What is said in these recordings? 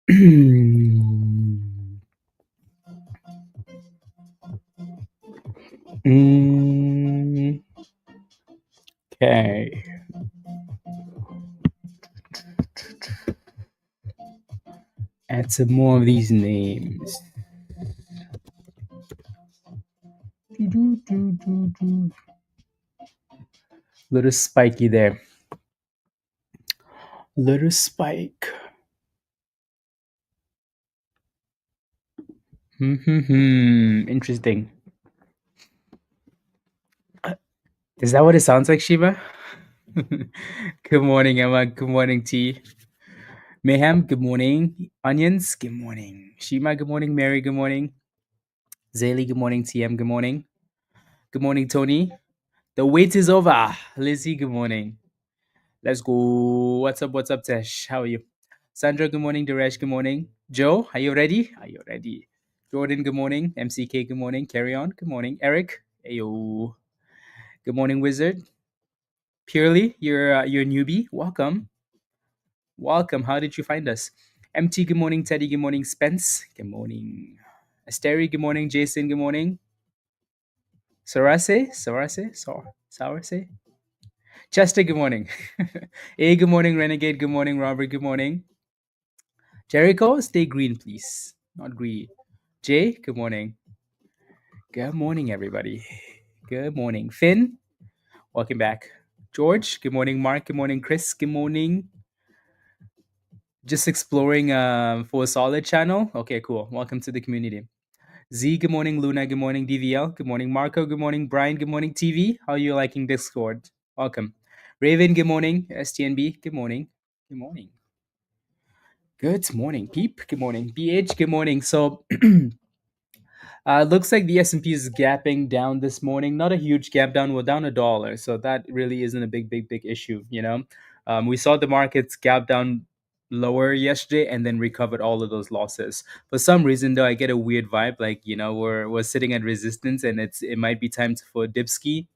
Okay. Add some more of these names. Little spiky there. Little spike. Interesting. Is that what it sounds like, Shiva? Good morning, Emma. Good morning, T. Mayhem, good morning. Onions, good morning. Shima, good morning. Mary, good morning. Zaylee, good morning. TM, good morning. Good morning, Tony. The wait is over. Lizzie, good morning. Let's go. What's up? What's up, Tesh? How are you? Sandra, good morning. Diresh, good morning. Joe, are you ready? Are you ready? Jordan, good morning. MCK, good morning. Carry on, good morning. Eric, ayo. Good morning, Wizard. Purely, you're a newbie. Welcome. Welcome. How did you find us? MT, good morning. Teddy, good morning. Spence, good morning. Asteri, good morning. Jason, good morning. Sarase? Chester, good morning. A, good morning. Renegade, good morning. Robert, good morning. Jericho, stay green, please. Not greedy. Jay, good morning. Good morning, everybody. Good morning. Finn, welcome back. George, good morning. Mark, good morning. Chris, good morning. Just exploring for a solid channel. Okay, cool. Welcome to the community. Z, good morning. Luna, good morning. DVL, good morning. Marco, good morning. Brian, good morning. TV, how are you liking Discord? Welcome. Raven, good morning. STNB, good morning. Good morning. Good morning. Peep, good morning. BH, good morning. So, looks like the S&P is gapping down this morning. Not a huge gap down. We're down $1, so that really isn't a big issue. We saw the markets gap down lower yesterday and then recovered all of those losses. For some reason, though, I get a weird vibe. Like we're sitting at resistance, and it might be time for a dip ski.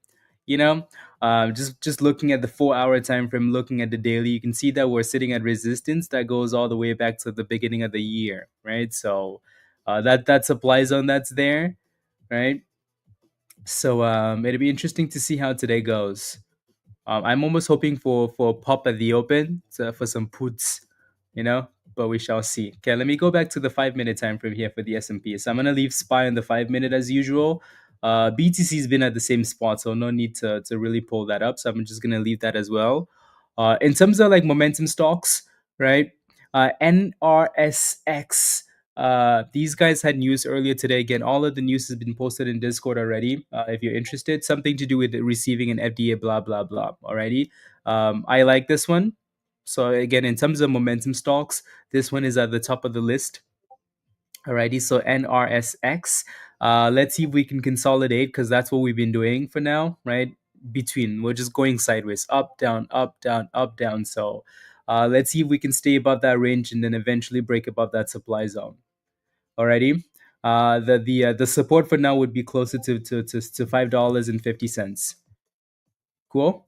Just looking at the 4 hour time frame, looking at the daily, you can see that we're sitting at resistance that goes all the way back to the beginning of the year, right? So that supply zone that's there, right? So it'll be interesting to see how today goes. I'm almost hoping for a pop at the open for some puts, but we shall see. Okay, let me go back to the 5 minute time frame here for the S&P. So I'm gonna leave SPY on the 5 minute as usual. BTC's been at the same spot, so no need to really pull that up. So I'm just gonna leave that as well. In terms of like momentum stocks, right? NRSX. These guys had news earlier today. Again, all of the news has been posted in Discord already. If you're interested, something to do with receiving an FDA, blah blah blah. Alrighty. I like this one. So again, in terms of momentum stocks, this one is at the top of the list. Alrighty. So NRSX. Let's see if we can consolidate because that's what we've been doing for now, right? We're just going sideways, up, down, up, down, up, down. So let's see if we can stay above that range and then eventually break above that supply zone. Alrighty. The support for now would be closer to $5.50. Cool.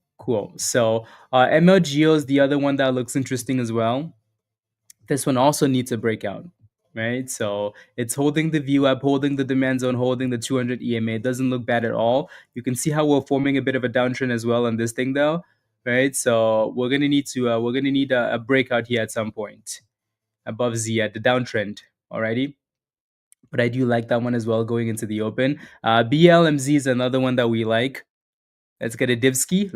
So MLGO is the other one that looks interesting as well. This one also needs a breakout, right? So it's holding the view up, holding the demand zone, holding the 200 EMA. It doesn't look bad at all. You can see how we're forming a bit of a downtrend as well on this thing, though, right? So we're gonna need a breakout here at some point above the downtrend. Alrighty. But I do like that one as well going into the open. BLMZ is another one that we like. Let's get a Dipski.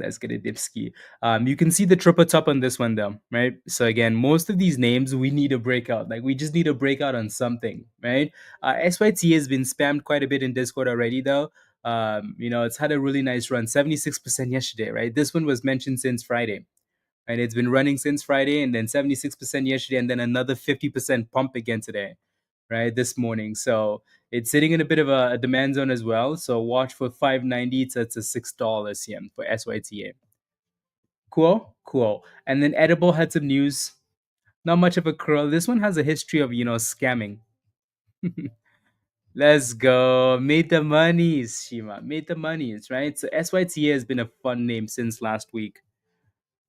You can see the triple top on this one though, right? So again, most of these names we need a breakout. Like we just need a breakout on something, right? SYTA has been spammed quite a bit in Discord already though. It's had a really nice run, 76% yesterday, right? This one was mentioned since Friday. And it's been running since Friday and then 76% yesterday and then another 50% pump again today, right? This morning. So it's sitting in a bit of a demand zone as well. So watch for 590 to $6 here for SYTA. Cool. And then Edible had some news. Not much of a curl. This one has a history of, scamming. Let's go. Made the monies, Shima. Made the monies, right? So SYTA has been a fun name since last week.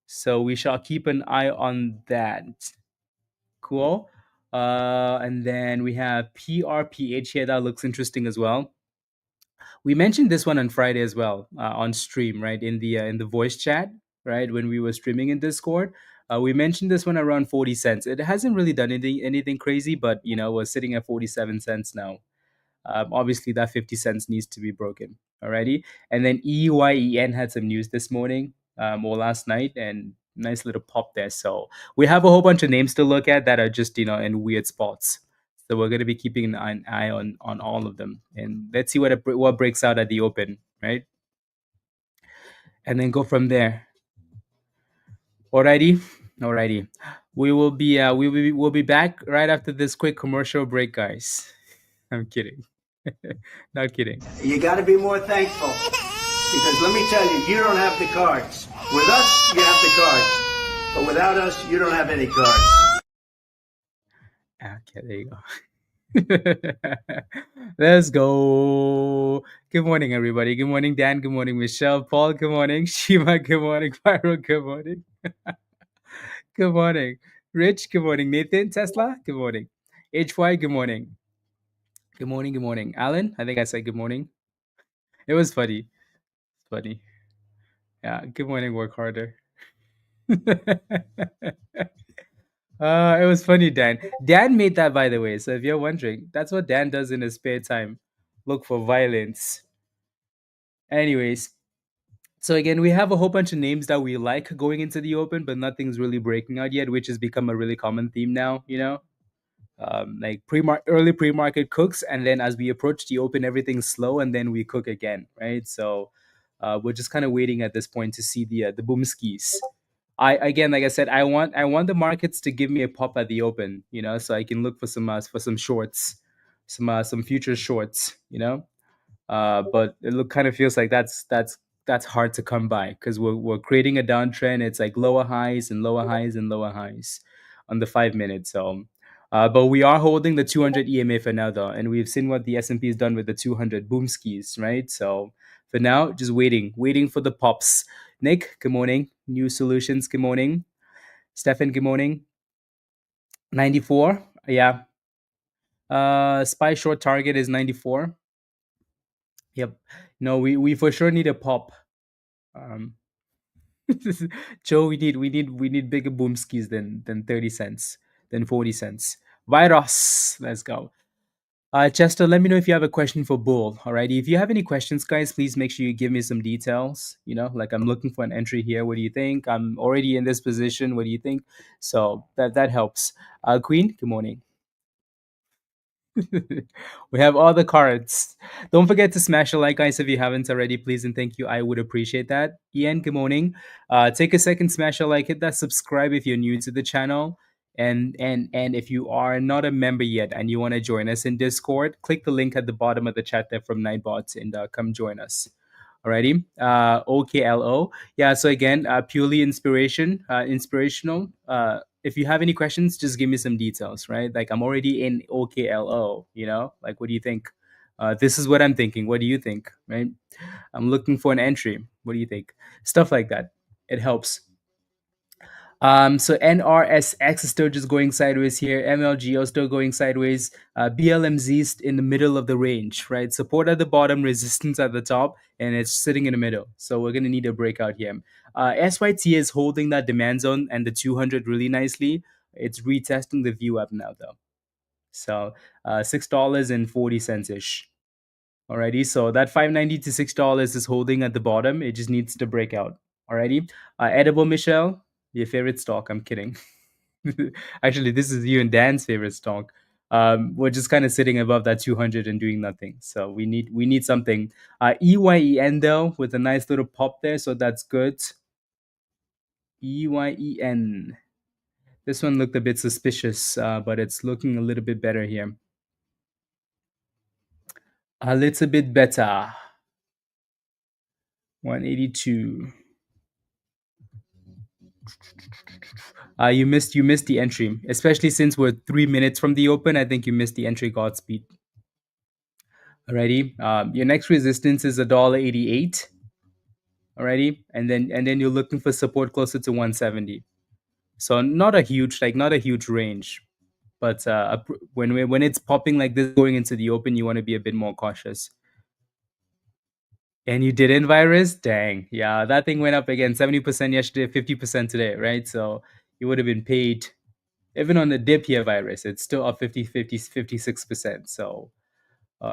So we shall keep an eye on that. Cool. And then we have PRPH here. That looks interesting as well. We mentioned this one on Friday as well on stream, right? In the voice chat, right? When we were streaming in Discord, we mentioned this one around 40 cents. It hasn't really done anything crazy, but we're sitting at 47 cents now. Obviously, that 50 cents needs to be broken. Alrighty. And then EYEN had some news this morning or last night, and nice little pop there. So we have a whole bunch of names to look at that are just, in weird spots. So we're going to be keeping an eye on all of them. And let's see what breaks out at the open, right? And then go from there. Alrighty. Alrighty. We'll be back right after this quick commercial break, guys. I'm kidding. Not kidding. You got to be more thankful because let me tell you, you don't have the cards. With us, you have the cards. But without us, you don't have any cards. Okay, there you go. Let's go. Good morning, everybody. Good morning, Dan. Good morning, Michelle. Paul, good morning. Shima, good morning. Pyro, good morning. Good morning. Rich, good morning. Nathan, Tesla, good morning. HY, good morning. Good morning, good morning. Alan, I think I said good morning. It was funny. Funny. Yeah, good morning, work harder. It was funny, Dan. Dan made that, by the way. So if you're wondering, that's what Dan does in his spare time. Look for violence. Anyways, so again, we have a whole bunch of names that we like going into the open, but nothing's really breaking out yet, which has become a really common theme now. Like early pre-market cooks, and then as we approach the open, everything's slow, and then we cook again, right? So we're just kind of waiting at this point to see the boom skis. I again, like I said, I want the markets to give me a pop at the open, so I can look for some shorts, some future shorts, but it kind of feels like that's hard to come by because we're creating a downtrend. It's like lower highs and lower highs and lower highs on the 5 minute. So, but we are holding the 200 EMA for now, though, and we've seen what the S&P has done with the 200 boom skis, right? So for now, just waiting for the pops. Nick, good morning. New Solutions, good morning. Stefan, good morning. 94, yeah. SPY short target is 94. Yep. No, we for sure need a pop. Um, Joe, we need bigger boom skis than 30 cents, than 40 cents. Virus, let's go. Chester, let me know if you have a question for Bull. Alrighty. If you have any questions, guys, please make sure you give me some details. Like I'm looking for an entry here. What do you think? I'm already in this position. What do you think? So that helps. Queen, good morning. We have all the cards. Don't forget to smash a like, guys, if you haven't already, please and thank you. I would appreciate that. Ian, good morning. Take a second, smash a like, hit that subscribe if you're new to the channel. And if you are not a member yet and you want to join us in Discord, click the link at the bottom of the chat there from Nightbots and come join us. Alrighty. OKLO. Yeah, so again, purely inspirational. If you have any questions, just give me some details, right? Like I'm already in OKLO, like what do you think? This is what I'm thinking. What do you think? Right? I'm looking for an entry. What do you think? Stuff like that. It helps. So NRXS is still just going sideways here. MLGO still going sideways. BLMZ is in the middle of the range, right? Support at the bottom, resistance at the top, and it's sitting in the middle. So we're gonna need a breakout here. SYTA is holding that demand zone and the 200 really nicely. It's retesting the view up now though. So $6.40 ish. Alrighty, so that 590 to $6 is holding at the bottom. It just needs to break out. Alrighty, Edible Michelle, your favorite stock. I'm kidding. Actually, this is you and Dan's favorite stock. We're just kind of sitting above that 200 and doing nothing. So we need something. EYEN though with a nice little pop there, so that's good. EYEN. This one looked a bit suspicious, but it's looking a little bit better here. A little bit better. 182. You missed the entry, especially since we're 3 minutes from the open. I think you missed the entry. Godspeed. Alrighty. Your next resistance is $1.88. Alrighty, and then you're looking for support closer to 170. So not a huge range. But when it's popping like this going into the open, you want to be a bit more cautious. And you didn't virus? Dang. Yeah, that thing went up again 70% yesterday, 50% today, right? So you would have been paid. Even on the dip here, virus, it's still up 56%. So,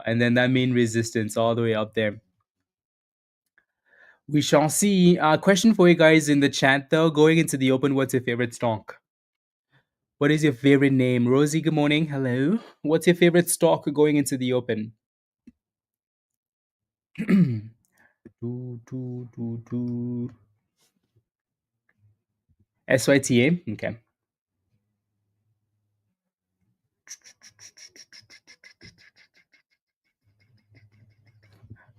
and then that main resistance all the way up there. We shall see. Question for you guys in the chat though. Going into the open, what's your favorite stock? What is your favorite name? Rosie, good morning. Hello. What's your favorite stock going into the open? SYTA? Okay.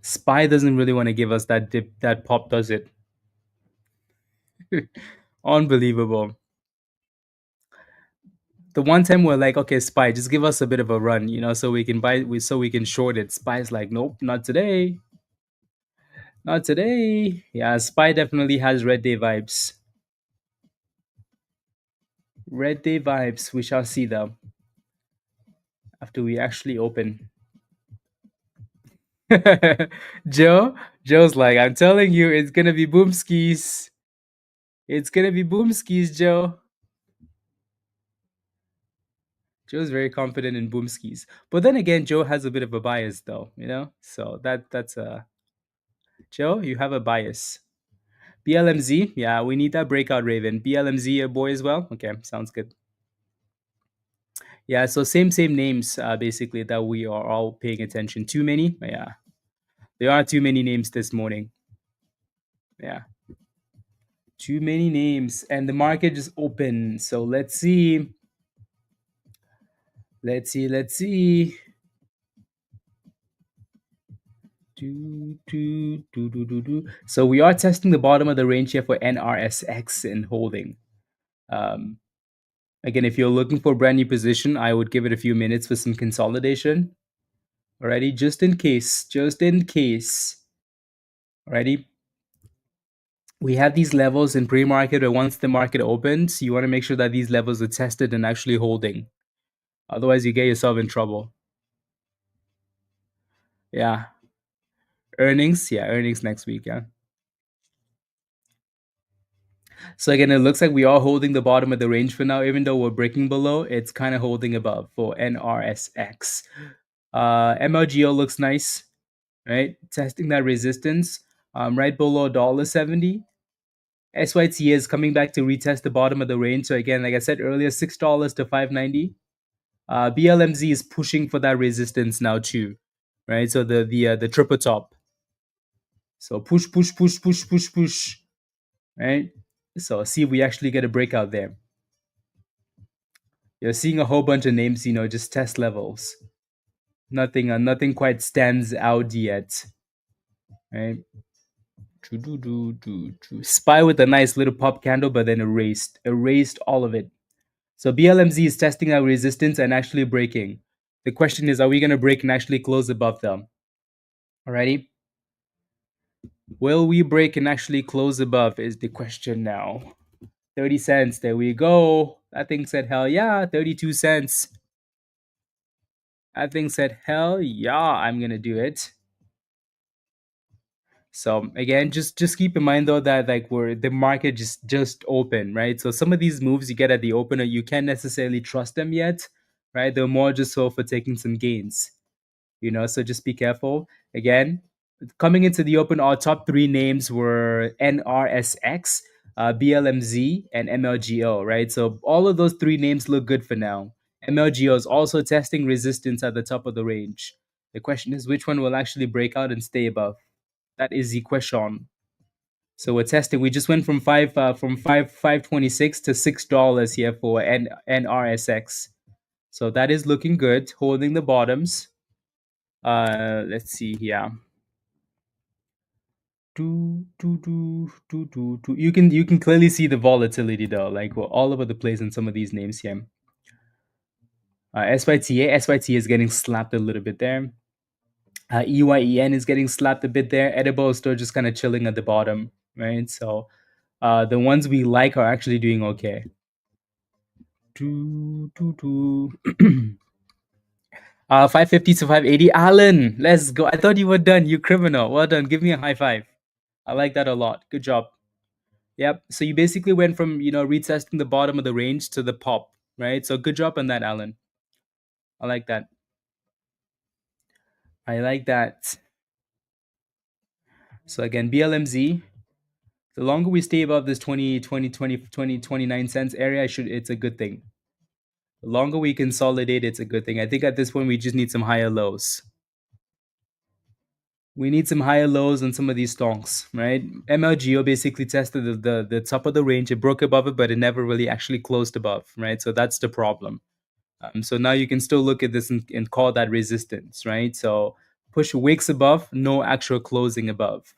SPY doesn't really want to give us that dip, that pop, does it? Unbelievable. The one time we're like, okay, SPY, just give us a bit of a run, so we can so we can short it. SPY's like, nope, not today. Not today. Yeah, SPY definitely has red day vibes. Red day vibes. We shall see though. After we actually open. Joe's like, I'm telling you, it's gonna be boom skis. It's gonna be boom skis, Joe. Joe's very confident in boom skis. But then again, Joe has a bit of a bias though, So that's Joe, you have a bias. BLMZ, yeah, we need that breakout Raven. BLMZ, your boy as well? Okay, sounds good. Yeah, so same names basically that we are all paying attention. Too many? Yeah. There are too many names this morning. Yeah. Too many names. And the market just open. So let's see. Let's see. So we are testing the bottom of the range here for NRXS and holding. Again, if you're looking for a brand new position, I would give it a few minutes for some consolidation. Alrighty, just in case. Alrighty. We have these levels in pre-market, or once the market opens, you want to make sure that these levels are tested and actually holding. Otherwise, you get yourself in trouble. Yeah. Earnings next week, yeah. So again, it looks like we are holding the bottom of the range for now. Even though we're breaking below, it's kind of holding above for NRSX. MLGO looks nice, right? Testing that resistance right below $1.70. SYTA is coming back to retest the bottom of the range. So again, like I said earlier, $6 to $5.90. BLMZ is pushing for that resistance now too, right? So the triple top. So push, right? So see if we actually get a breakout there. You're seeing a whole bunch of names, just test levels. Nothing quite stands out yet, right? SPY with a nice little pop candle, but then erased all of it. So BLMZ is testing our resistance and actually breaking. The question is, are we going to break and actually close above them? Alrighty. Will we break and actually close above is the question now. 30 cents. There we go. That thing said, hell yeah. 32 cents. That thing said, hell yeah, I'm going to do it. So again, just keep in mind though that like the market just open, right? So some of these moves you get at the opener, you can't necessarily trust them yet, right? They're more just so for taking some gains, So just be careful. Again, coming into the open, our top three names were NRSX, BLMZ, and MLGO, right? So all of those three names look good for now. MLGO is also testing resistance at the top of the range. The question is which one will actually break out and stay above. That is the question. So we're testing. We just went from 526 to $6 here for NRSX. So that is looking good, holding the bottoms. Let's see here. You can clearly see the volatility though, like we're all over the place in some of these names here. SYTA is getting slapped a little bit there. EYEN is getting slapped a bit there. Edible is still just kind of chilling at the bottom, right? So the ones we like are actually doing okay. Do, do, do. 550 to 580. Alan, let's go. I thought you were done. You criminal. Well done. Give me a high five. I like that a lot. Good job. Yep. So you basically went from, retesting the bottom of the range to the pop, right? So good job on that, Alan. I like that. I like that. So again, BLMZ, the longer we stay above this 29 cents area, it's a good thing. The longer we consolidate, it's a good thing. I think at this point we just need some higher lows. We need some higher lows on some of these stonks, right? MLGO basically tested the top of the range. It broke above it, but it never really actually closed above, right? So that's the problem. So now you can still look at this and call that resistance, right? So push wicks above, no actual closing above.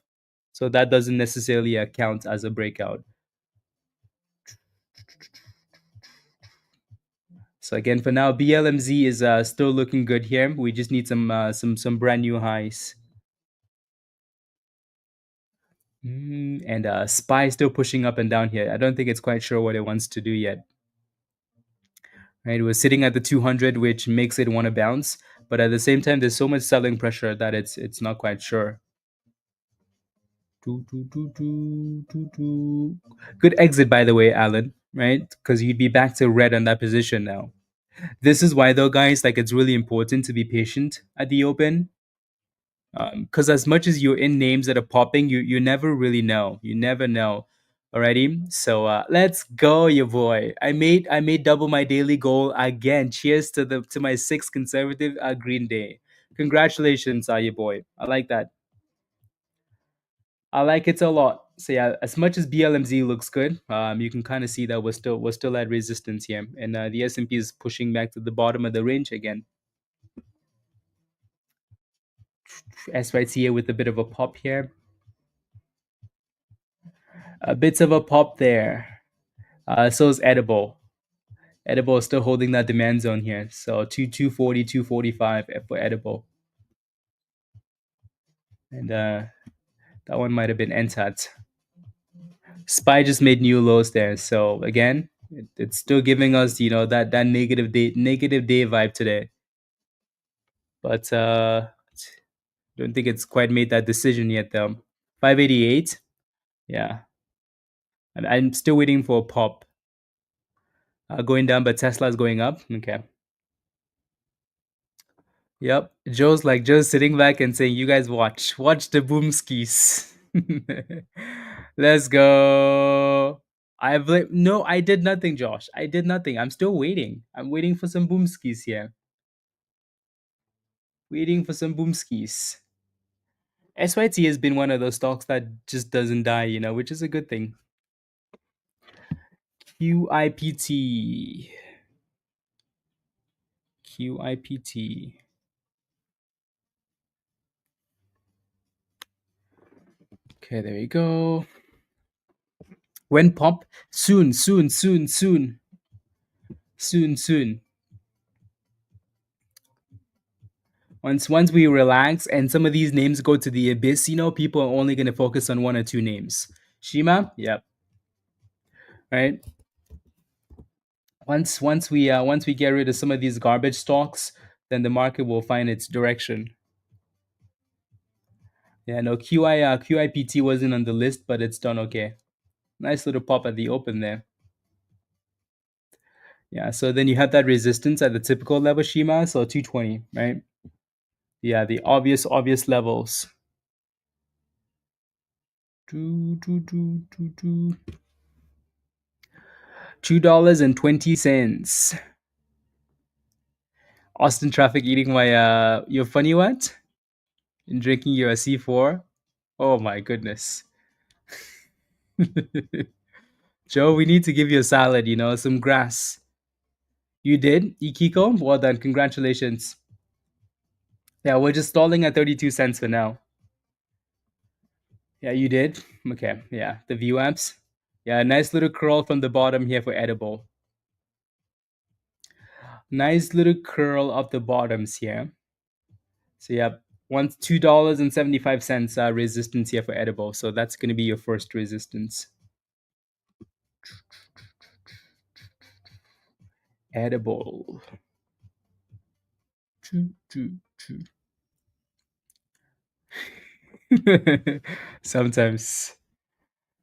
So that doesn't necessarily count as a breakout. So again, for now, BLMZ is still looking good here. We just need some brand new highs. And SPY still pushing up and down here. I don't think it's quite sure what it wants to do yet. Right, we're sitting at the 200, which makes it want to bounce, but at the same time, there's so much selling pressure that it's not quite sure. Good exit, by the way, Alan. Right, because you'd be back to red on that position now. This is why, though, guys, like it's really important to be patient at the open. Because as much as you're in names that are popping, you never really know. You never know. Alrighty, so let's go, your boy. I made double my daily goal again. Cheers to my sixth conservative green day. Congratulations, your boy. I like that. I like it a lot. So yeah, as much as BLMZ looks good, you can kind of see that we're still at resistance here, and the S&P is pushing back to the bottom of the range again. SYTA with a bit of a pop here. A bit of a pop there. So is Edible. Edible is still holding that demand zone here. So 240, 245 for Edible. And that one might have been NTAT. SPY just made new lows there. So again, it's still giving us, that negative day vibe today. But don't think it's quite made that decision yet though. 588. Yeah. And I'm still waiting for a pop. Going down, but Tesla's going up. Okay. Yep. Joe's sitting back and saying, "You guys watch the boom skis." Let's go. No, I did nothing, Josh. I did nothing. I'm still waiting. I'm waiting for some boom skis here. Waiting for some boom skis. SYT has been one of those stocks that just doesn't die, which is a good thing. QIPT. QIPT. Okay, there we go. When pop? Soon. Soon. Once we relax and some of these names go to the abyss, people are only going to focus on one or two names. Shima, yep. Right. Once we get rid of some of these garbage stocks, then the market will find its direction. Yeah, no, QIPT wasn't on the list, but it's done okay. Nice little pop at the open there. Yeah, so then you have that resistance at the typical level, Shima, so 220, right? Yeah, the obvious levels. $2.20. Austin traffic eating my your funny what? And drinking your C4. Oh my goodness. Joe, we need to give you a salad, some grass. You did, Ikiko? Well done, congratulations. Yeah, we're just stalling at 32 cents for now. Yeah, you did? Okay, yeah. The view apps. Yeah, nice little curl from the bottom here for edible. Nice little curl of the bottoms here. So yeah, $2.75 resistance here for edible. So that's going to be your first resistance. Edible. Choo, choo, choo. Sometimes.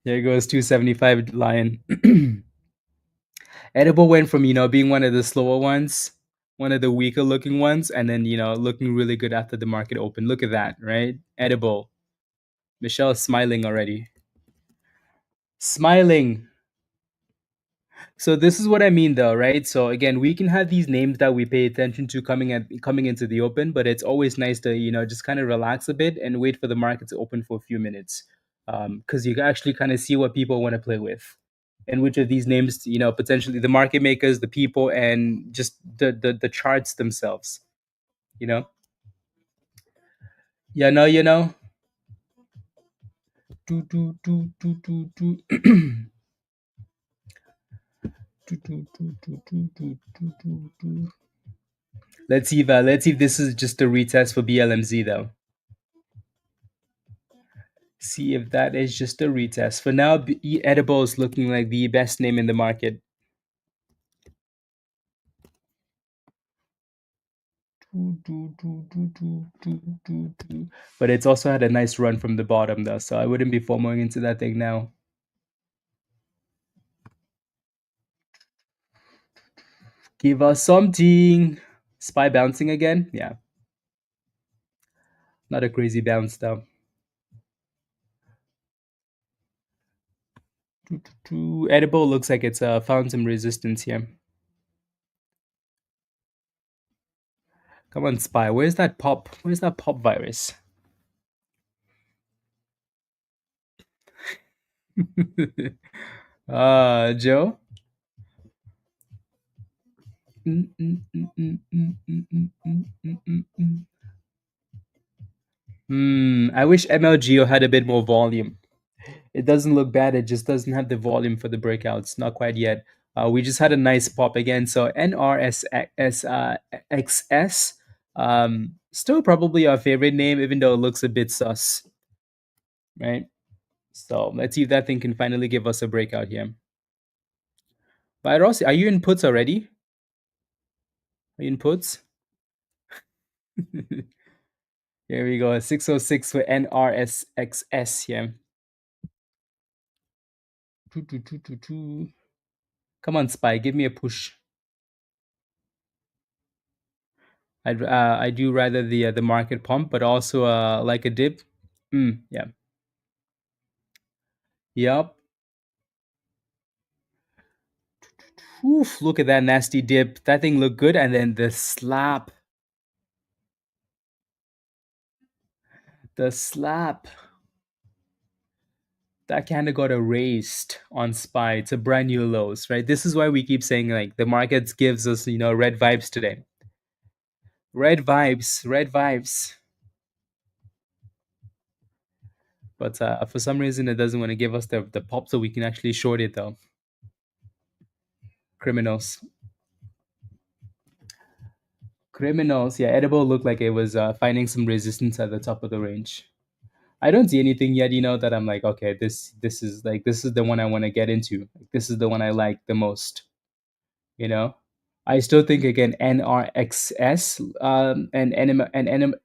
Here goes 275 Lion. Edible went from, being one of the slower ones, one of the weaker looking ones, and then, looking really good after the market opened. Look at that, right? Edible. Michelle is smiling already. Smiling. So this is what I mean though, right? So again, we can have these names that we pay attention to coming into the open, but it's always nice to, just kind of relax a bit and wait for the market to open for a few minutes. Because you can actually kind of see what people want to play with. And which of these names, potentially the market makers, the people, and just the charts themselves, you know? Yeah, no, Do, do, do, do, do, do. Do, do, do, do, do, do, do, do, do. Let's see if this is just a retest for BLMZ though. See if that is just a retest. For now, Edible is looking like the best name in the market. But it's also had a nice run from the bottom though, so I wouldn't be FOMOing into that thing now. Give us something. SPY bouncing again? Yeah. Not a crazy bounce though. Edible looks like it's found some resistance here. Come on, SPY. Where's that pop? Where's that pop virus? Joe? I wish MLGO had a bit more volume. It doesn't look bad. It just doesn't have the volume for the breakouts. Not quite yet. We just had a nice pop again. So NRXS, still probably our favorite name, even though it looks a bit sus, right? So let's see if that thing can finally give us a breakout here. But Rossi, are you in puts already? Are you in puts? Here we go. 606 for NRXS here. Come on, SPY, give me a push. I do rather the market pump, but also like a dip. Yeah. Yep. Oof, look at that nasty dip. That thing looked good, and then the slap. The slap. That kind of got erased on SPY. It's a brand new lows, right? This is why we keep saying like the markets gives us, red vibes today. Red vibes, red vibes. But for some reason, it doesn't want to give us the pop so we can actually short it though. Criminals. Criminals. Yeah, Edible looked like it was finding some resistance at the top of the range. I don't see anything yet, that I'm like, okay, this is the one I want to get into. This is the one I like the most. I still think again NRXS and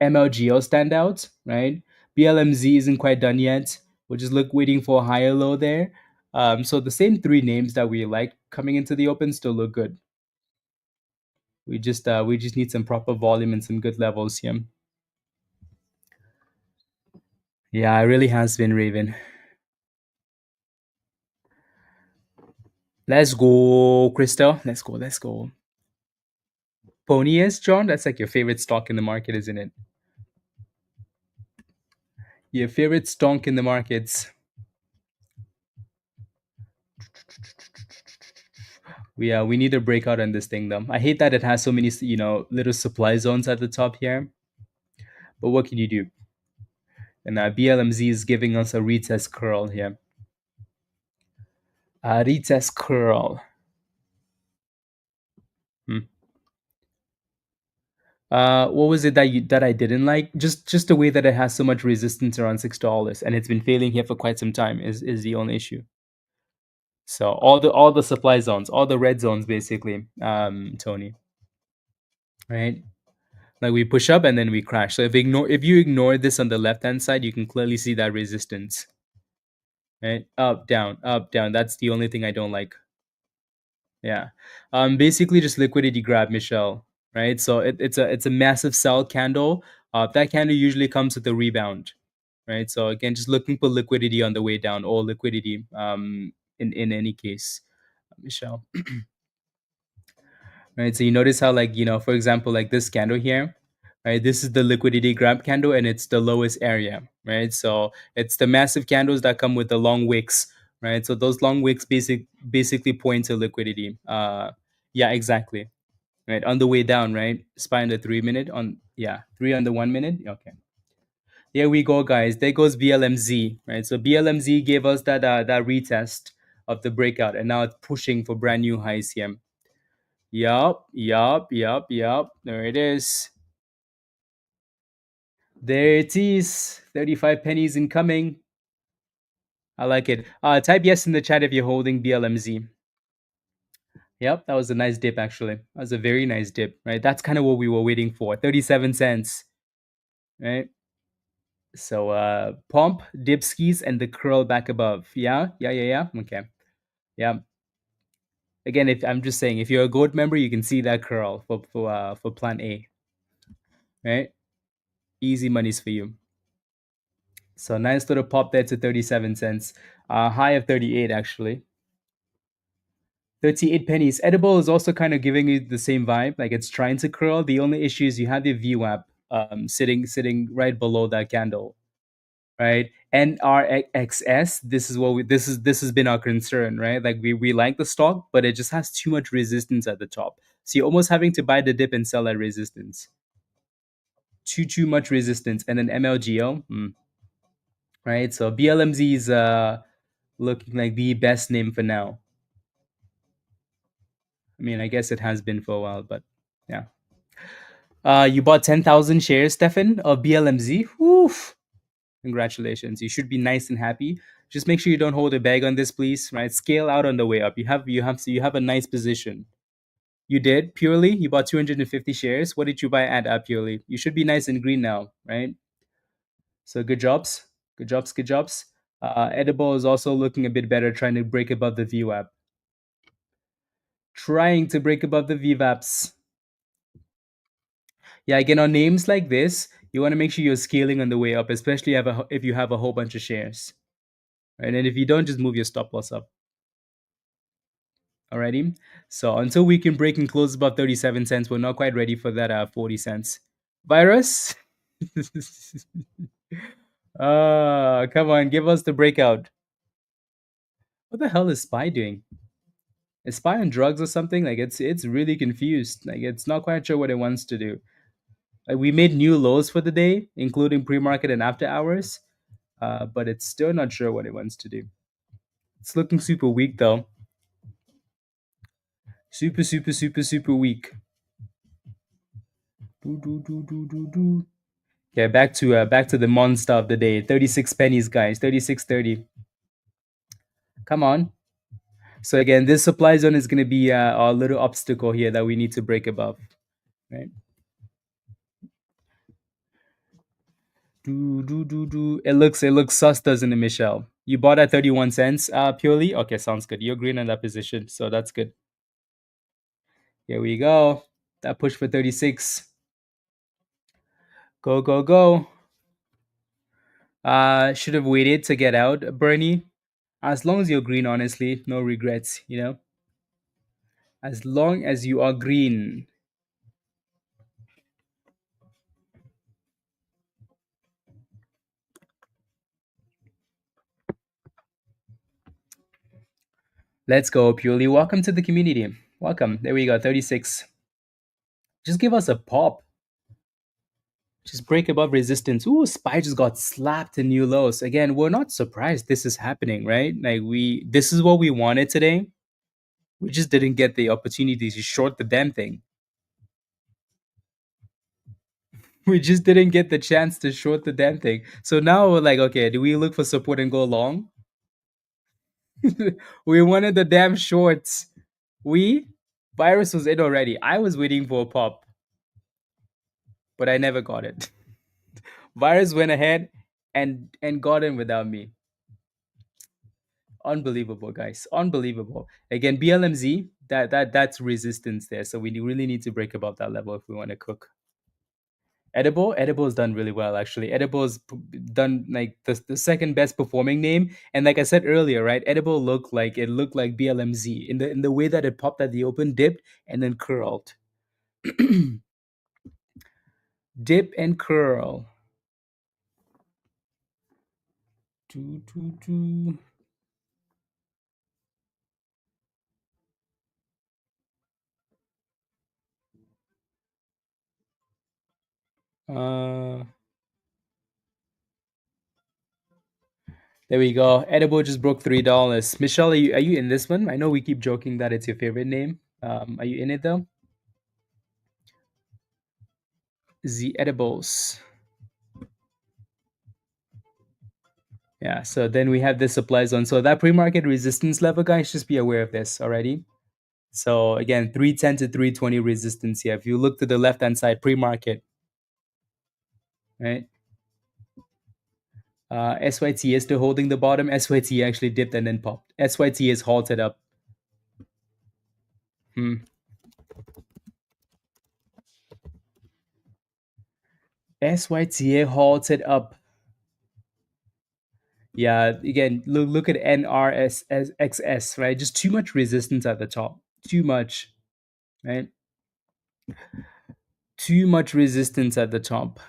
MLGO stand out, right? BLMZ isn't quite done yet. We're just waiting for a higher low there. So the same three names that we like coming into the open still look good. We just need some proper volume and some good levels here. Yeah, it really has been Raven. Let's go, Crystal. Let's go. Let's go. Pony is John. That's like your favorite stock in the market, isn't it? Your favorite stock in the markets. We need a breakout on this thing though. I hate that it has so many little supply zones at the top here. But what can you do? And BLMZ is giving us a retest curl here. Retest curl. What was it that I didn't like? Just the way that it has so much resistance around $6, and it's been failing here for quite some time is the only issue. So all the supply zones, all the red zones, basically, Tony, right? Like we push up and then we crash. So if you ignore this on the left hand side, you can clearly see that resistance, right? Up, down, up, down. That's the only thing I don't like. Yeah. Basically just liquidity grab, Michelle. Right. So it's a massive sell candle. That candle usually comes with a rebound. Right. So again, just looking for liquidity on the way down, or liquidity in any case, Michelle. Right. So you notice how, like, for example, like this candle here, right? This is the liquidity grab candle and it's the lowest area, right? So it's the massive candles that come with the long wicks, right? So those long wicks basically point to liquidity. Yeah, exactly. Right. On the way down, right? SPY on the 3 minute, on, yeah, three on the 1 minute. Okay. Here we go, guys. There goes BLMZ, right? So BLMZ gave us that retest of the breakout, and now it's pushing for brand new highs here. Yup, yup, yup, yup. There it is. There it is. 35 pennies incoming. I like it. Type yes in the chat if you're holding BLMZ. Yep, that was a nice dip, actually. That was a very nice dip, right? That's kind of what we were waiting for. 37 cents, right? So pump, dip skis, and the curl back above. Yeah, yeah, yeah, yeah. Okay. Yeah. Again, if I'm just saying, if you're a gold member, you can see that curl for plan A, right? Easy monies for you. So nice little pop there to 37 cents. High of 38, actually. 38 pennies. Edible is also kind of giving you the same vibe. Like it's trying to curl. The only issue is you have the VWAP sitting right below that candle, right? NRXS. This has been our concern, right? Like we like the stock, but it just has too much resistance at the top. So you're almost having to buy the dip and sell at resistance. Too much resistance. And then MLGO, right? So BLMZ is looking like the best name for now. I mean, I guess it has been for a while, but yeah. You bought 10,000 shares, Stefan, of BLMZ. Woof! Congratulations. You should be nice and happy. Just make sure you don't hold a bag on this, please. Right? Scale out on the way up. You have a nice position. You did purely. You bought 250 shares. What did you buy at purely? You should be nice and green now, right? So good jobs, good jobs, good jobs. Edible is also looking a bit better, trying to break above the VWAP. Trying to break above the VWAPs. Yeah, again, on names like this, you want to make sure you're scaling on the way up, especially if you have a whole bunch of shares. Right? And if you don't, just move your stop loss up. Alrighty. So until we can break and close above 37 cents, we're not quite ready for that 40 cents. Virus? Come on, give us the breakout. What the hell is SPY doing? Is SPY on drugs or something? Like it's really confused. Like it's not quite sure what it wants to do. Like we made new lows for the day, including pre-market and after hours, but it's still not sure what it wants to do. It's looking super weak though. Super, super, super, super weak. Okay, back to the monster of the day. 36 pennies, guys. 36.30. Come on. So again, this supply zone is going to be our little obstacle here that we need to break above, right? It looks sus, doesn't it, Michelle? You bought at 31 cents purely? Okay, sounds good. You're green on that position, so that's good. Here we go. That push for 36. Go, go, go. Should have waited to get out, Bernie. As long as you're green, honestly, no regrets, As long as you are green. Let's go, Purely. Welcome to the community. Welcome. There we go, 36. Just give us a pop. Just break above resistance. Ooh, SPY just got slapped to new lows. Again, we're not surprised this is happening, right? Like this is what we wanted today. We just didn't get the opportunity to short the damn thing. We just didn't get the chance to short the damn thing. So now we're like, okay, do we look for support and go long? We wanted the damn shorts. We virus was in already. I was waiting for a pop, but I never got it. Virus went ahead and got in without me. Unbelievable, guys. Unbelievable. Again, BLMZ, that's resistance there. So we really need to break above that level if we want to cook. Edible's done really well actually. Done like the second best performing name, and like I said earlier, right? Edible looked like BLMZ in the way that it popped at the open, dipped, and then curled. Dip and curl. Doo, doo, doo. Uh, there we go. Edible just broke $3. Michelle, are you in this one? I know we keep joking that it's your favorite name. Are you in it though? The edibles. Yeah, so then we have this supply zone. So that pre-market resistance level, guys, just be aware of this already. So again, 310 to 320 resistance here. If you look to the left-hand side, pre-market, right? SYT is still holding the bottom. SYT actually dipped and then popped. SYT is halted up. SYTA halted up. Yeah, again, look at NRXS, right? Just too much resistance at the top. Too much, right? Too much resistance at the top.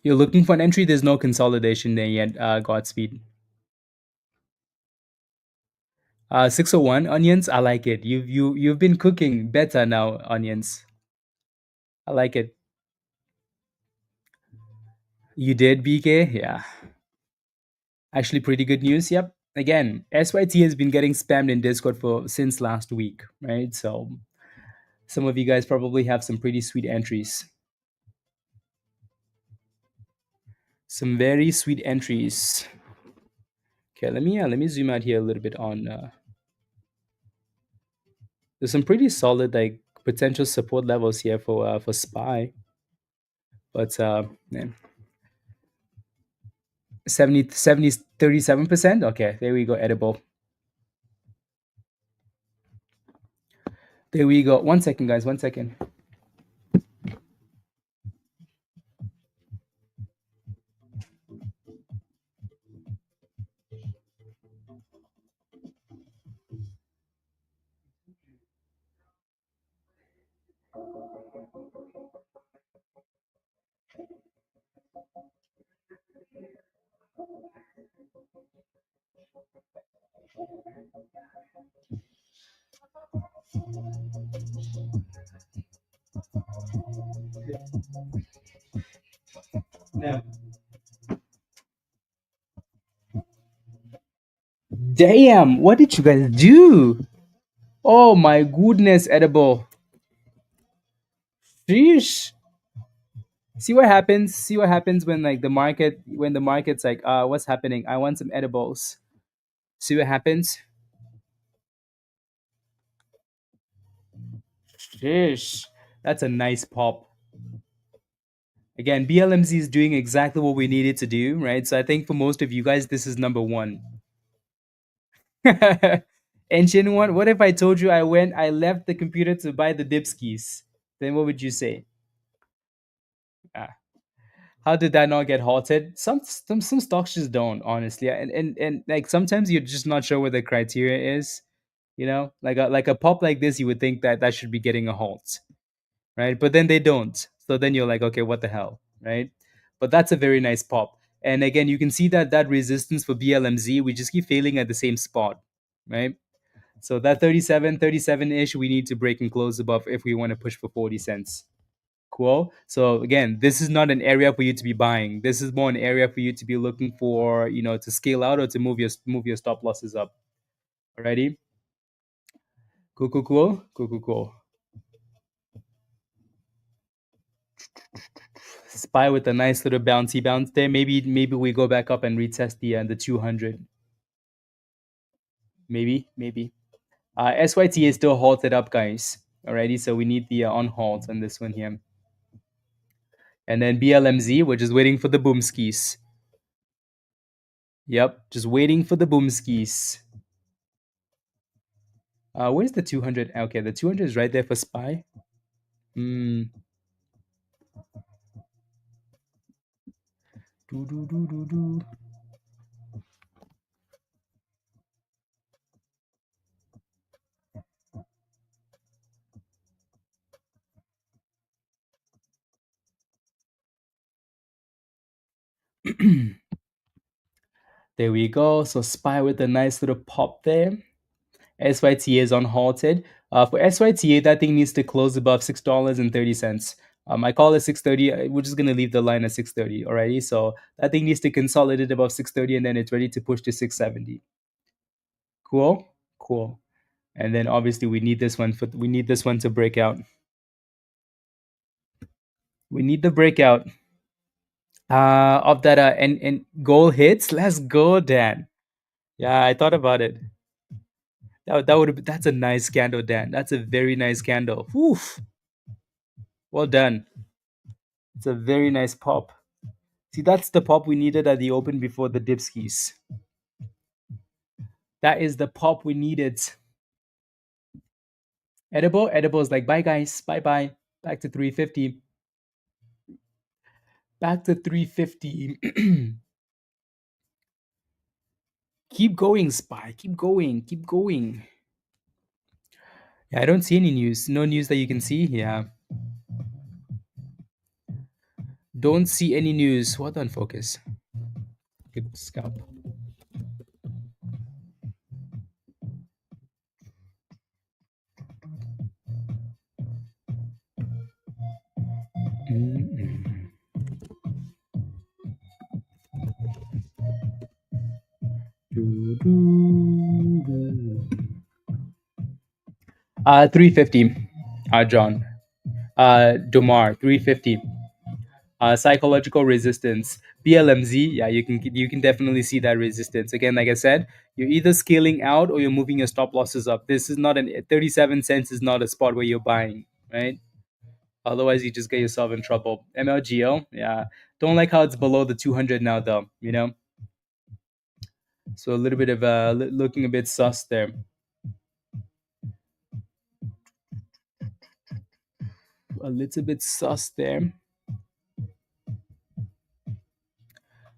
You're looking for an entry. There's no consolidation there yet. Godspeed. 601 onions. I like it. You've been cooking better now, onions. I like it. You did, BK. Yeah, actually, pretty good news. Yep. Again, SYT has been getting spammed in Discord for since last week, right? So some of you guys probably have some pretty sweet entries. Some very sweet entries. Okay, let me zoom out here a little bit on. There's some pretty solid like potential support levels here for SPY, but man, 37%. Okay, there we go. Edible. There we go. 1 second, guys. 1 second. Yeah. Damn! What did you guys do? Oh my goodness, Edible. Sheesh. See what happens. See what happens when like the market's like, what's happening? I want some edibles. See what happens. Sheesh. That's a nice pop. Again, BLMZ is doing exactly what we needed to do, right? So I think for most of you guys, this is number one. Ancient one. What if I told you I left the computer to buy the dipskis? Then what would you say? Ah, how did that not get halted? Some stocks just don't, honestly. And like sometimes you're just not sure what the criteria is. Like a pop like this, you would think that that should be getting a halt, right? But then they don't. So then you're like, okay, what the hell, right? But that's a very nice pop. And again, you can see that resistance for BLMZ, we just keep failing at the same spot, right? So that 37 ish, we need to break and close above if we want to push for 40 cents. Cool. So again, this is not an area for you to be buying. This is more an area for you to be looking for, to scale out or to move your stop losses up. Alrighty. Cool, cool, cool, cool, cool, cool. SPY with a nice little bouncy bounce there. Maybe we go back up and retest the 200. Maybe. SYTA is still halted up, guys. Alrighty, so we need the on halt on this one here. And then BLMZ, we're just waiting for the boom skis. Yep, just waiting for the boom skis. Where's the 200? Okay, the 200 is right there for SPY. Do, do, do, do, do. There we go. So SPY with a nice little pop there. SYTA is unhalted. For SYTA, that thing needs to close above $6.30. I call it 630. We're just gonna leave the line at 630. Alrighty. So that thing needs to consolidate above 630, and then it's ready to push to 670. Cool. And then obviously we need this one to break out. We need the breakout of that and goal hits. Let's go, Dan. Yeah, I thought about it. That's a nice candle, Dan. That's a very nice candle. Oof. Well done. It's a very nice pop. See, that's the pop we needed at the open before the dip skis. That is the pop we needed. Edible is like, bye guys, bye. Back to 350. Back to 350. Keep going, SPY. Keep going. Yeah, I don't see any news. No news that you can see. Yeah. Don't see any news. Hold on, focus. Good scalp. Mm-mm. 350. John. Domar, 350. Psychological resistance. BLMZ, yeah, you can definitely see that resistance. Again, like I said, you're either scaling out or you're moving your stop losses up. This is not 37 cents is not a spot where you're buying, right? Otherwise, you just get yourself in trouble. MLGO, yeah. Don't like how it's below the 200 now, though, you know? So a little bit of looking a bit sus there. A little bit sus there.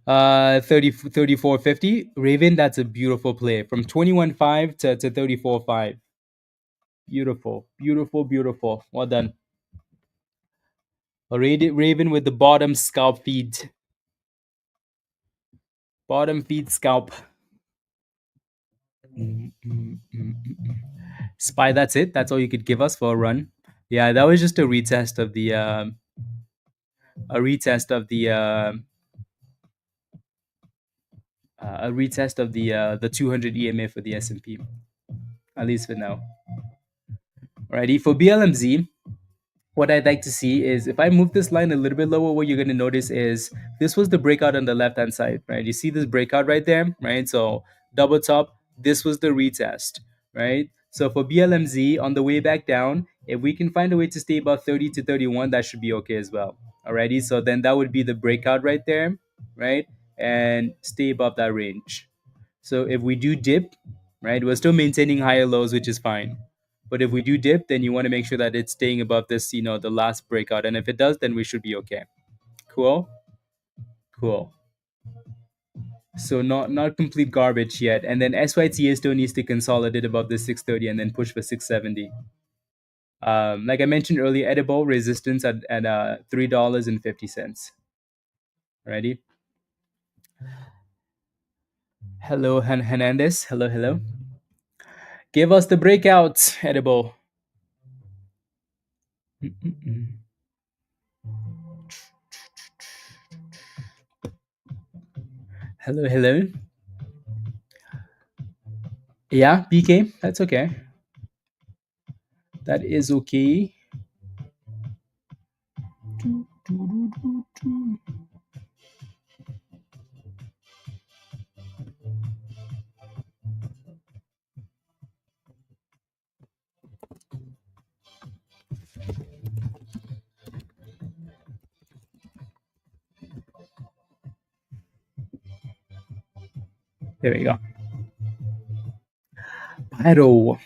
34.50. Raven, that's a beautiful play. From 21.5 to 34.5. Beautiful. Well done. Raven with the bottom scalp feed. Bottom feed scalp. SPY, that's it. That's all you could give us for a run. Yeah, that was just a retest of the a retest of the 200 EMA for the S&P, at least for now. Alrighty, for BLMZ, what I'd like to see is if I move this line a little bit lower, what you're going to notice is this was the breakout on the left-hand side, right? You see this breakout right there, right? So double top, this was the retest, right? So for BLMZ, on the way back down, if we can find a way to stay about 30 to 31, that should be okay as well. Alrighty, so then that would be the breakout right there, right? And stay above that range. So if we do dip, right, we're still maintaining higher lows, which is fine. But if we do dip, then you want to make sure that it's staying above this, the last breakout. And if it does, then we should be okay. Cool. So not complete garbage yet. And then SYTA still needs to consolidate above the 630 and then push for 670. Like I mentioned earlier, edible resistance at $3.50. Ready? Hello, Hernandez. Hello. Give us the breakout, edible. Hello. Yeah, BK, that's okay. That is okay. There we go. Pyro.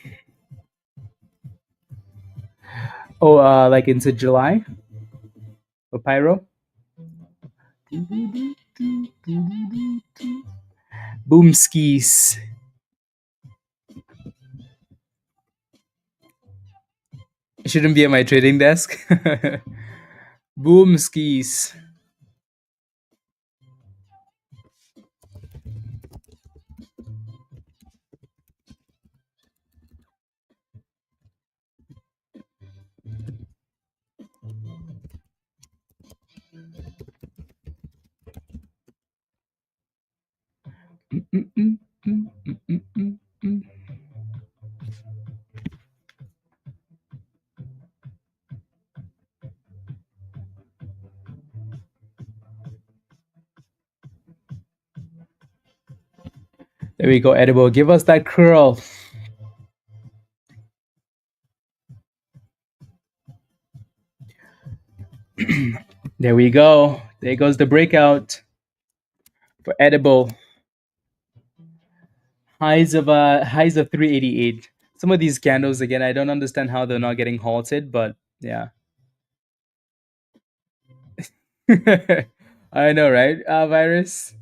Oh, like into July for Pyro. Boom skis. It shouldn't be at my trading desk. Boom skis. There we go, Edible. Give us that curl. There we go. There goes the breakout for Edible. Highs of 388. Some of these candles again, I don't understand how they're not getting halted, but yeah. I know, right? Virus.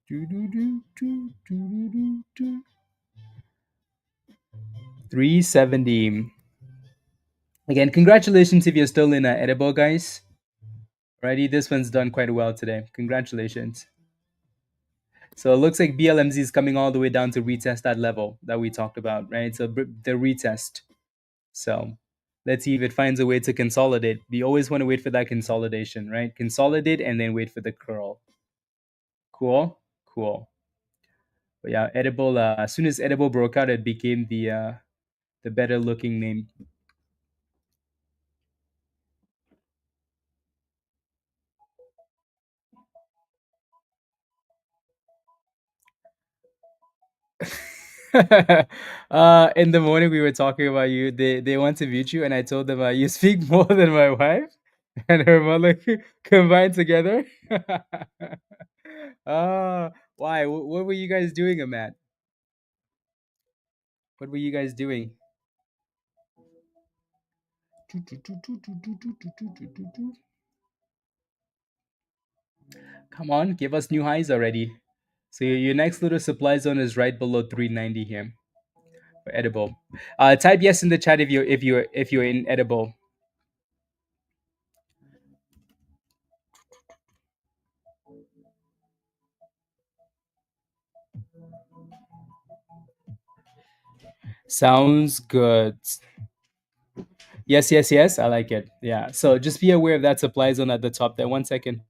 370. Again, congratulations if you're still in Edible, guys. Alrighty, this one's done quite well today. Congratulations. So it looks like BLMZ is coming all the way down to retest that level that we talked about, right? So the retest. So let's see if it finds a way to consolidate. We always want to wait for that consolidation, right? Consolidate and then wait for the curl. Cool, cool. But yeah, Edible. As soon as Edible broke out, it became the better looking name. In the morning we were talking about you. They want to mute you, and I told them you speak more than my wife and her mother combined together. Why? What were you guys doing, Matt? What were you guys doing? Come on, give us new highs already. So your next little supply zone is right below 390 here for Edible. Type yes in the chat if you're in Edible. Sounds good. Yes, yes, yes. I like it. Yeah. So just be aware of that supply zone at the top there. 1 second.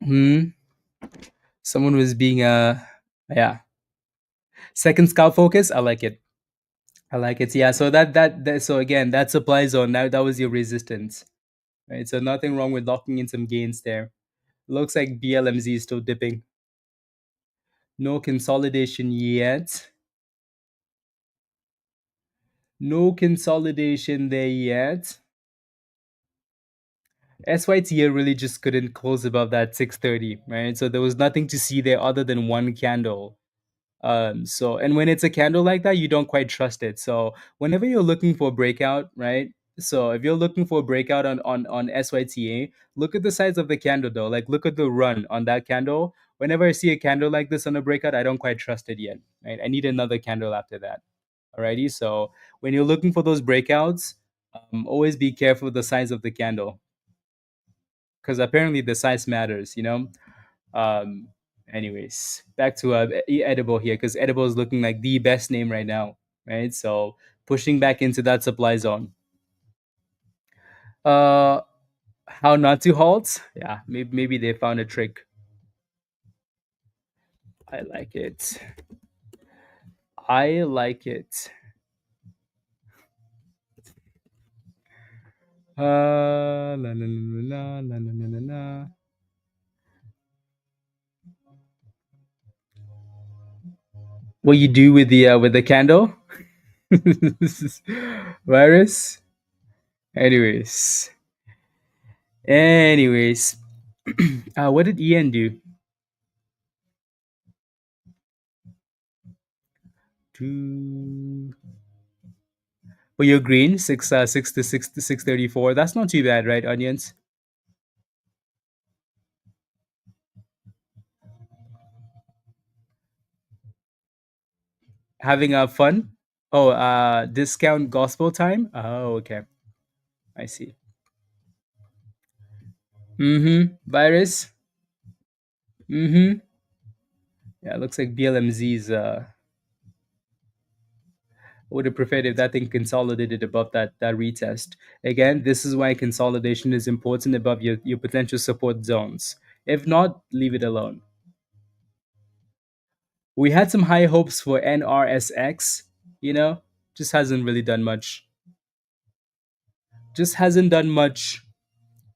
Hmm. Someone was being yeah. Second scalp focus. I like it. I like it. Yeah. So that so again that supply zone that was your resistance, right? So nothing wrong with locking in some gains there. Looks like BLMZ is still dipping. No consolidation yet. No consolidation there yet. SYTA really just couldn't close above that 630, right? So there was nothing to see there other than one candle. So, and when it's a candle like that, you don't quite trust it. So whenever you're looking for a breakout, right? So if you're looking for a breakout on SYTA, look at the size of the candle though. Like look at the run on that candle. Whenever I see a candle like this on a breakout, I don't quite trust it yet. Right? I need another candle after that. Alrighty. So when you're looking for those breakouts, always be careful with the size of the candle because apparently the size matters. Um, Anyways, back to edible here because edible is looking like the best name right now, right? So pushing back into that supply zone. Uh, how not to halt? Yeah, maybe they found a trick. I like it. I like it. La la la la la la la la la. What you do with the candle? Virus. Anyways, anyways, what did EN do? Do well, you're green, 6 to 6 to 6 34. That's not too bad, right, onions? Having a fun? Oh, discount gospel time? Oh, okay. I see. Mm-hmm. Virus? Mm-hmm. Yeah, it looks like BLMZ's would have preferred if that thing consolidated above that retest. Again, this is why consolidation is important above your potential support zones. If not, leave it alone. We had some high hopes for NRSX, just hasn't really done much. Just hasn't done much,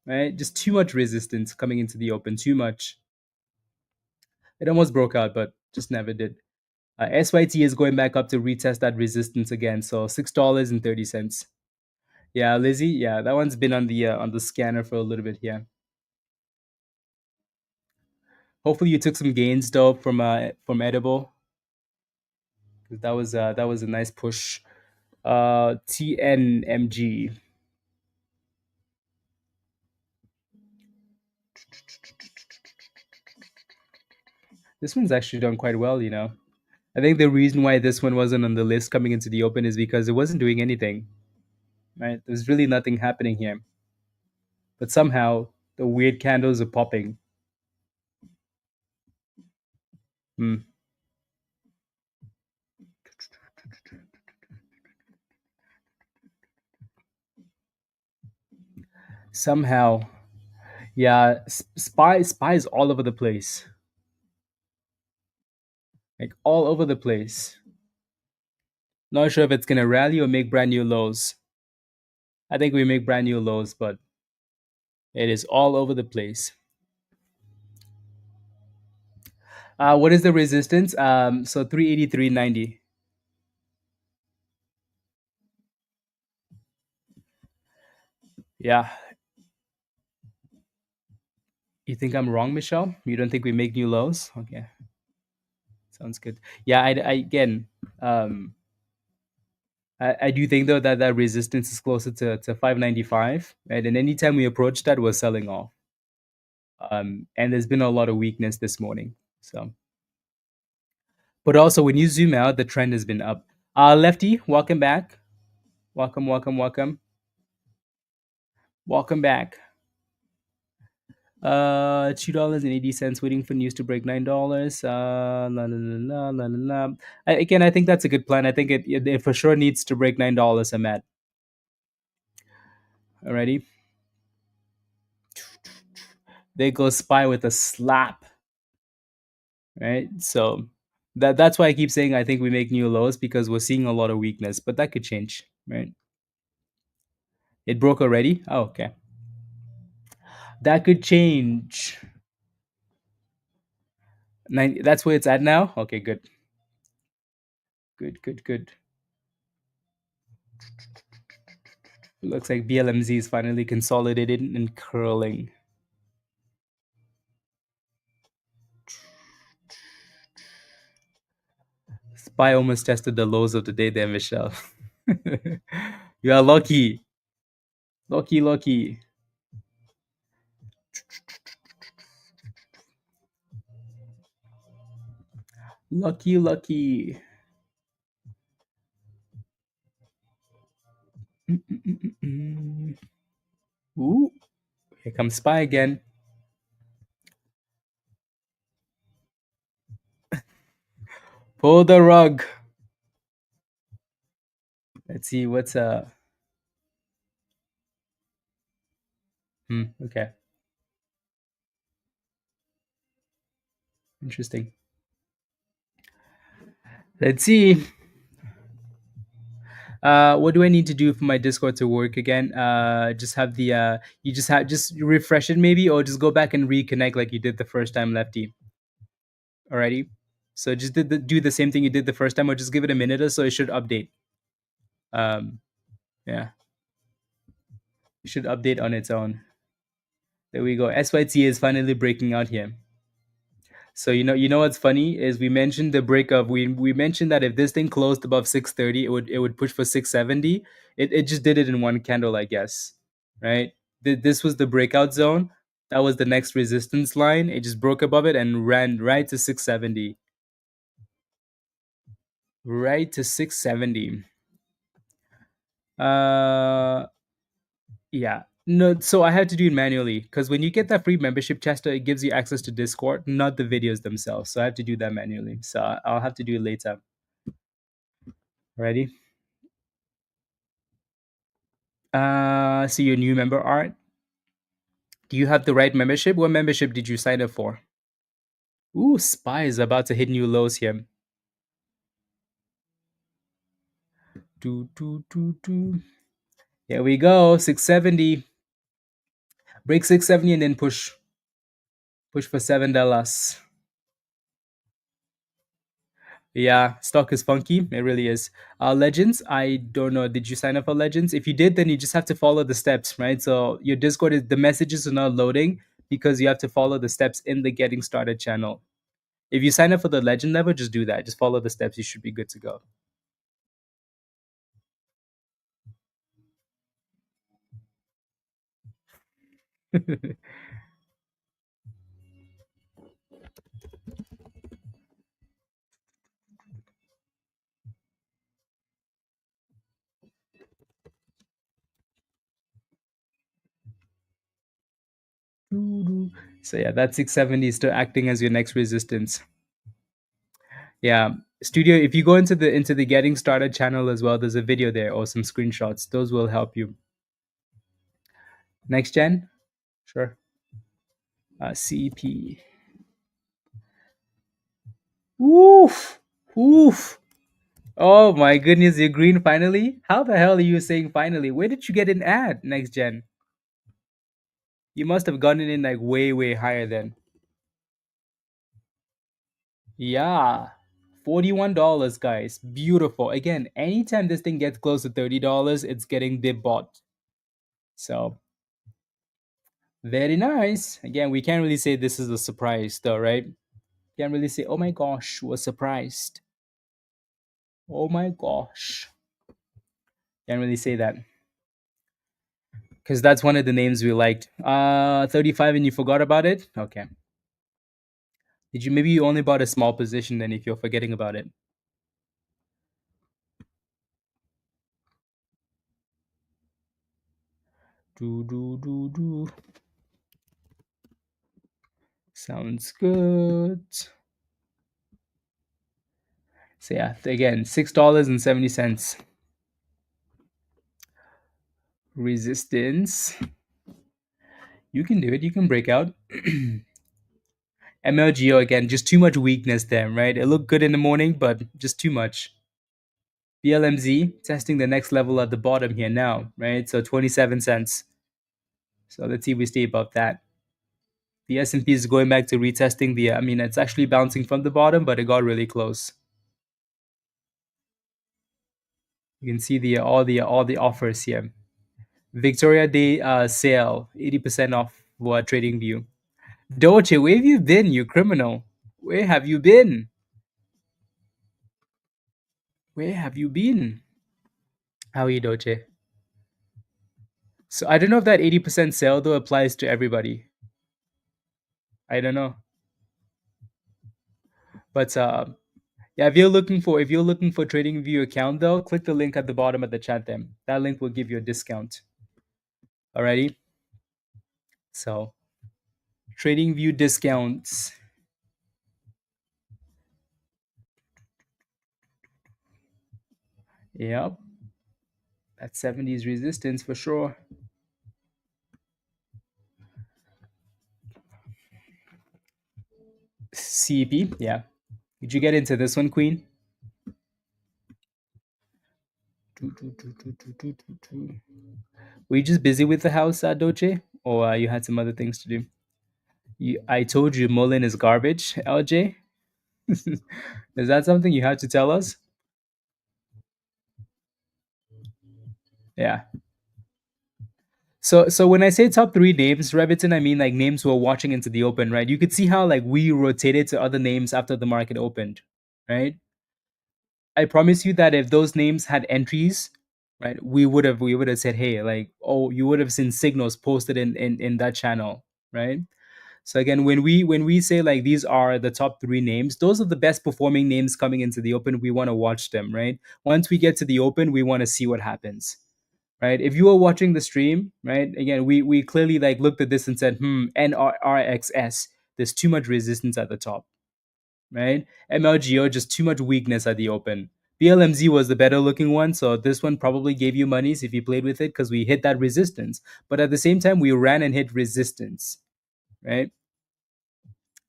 right? Just too much resistance coming into the open, too much. It almost broke out, but just never did. SYT is going back up to retest that resistance again, so $6.30. Yeah, Lizzie. Yeah, that one's been on the scanner for a little bit here. Hopefully, you took some gains though from edible. That was a nice push. TNMG. This one's actually done quite well. I think the reason why this one wasn't on the list coming into the open is because it wasn't doing anything. Right? There's really nothing happening here. But somehow the weird candles are popping. Hmm. Somehow, yeah, spies all over the place, like all over the place. Not sure if it's gonna rally or make brand new lows. I think we make brand new lows, but it is all over the place. What is the resistance? So 383.90. Yeah. You think I'm wrong, Michelle? You don't think we make new lows? Okay, sounds good. Yeah, again, um, I do think though that resistance is closer to 595, right? And anytime we approach that, we're selling off. And there's been a lot of weakness this morning. So, but also when you zoom out, the trend has been up. Lefty, welcome back. Welcome, welcome, welcome, welcome back. $2.80 waiting for news to break $9. La, la, la, la, la, la, la. Again, I think that's a good plan. I think it for sure needs to break $9. I'm at. Alrighty. They go spy with a slap. Right. So that's why I keep saying I think we make new lows because we're seeing a lot of weakness, but that could change. Right. It broke already. Oh, okay. That could change. That's where it's at now. Okay, good. Good, good, good. Looks like BLMZ is finally consolidated and curling. SPY almost tested the lows of the day there, Michelle. You are lucky. Lucky, lucky. Lucky, lucky. Mm. Ooh, here comes SPY again. Pull the rug. Let's see what's okay. Interesting. Let's see. What do I need to do for my Discord to work again? Just have the you just refresh it maybe, or just go back and reconnect like you did the first time, Lefty. Alrighty. So just do the same thing you did the first time, or just give it a minute or so. It should update. Um, yeah, it should update on its own. There we go. SYTA is finally breaking out here. So you know what's funny is we mentioned the break of we mentioned that if this thing closed above 630, it would push for 670. It just did it in one candle, I guess, right? This was the breakout zone. That was the next resistance line. It just broke above it and ran right to 670. Right to 670. Uh, yeah. No, so I had to do it manually because when you get that free membership, Chester, it gives you access to Discord, not the videos themselves. So I have to do that manually. So I'll have to do it later. Ready? So you're a new member, Art. Do you have the right membership? What membership did you sign up for? Ooh, SPY is about to hit new lows here. Here we go, 670. Break 670 and then push for $7. Yeah, stock is funky. It really is. Legends, I don't know. Did you sign up for Legends? If you did, then you just have to follow the steps, right? So your Discord the messages are not loading because you have to follow the steps in the getting started channel. If you sign up for the Legend level, just do that. Just follow the steps. You should be good to go. So yeah, that 670 is still acting as your next resistance. Yeah, studio. If you go into the getting started channel as well, there's a video there or some screenshots. Those will help you. Next gen, sure. CP. Woof, woof. Oh my goodness, you're green finally. How the hell are you saying finally? Where did you get an ad? Next gen. You must have gotten in like way higher then. Yeah. $41, guys. Beautiful. Again, anytime this thing gets close to $30, it's getting dip bought. So very nice. Again, we can't really say this is a surprise though, right? Can't really say, oh my gosh, was surprised. Oh my gosh. Can't really say that. Because that's one of the names we liked. 35 and you forgot about it? Okay. Did you maybe you only bought a small position then if you're forgetting about it? Do. Sounds good. So yeah, again, $6.70. Resistance. You can do it. You can break out. MLGO again, just too much weakness there, right? It looked good in the morning, but just too much. BLMZ testing the next level at the bottom here now, right? So 27 cents. So let's see if we stay above that. The S&P is going back to retesting the. I mean, it's actually bouncing from the bottom, but it got really close. You can see the all the offers here. Victoria Day sale, 80% off for TradingView. Doche, where have you been, you criminal? Where have you been? Where have you been? How are you, Doche? So I don't know if that 80% sale though applies to everybody. I don't know, but yeah, if you're looking for TradingView account though, click the link at the bottom of the chat. Then that link will give you a discount. Alrighty. So TradingView discounts. Yep, that 70s resistance for sure. CEP. Yeah. Did you get into this one, Queen? Were you just busy with the house, Doche, or you had some other things to do? I told you Mullen is garbage, LJ. Is that something you had to tell us? Yeah. So when I say top three names, Reviton, I mean like names who are watching into the open, right? You could see how like we rotated to other names after the market opened, right? I promise you that if those names had entries, right, we would have said, hey, like, oh, you would have seen signals posted in that channel, right? So again, when we say like these are the top three names, those are the best performing names coming into the open. We want to watch them, right? Once we get to the open, we want to see what happens, right? If you were watching the stream, right? Again, we clearly like looked at this and said, NRXS, there's too much resistance at the top, right? MLGO, just too much weakness at the open. BLMZ was the better looking one, so this one probably gave you monies if you played with it because we hit that resistance. But at the same time, we ran and hit resistance, right?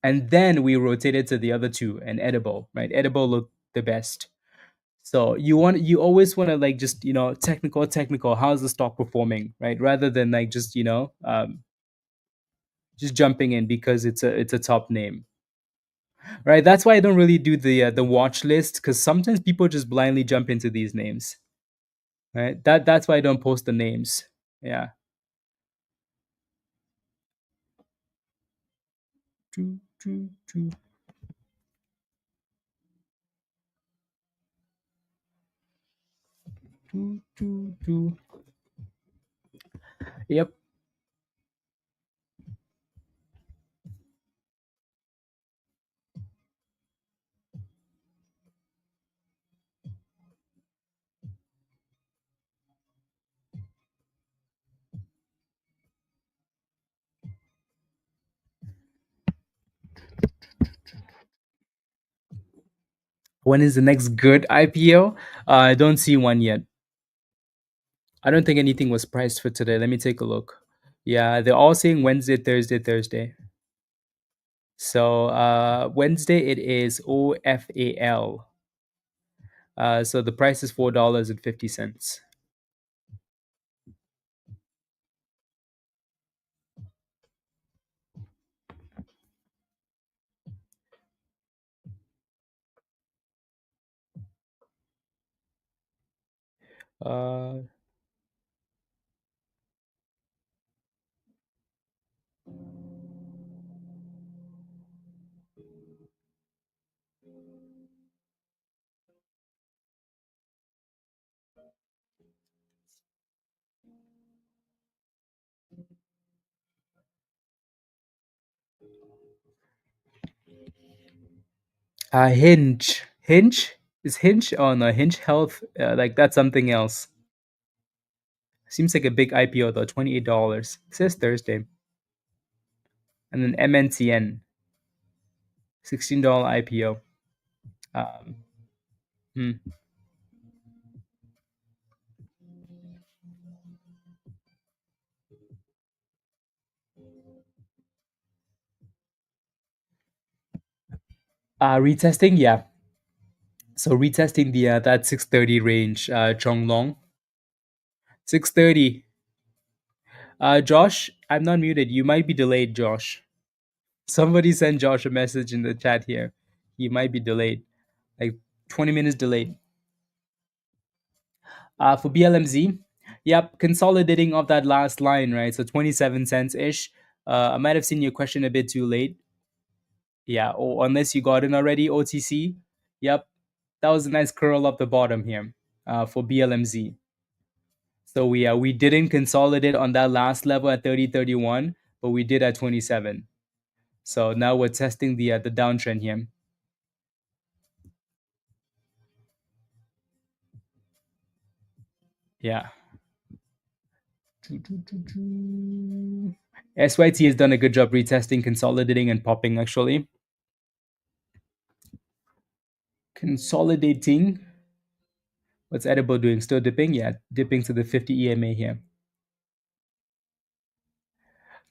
And then we rotated to the other two and edible, right? Edible looked the best. So you always want to like just technical. How's the stock performing, right? Rather than like just just jumping in because it's a top name, right? That's why I don't really do the watch list because sometimes people just blindly jump into these names, right? That's why I don't post the names. Yeah. Choo, choo, choo, choo, choo, choo. Yep. When is the next good IPO? I don't see one yet. I don't think anything was priced for today. Let me take a look. Yeah, they're all saying Wednesday, Thursday, Thursday. So Wednesday it is OFAL. So the price is $4.50. Uh, Hinge. Hinge is Hinge? Oh no, Hinge Health. Like that's something else. Seems like a big IPO though. $28. It says Thursday. And then MNTN. $16 IPO. Um, hmm. Retesting, yeah. So retesting the that 630 range, Chonglong. 630. Josh, I'm not muted. You might be delayed, Josh. Somebody send Josh a message in the chat here. He might be delayed, like 20 minutes delayed. For BLMZ, yep, consolidating of that last line, right? So 27 cents ish. I might have seen your question a bit too late. Yeah, or unless you got in already, OTC. Yep. That was a nice curl up the bottom here for BLMZ. So we didn't consolidate on that last level at 30.31, but we did at 27. So now we're testing the downtrend here. Yeah. SYT has done a good job retesting, consolidating, and popping actually. Consolidating. What's Edible doing? Still dipping? Yeah, dipping to the 50 EMA here.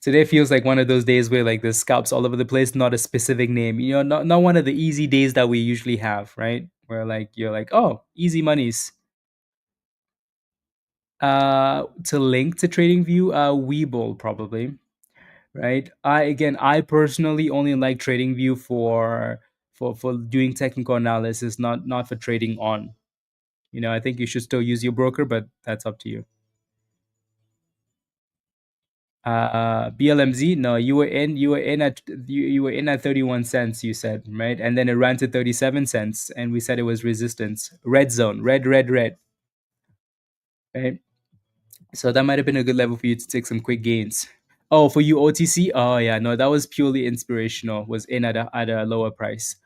Today feels like one of those days where like there's scalps all over the place, not a specific name. Not one of the easy days that we usually have, right? Where like you're like, oh, easy monies. To link to TradingView, Webull probably, right? I personally only like TradingView for doing technical analysis, not for trading on. I think you should still use your broker, but that's up to you. BLMZ, no, you were in at 31 cents, you said, right? And then it ran to 37 cents, and we said it was resistance. Red zone, red, right? So that might have been a good level for you to take some quick gains. Oh, for you OTC? Oh yeah, no, that was purely inspirational. Was in at a lower price.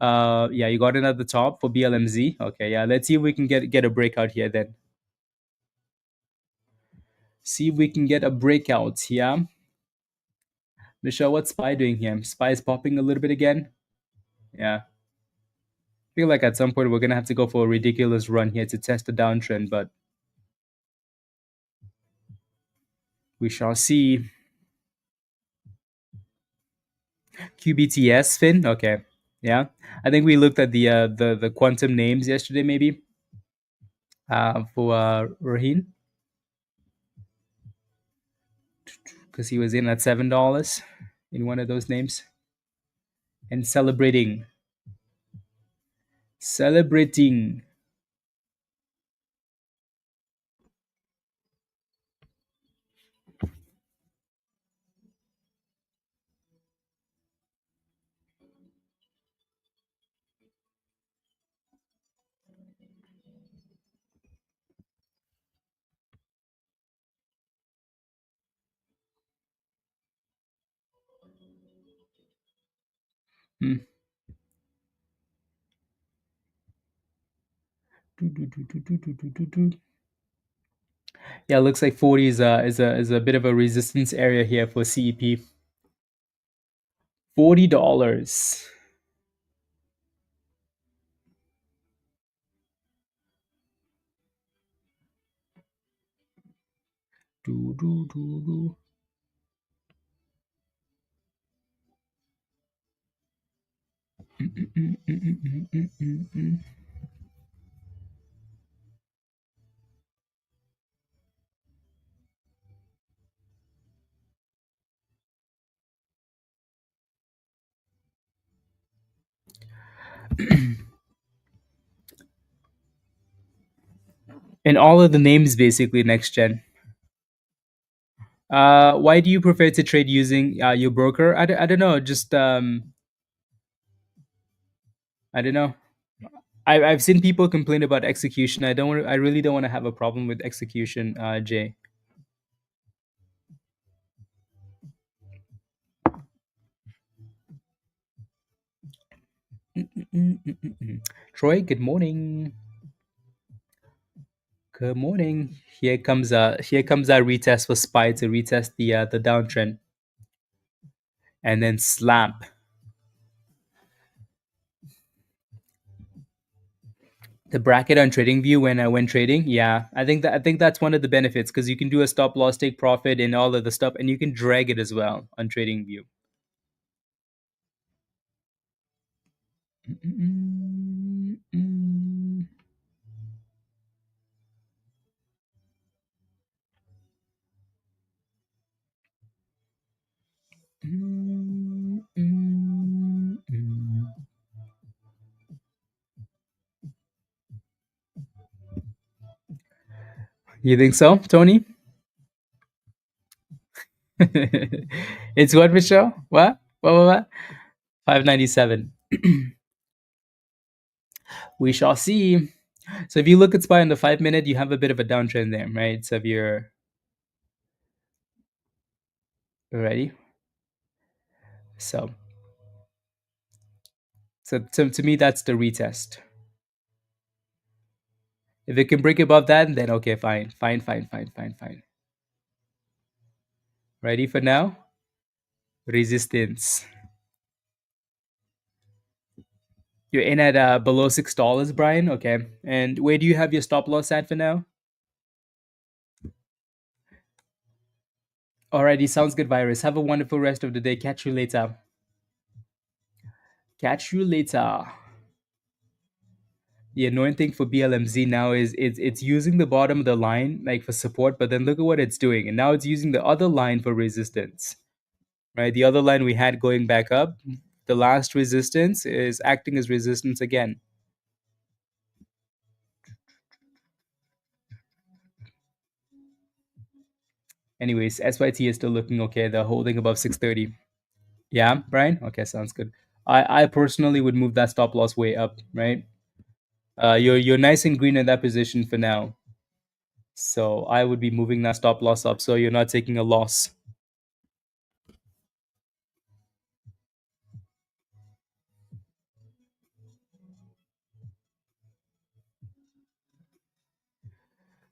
Yeah, you got in at the top for BLMZ. Okay, yeah, let's see if we can get a breakout here then. See if we can get a breakout here. Michelle, what's SPY doing here? SPY is popping a little bit again. Yeah. I feel like at some point we're gonna have to go for a ridiculous run here to test the downtrend, but we shall see. QBTS Fin, okay, yeah. I think we looked at the quantum names yesterday, maybe for Rahin, because he was in at $7 in one of those names and celebrating. Hmm. Yeah, it looks like 40 is a bit of a resistance area here for CEP. $40. Do, do, do, do. And all of the names basically next gen. Why do you prefer to trade using your broker? I don't know. Just I don't know. I've seen people complain about execution. I really don't want to have a problem with execution, Jay. Troy, good morning. Good morning. Here comes our retest for SPY to retest the downtrend, and then slap. The bracket on TradingView when trading, yeah, I think that's one of the benefits because you can do a stop loss, take profit, and all of the stuff, and you can drag it as well on TradingView. You think so, Tony? It's what, Michelle? What? 597. We shall see. So if you look at SPY in the 5 minute, you have a bit of a downtrend there, right? So if you're ready, so to me that's the retest. If it can break above that, then okay, fine, fine, fine, fine, fine, fine. Ready for now? Resistance. You're in at below $6, Brian. Okay, and where do you have your stop loss at for now? Alrighty, sounds good, Virus. Have a wonderful rest of the day. Catch you later. Catch you later. The annoying thing for BLMZ now is it's using the bottom of the line like for support, but then look at what it's doing, and now it's using the other line for resistance. Right, the other line we had going back up, the last resistance is acting as resistance again. Anyways, SYT is still looking okay. They're holding above 630. Yeah, Brian. Okay, sounds good. I personally would move that stop loss way up. Right. You're nice and green in that position for now. So I would be moving that stop loss up so you're not taking a loss.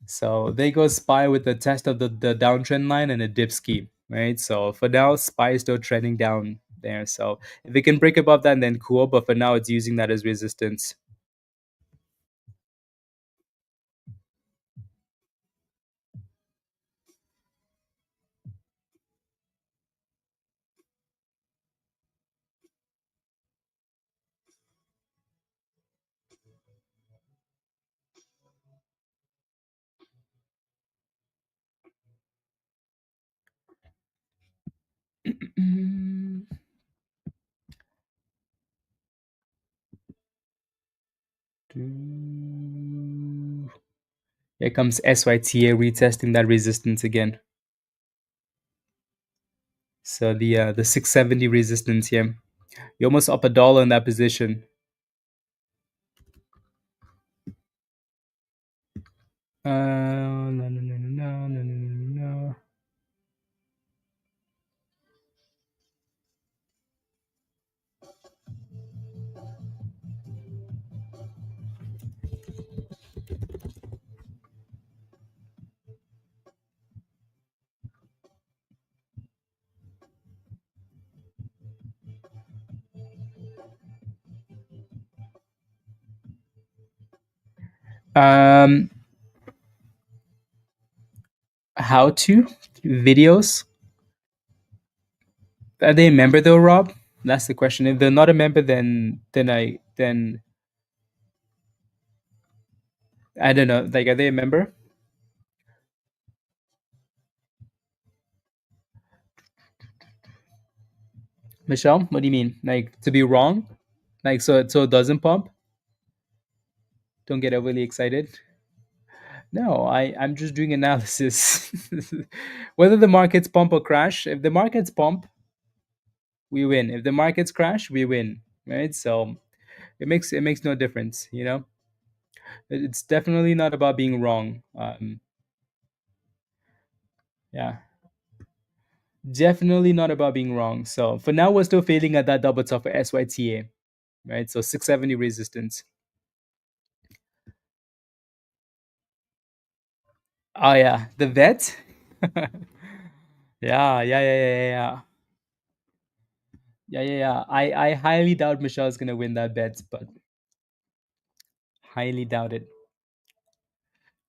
So there goes SPY with the test of the downtrend line and a dip scheme, right? So for now, SPY is still trending down there. So if it can break above that, then cool. But for now, it's using that as resistance. Here comes SYTA retesting that resistance again. So the 670 resistance here. You're almost up $1 in that position. No, no, no, no, no, no, no, no, no. How to videos? Are they a member though, Rob? That's the question. If they're not a member, then I don't know. Like, are they a member? Michelle, what do you mean? Like to be wrong? Like so it doesn't pump? Don't get overly excited. No, I'm just doing analysis. Whether the markets pump or crash, if the markets pump, we win. If the markets crash, we win. Right? So it makes no difference, you know? It's definitely not about being wrong. Yeah. Definitely not about being wrong. So for now we're still failing at that double top for SYTA. Right? So 670 resistance. Oh yeah, the vet. Yeah, yeah, yeah, yeah, yeah, yeah, yeah, yeah. I highly doubt Michelle's gonna win that bet, but highly doubt it.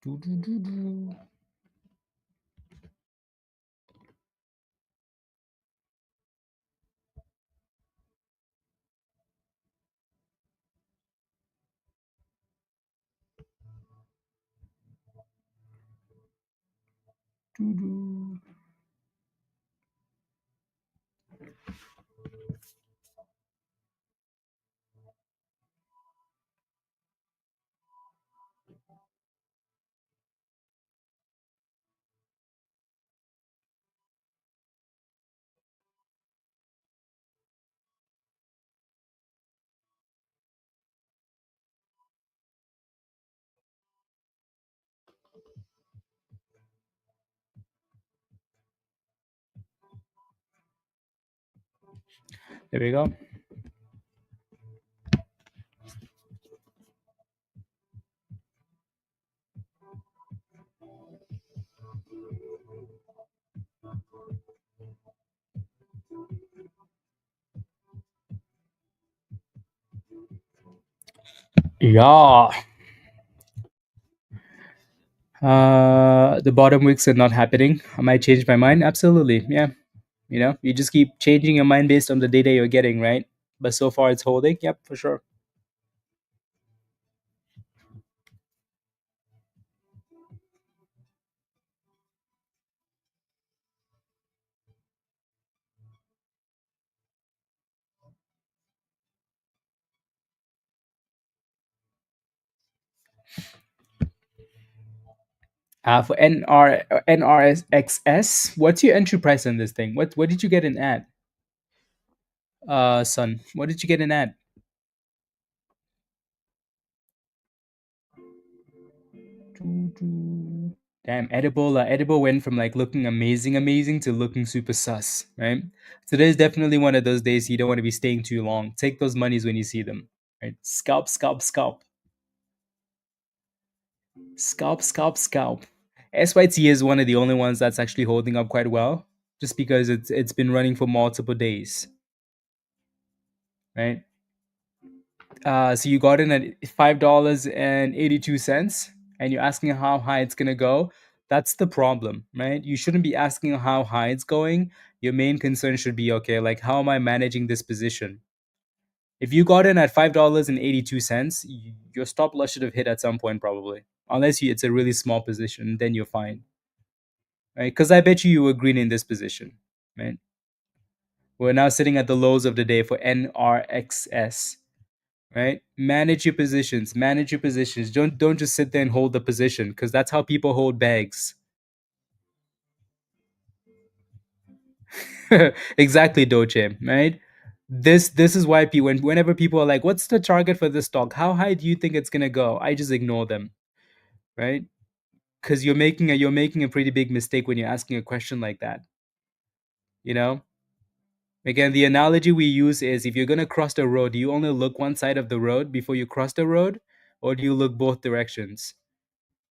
Doo, doo, doo, doo. Doo, doo. There we go. Yeah. The bottom wicks are not happening. I might change my mind. Absolutely. Yeah. You just keep changing your mind based on the data you're getting, right? But so far it's holding. Yep, for sure. For NRXS, what's your entry price on this thing? What did you get in at? Son, what did you get in at? Damn, edible went from like looking amazing to looking super sus, right? Today's definitely one of those days you don't want to be staying too long. Take those monies when you see them, right? Scalp, scalp, scalp, scalp, scalp, scalp. SYT is one of the only ones that's actually holding up quite well, just because it's been running for multiple days, right? So you got in at $5.82, and you're asking how high it's gonna go. That's the problem, right? You shouldn't be asking how high it's going. Your main concern should be, okay, like, how am I managing this position? If you got in at $5.82, your stop loss should have hit at some point, probably. Unless it's a really small position, then you're fine, right? Because I bet you were green in this position, right? We're now sitting at the lows of the day for NRXS, right? Manage your positions. Don't just sit there and hold the position, because that's how people hold bags. Exactly, Doche, right? This is why whenever people are like, what's the target for this stock, how high do you think it's gonna go, I just ignore them, right? Because you're making a pretty big mistake when you're asking a question like that, you know. Again, the analogy we use is, if you're gonna cross the road, do you only look one side of the road before you cross the road, or do you look both directions,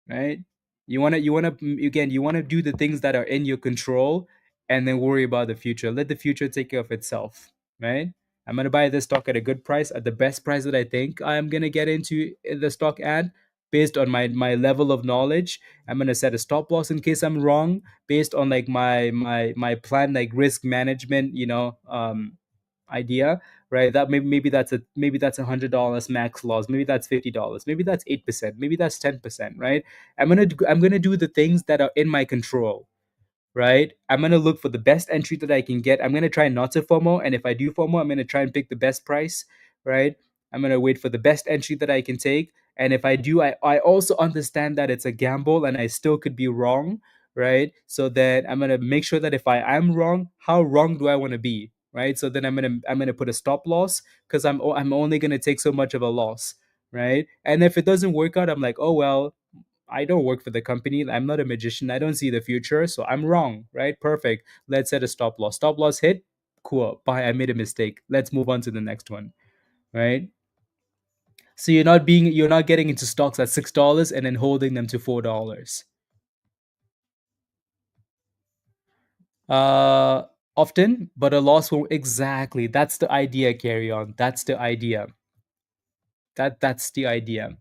right? You want to do the things that are in your control, and then worry about the future. Let the future take care of itself, right? I'm going to buy this stock at a good price, at the best price that I think I'm going to get into the stock at, based on my level of knowledge. I'm going to set a stop loss in case I'm wrong, based on like my plan, like risk management, idea, right? That maybe that's $100 max loss, maybe that's $50, maybe that's 8%, maybe that's 10%, right? I'm gonna do the things that are in my control, right? I'm gonna look for the best entry that I can get. I'm gonna try not to FOMO, and if I do FOMO, I'm gonna try and pick the best price, right? I'm gonna wait for the best entry that I can take. And if I do, I also understand that it's a gamble and I still could be wrong, right? So then I'm gonna make sure that if I am wrong, how wrong do I want to be, right? So then I'm gonna put a stop loss, because I'm only gonna take so much of a loss, right? And if it doesn't work out, I'm like, oh well, I don't work for the company. I'm not a magician. I don't see the future. So I'm wrong, right? Perfect. Let's set a stop loss. Stop loss hit. Cool. Bye. I made a mistake. Let's move on to the next one, right? So you're not getting into stocks at $6 and then holding them to $4. Uh Often, but a loss will, exactly. That's the idea, carry on. That's the idea. That's the idea.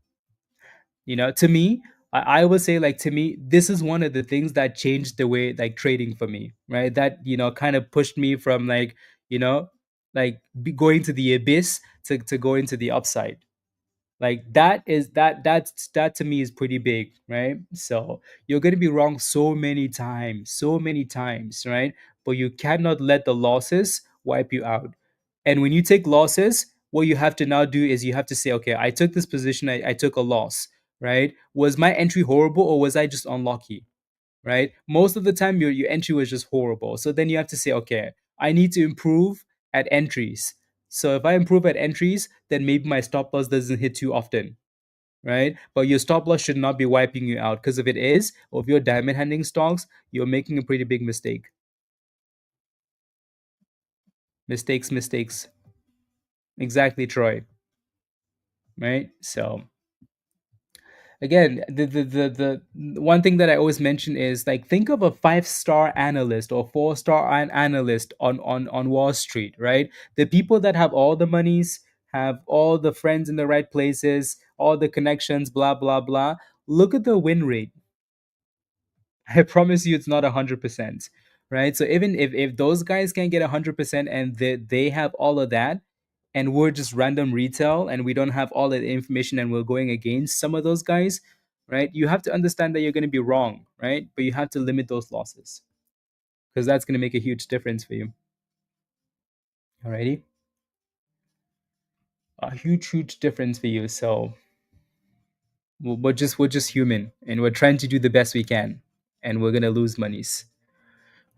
To me, I would say, like, to me, this is one of the things that changed the way, like, trading for me, right? That, kind of pushed me from, like, you know going to the abyss to go into the upside. Like, that to me is pretty big, right? So you're going to be wrong so many times, right? But you cannot let the losses wipe you out. And when you take losses, what you have to now do is you have to say, okay, I took this position, I took a loss, right? Was my entry horrible, or was I just unlucky, right? Most of the time, your entry was just horrible. So then you have to say, okay, I need to improve at entries. So if I improve at entries, then maybe my stop loss doesn't hit too often, right? But your stop loss should not be wiping you out, because if it is, or if you're diamond handling stocks, you're making a pretty big mistake. Mistakes, mistakes. Exactly, Troy. Right? So again, the one thing that I always mention is like think of a 5-star analyst or 4-star analyst on Wall Street, right? The people that have all the monies, have all the friends in the right places, all the connections, blah blah blah. Look at the win rate. I promise you, it's not 100%, right? So even if those guys can get 100% and they have all of that, and we're just random retail and we don't have all that information and we're going against some of those guys, right? You have to understand that you're going to be wrong, right? But you have to limit those losses because that's going to make a huge difference for you. Alrighty, a huge difference for you. So we're just human and we're trying to do the best we can, and we're gonna lose monies.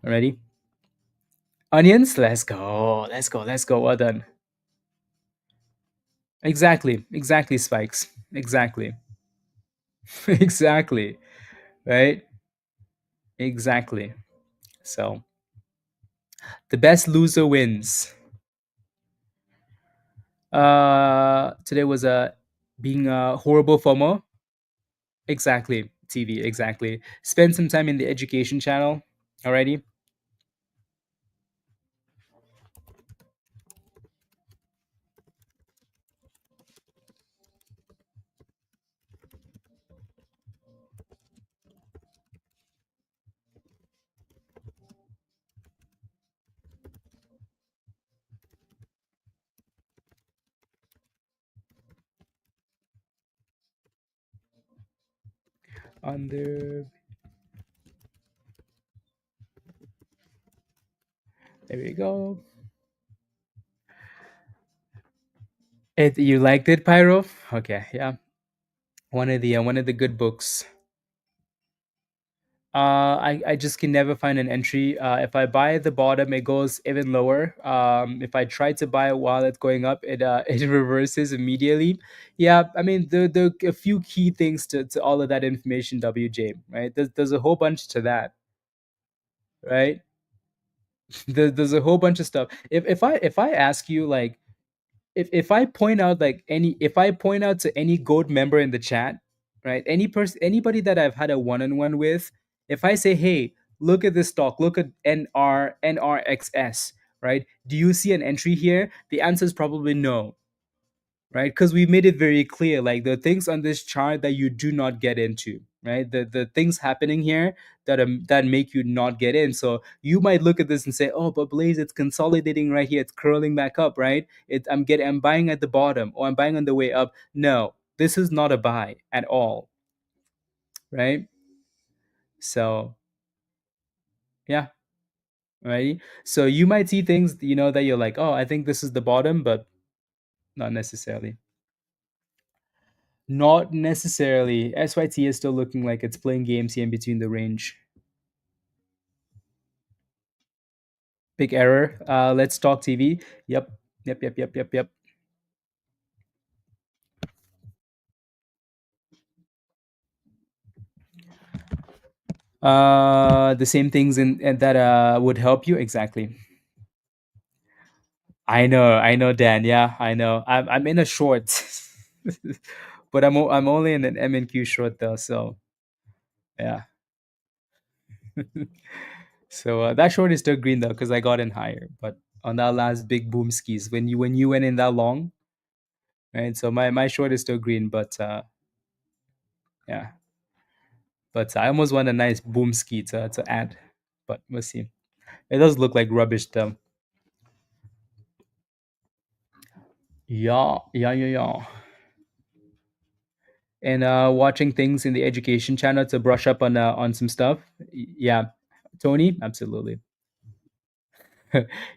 Alrighty. Onions, let's go. Let's go. Let's go. Well done. Exactly. Exactly, Spikes. Exactly. Exactly. Right? Exactly. So the best loser wins. Today was being a horrible FOMO. Exactly. TV, exactly. Spend some time in the education channel. Alrighty. Under there we go. You liked it, Pyro? Okay, yeah. One of the good books. I just can never find an entry. If I buy at the bottom, it goes even lower. If I try to buy it while it's going up, it it reverses immediately. Yeah, I mean the a few key things to all of that information, WJ. Right? There's a whole bunch to that. Right? There's a whole bunch of stuff. If I ask you like if I point out like any if I point out to any gold member in the chat, right? Anybody that I've had a one-on-one with, if I say, hey, look at this stock, look at NRXS, right? Do you see an entry here? The answer is probably no, right? Because we made it very clear, like the things on this chart that you do not get into, right? The things happening here that make you not get in. So you might look at this and say, oh, but Blaze, it's consolidating right here, it's curling back up, right? I'm buying at the bottom or I'm buying on the way up. No, this is not a buy at all, right? So yeah, right. So you might see things, that you're like, oh, I think this is the bottom, but not necessarily. Not necessarily. SYT is still looking like it's playing games here in between the range. Big error. Let's talk TV. Yep. Yep. Yep. Yep. Yep. Yep. The same things in that would help you exactly. I know, Dan. Yeah, I know. I'm in a short, but I'm only in an M&Q short though. So yeah. So that short is still green though because I got in higher. But on that last big boom skis, when you went in that long, right? So my short is still green, but yeah. But I almost want a nice boom ski to add, but we'll see. It does look like rubbish though. Yeah, yeah, yeah, yeah. And watching things in the education channel to brush up on some stuff. Yeah, Tony, absolutely.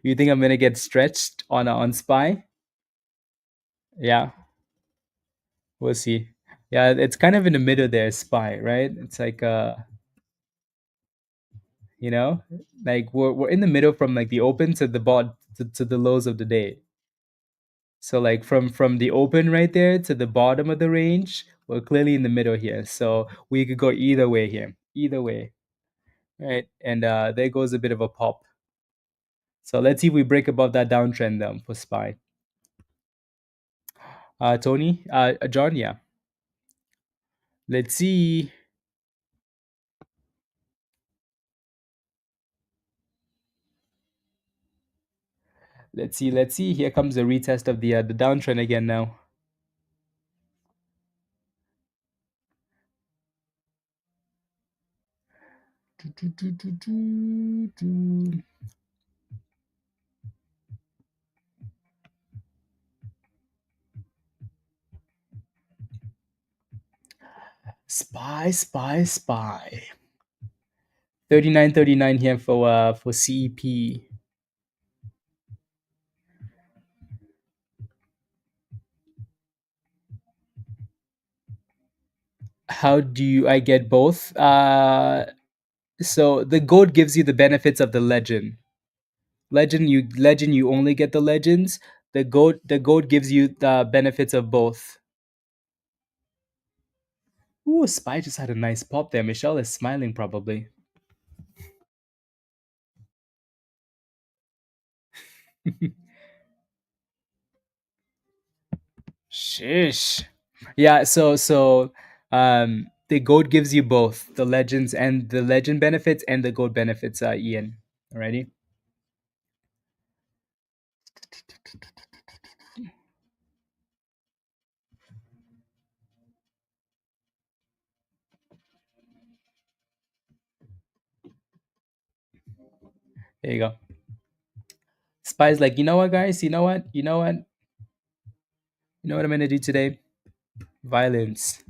You think I'm gonna get stretched on Spy? Yeah, we'll see. Yeah, it's kind of in the middle there, Spy, right? It's like you know, like we're in the middle from like the open to the to the lows of the day. So like from the open right there to the bottom of the range, we're clearly in the middle here. So we could go either way here, either way, right? And there goes a bit of a pop. So let's see if we break above that downtrend for SPY. Tony, John, yeah. Let's see. Let's see. Let's see. Here comes the retest of the downtrend again now. SPY. 39.39 here for CEP. How do I get both? So the gold gives you the benefits of the legend. Legend you only get the legends. The gold gives you the benefits of both. Ooh, Spy just had a nice pop there. Michelle is smiling probably. Shish. Yeah, the gold gives you both the legends and the legend benefits and the gold benefits, Ian. Alrighty. There you go. Spy's like, you know what, guys? You know what I'm gonna do today? Violence.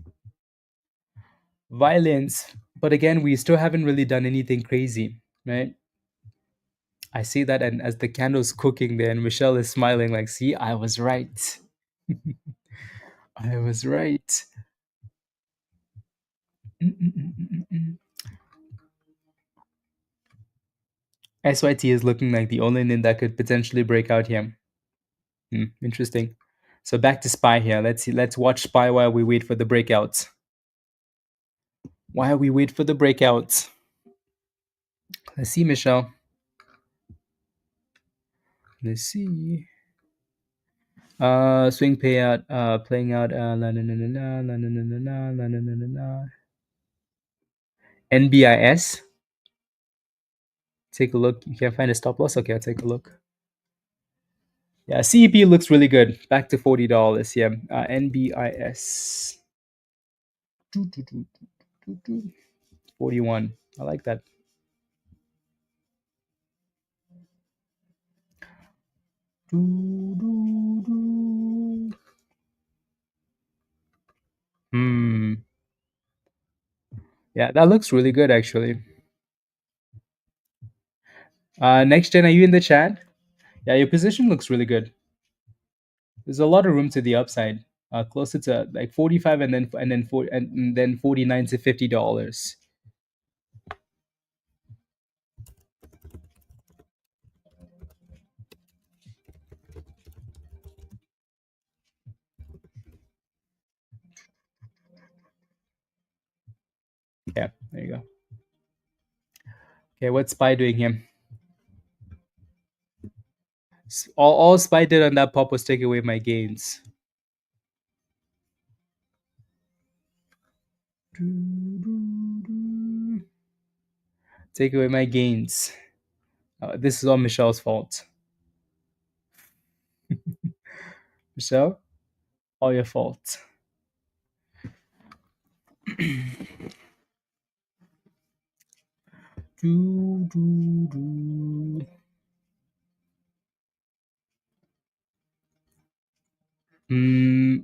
Violence. But again, we still haven't really done anything crazy, right? I see that, and as the candle's cooking there, and Michelle is smiling, like, see, I was right. I was right. Mm-mm-mm-mm-mm. SYT is looking like the only name that could potentially break out here. Interesting. So back to SPY here. Let's see. Let's watch SPY while we wait for the breakouts. While we wait for the breakouts. Let's see, Michelle. Let's see. Swing payout. Playing out. La na na na na la na na na na la na na na na. NBIS. Take a look. You can't find a stop loss. Okay, I'll take a look. Yeah, CEP looks really good. Back to $40. Yeah. NBIS. 41. I like that. Hmm. Yeah, that looks really good actually. Next gen, are you in the chat? Yeah, your position looks really good. There's a lot of room to the upside. Closer to like 45 and then 49 to $50. Yeah, there you go. Okay, what's SPY doing here? All SPY did on that pop was take away my gains. Take away my gains. This is all Michelle's fault. Michelle, all your fault.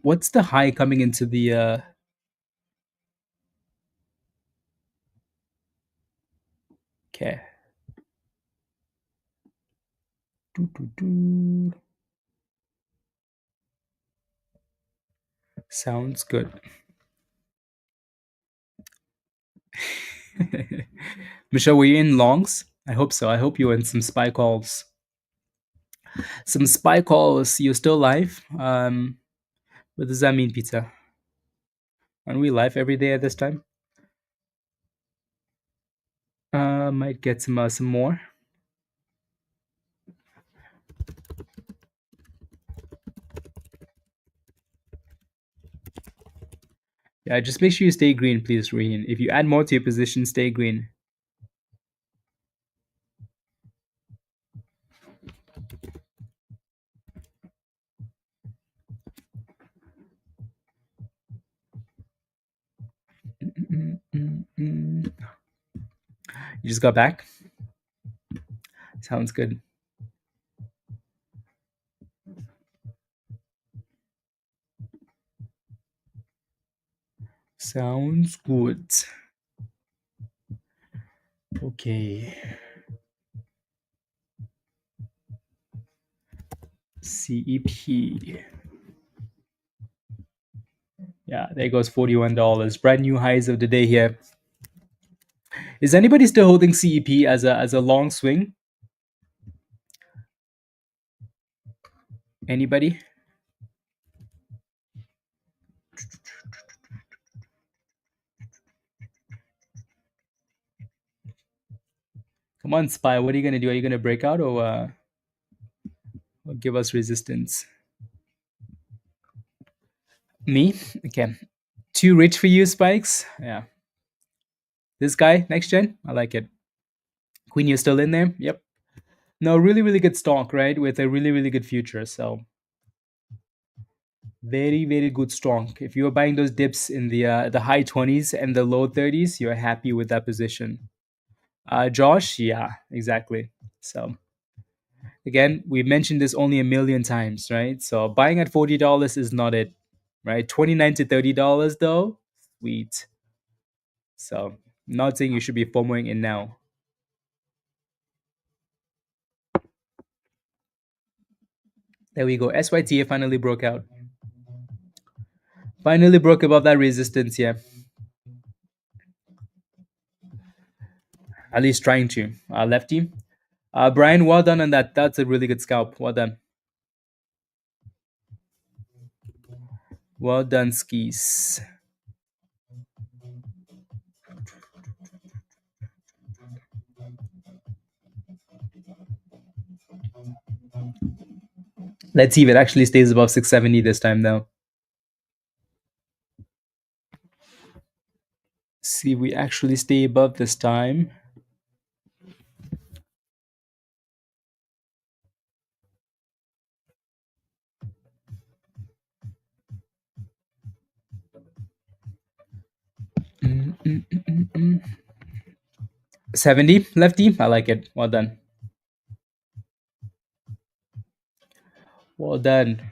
What's the high coming into the okay. Sounds good. Michelle, were you in longs? I hope so. I hope you were in some SPY calls. Some SPY calls. You're still live? What does that mean, Pizza? Aren't we live every day at this time? Might get some more. Yeah, just make sure you stay green, please, Raheen. If you add more to your position, stay green. You just got back? Sounds good. Sounds good. Okay. CEP. Yeah, there goes $41. Brand new highs of the day here. Is anybody still holding CEP as a long swing? Anybody? Come on, Spy. What are you gonna do? Are you gonna break out or give us resistance? Me? Okay. Too rich for you, Spikes? Yeah. This guy, next gen? I like it. Queen, you're still in there? Yep. No, really, really good stock, right? With a really, really good future. So very, very good stock. If you were buying those dips in the high 20s and the low 30s, you're happy with that position. Josh, yeah, exactly. So again, we mentioned this only a million times, right? So buying at $40 is not it, right? $29 to $30 though, sweet. So not saying you should be FOMOing in now. There we go. SYTA finally broke out. Finally broke above that resistance, yeah. At least trying to. Lefty. Brian, well done on that. That's a really good scalp. Well done. Well done, skis. Let's see if it actually stays above 670 this time, though. See if we actually stay above this time. Mm, mm, mm, mm, mm. 70 lefty. I like it. Well done. Well done.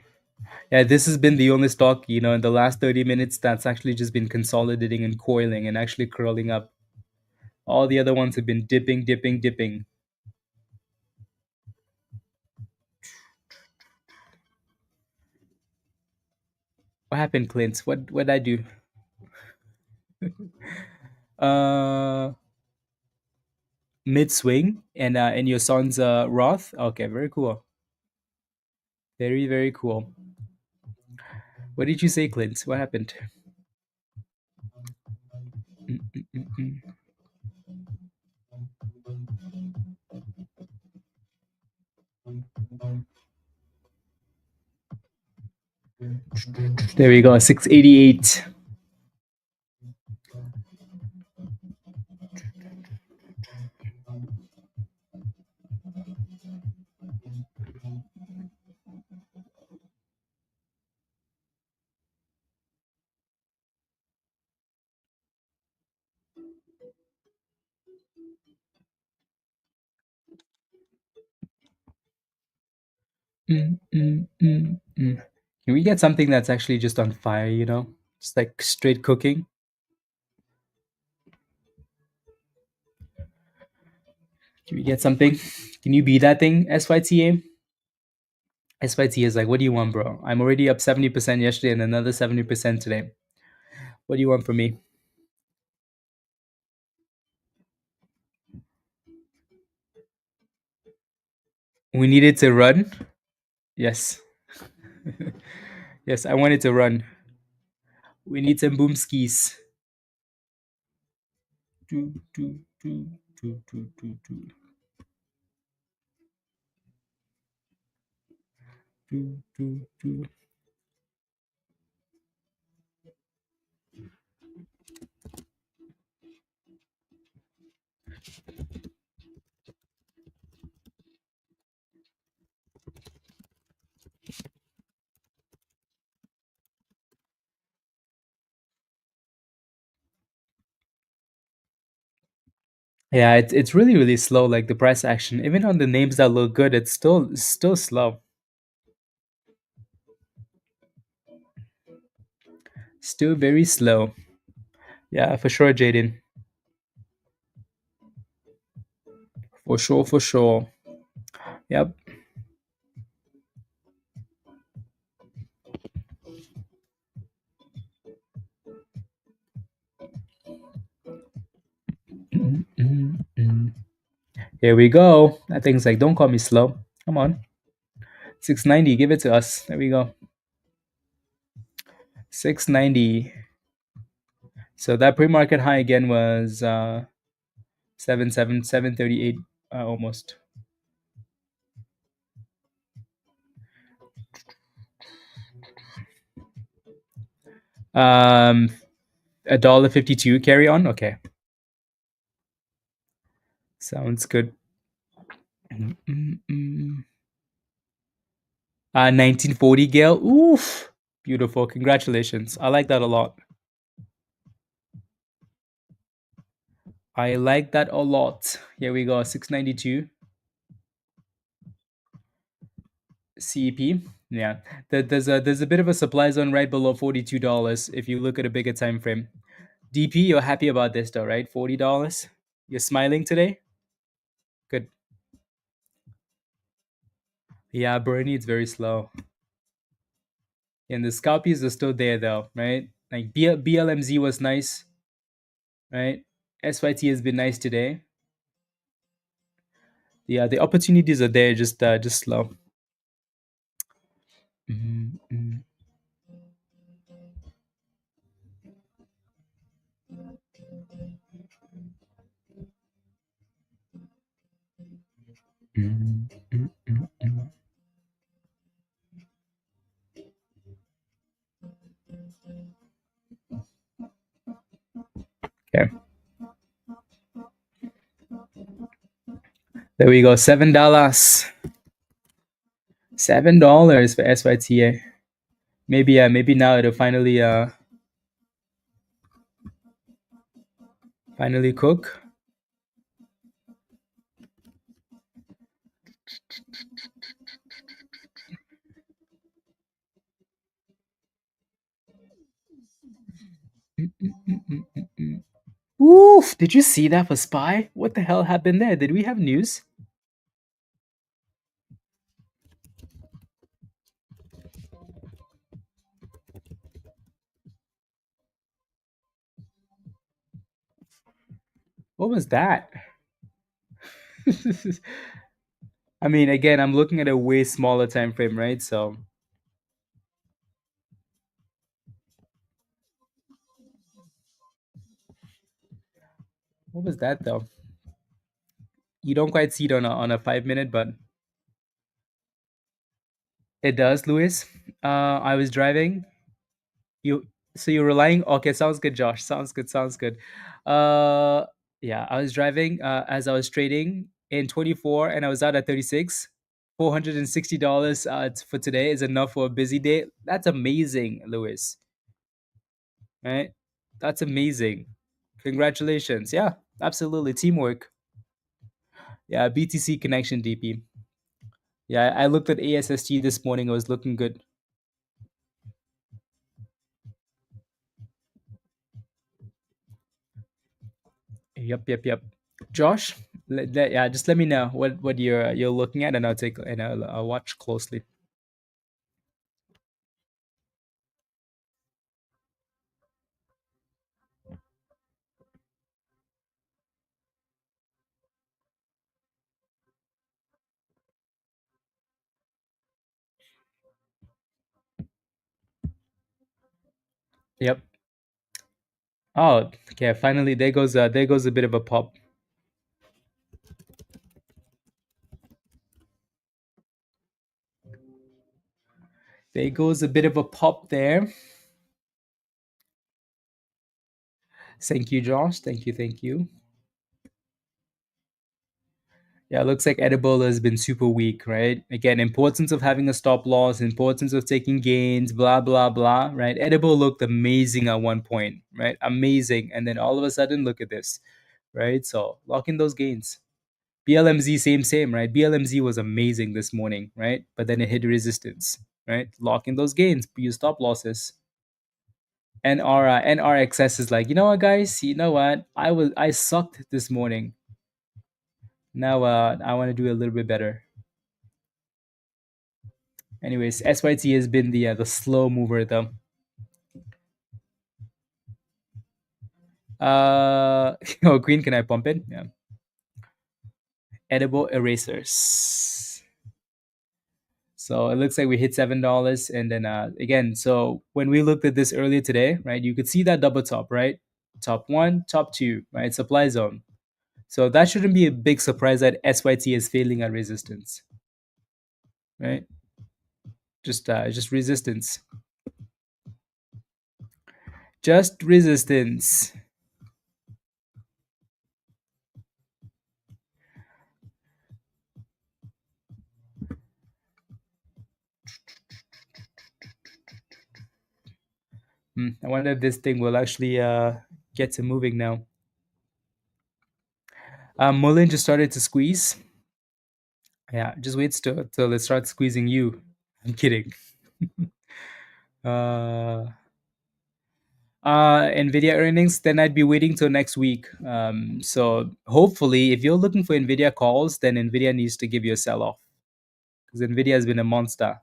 Yeah, this has been the only stock, in the last 30 minutes that's actually just been consolidating and coiling and actually curling up. All the other ones have been dipping, dipping, dipping. What happened, Clint? What I do? Uh, Mid swing and your son's Roth. Okay, very cool. Very, very cool. What did you say, Clint? What happened? Mm, mm, mm, mm. There we go. 688. Mm, mm, mm, mm. Can we get something that's actually just on fire, Just like straight cooking? Can we get something? Can you be that thing, SYTA? SYTA is like, what do you want, bro? I'm already up 70% yesterday and another 70% today. What do you want from me? We needed to run. Yes. Yes, I wanted to run. We need some boom skis. Do, do, do, do, do, do, do. Do, do, do. Yeah, it's really really slow. Like the price action, even on the names that look good, it's still slow. Still very slow. Yeah, for sure, Jaden. For sure, for sure. Yep. Mm, mm, mm. Here we go. That thing's like, don't call me slow. Come on. 690, give it to us. There we go. 690. So that pre-market high again was 738 almost. Um $1.52 carry on. Okay. Sounds good. Mm, mm, mm. 1940 Gale. Oof. Beautiful. Congratulations. I like that a lot. I like that a lot. Here we go. 692 CEP. Yeah. There's a bit of a supply zone right below $42 if you look at a bigger time frame. DP, you're happy about this though, right? $40. You're smiling today? Good. Yeah, Bernie, it's very slow. And the scalpies are still there though, right? Like BLMZ was nice, right? SYT has been nice today. Yeah, the opportunities are there, just slow. Mm, mm, mm, mm, mm, mm. Okay, there we go. $7. $7 for SYTA. Maybe now it'll finally cook. Mm, mm, mm, mm, mm, mm. Oof! Did you see that for Spy? What the hell happened there? Did we have news? What was that? I mean, again, I'm looking at a way smaller time frame, right? So, what was that though? You don't quite see it on a 5 minute, but it does, Louis. I was driving. You so you're relying. Okay, sounds good, Josh. Sounds good. Sounds good. Uh, yeah, I was driving as I was trading in 24, and I was out at 36. $460 for today is enough for a busy day. That's amazing, Louis. Right? That's amazing. Congratulations. Yeah, absolutely. Teamwork. Yeah, BTC connection DP. Yeah, I looked at ASST this morning. It was looking good. Yep, yep, yep. Josh, yeah, just let me know what you're looking at, and I'll watch closely. Yep. Oh, okay. Finally, there goes a bit of a pop. There goes a bit of a pop there. Thank you, Josh. Thank you, thank you. Yeah, it looks like edible has been super weak, right? Again, importance of having a stop loss, importance of taking gains, blah blah blah, right? Edible looked amazing at one point, right? Amazing, and then all of a sudden, look at this, right? So lock in those gains. BLMZ, same, right? BLMZ was amazing this morning, right? But then it hit resistance, right? Lock in those gains, use stop losses. NRXS is like, you know what, guys? You know what? I sucked this morning. Now I want to do a little bit better. Anyways, SYT has been the slow mover though. Oh, Queen, can I pump it? Yeah. Edible erasers. So it looks like we hit $7, and then again. So when we looked at this earlier today, right, you could see that double top, right? Top one, top two, right? Supply zone. So that shouldn't be a big surprise that SYT is failing at resistance, right? Just resistance, just resistance. I wonder if this thing will actually get to moving now. Mullen just started to squeeze. Yeah, just wait till it starts squeezing you. I'm kidding. uh, Nvidia earnings, then I'd be waiting till next week. So hopefully, if you're looking for Nvidia calls, then Nvidia needs to give you a sell off because Nvidia has been a monster.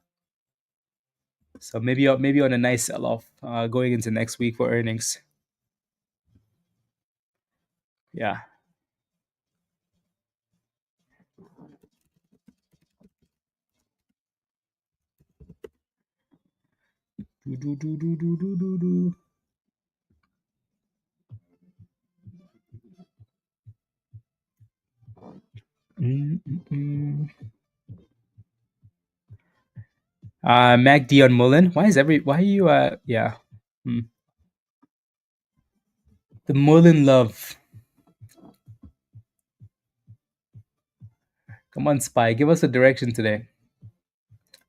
So maybe on a nice sell off going into next week for earnings. Yeah. Do, do, do, do, do, do, do, do. Mm, mm, mm. MACD on Mullen. Why are you yeah. Hmm. The Mullen love. Come on, Spy. Give us a direction today.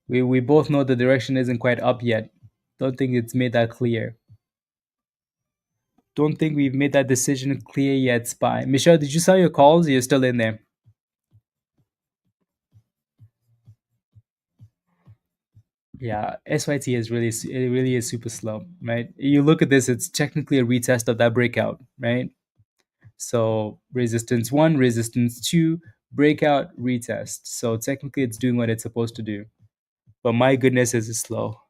We both know the direction isn't quite up yet. Don't think it's made that clear. Don't think we've made that decision clear yet, Spy. Michelle, did you sell your calls? You're still in there. Yeah, SYT is it really is super slow, right? You look at this, it's technically a retest of that breakout, right? So resistance one, resistance two, breakout, retest. So technically it's doing what it's supposed to do. But my goodness, is it slow.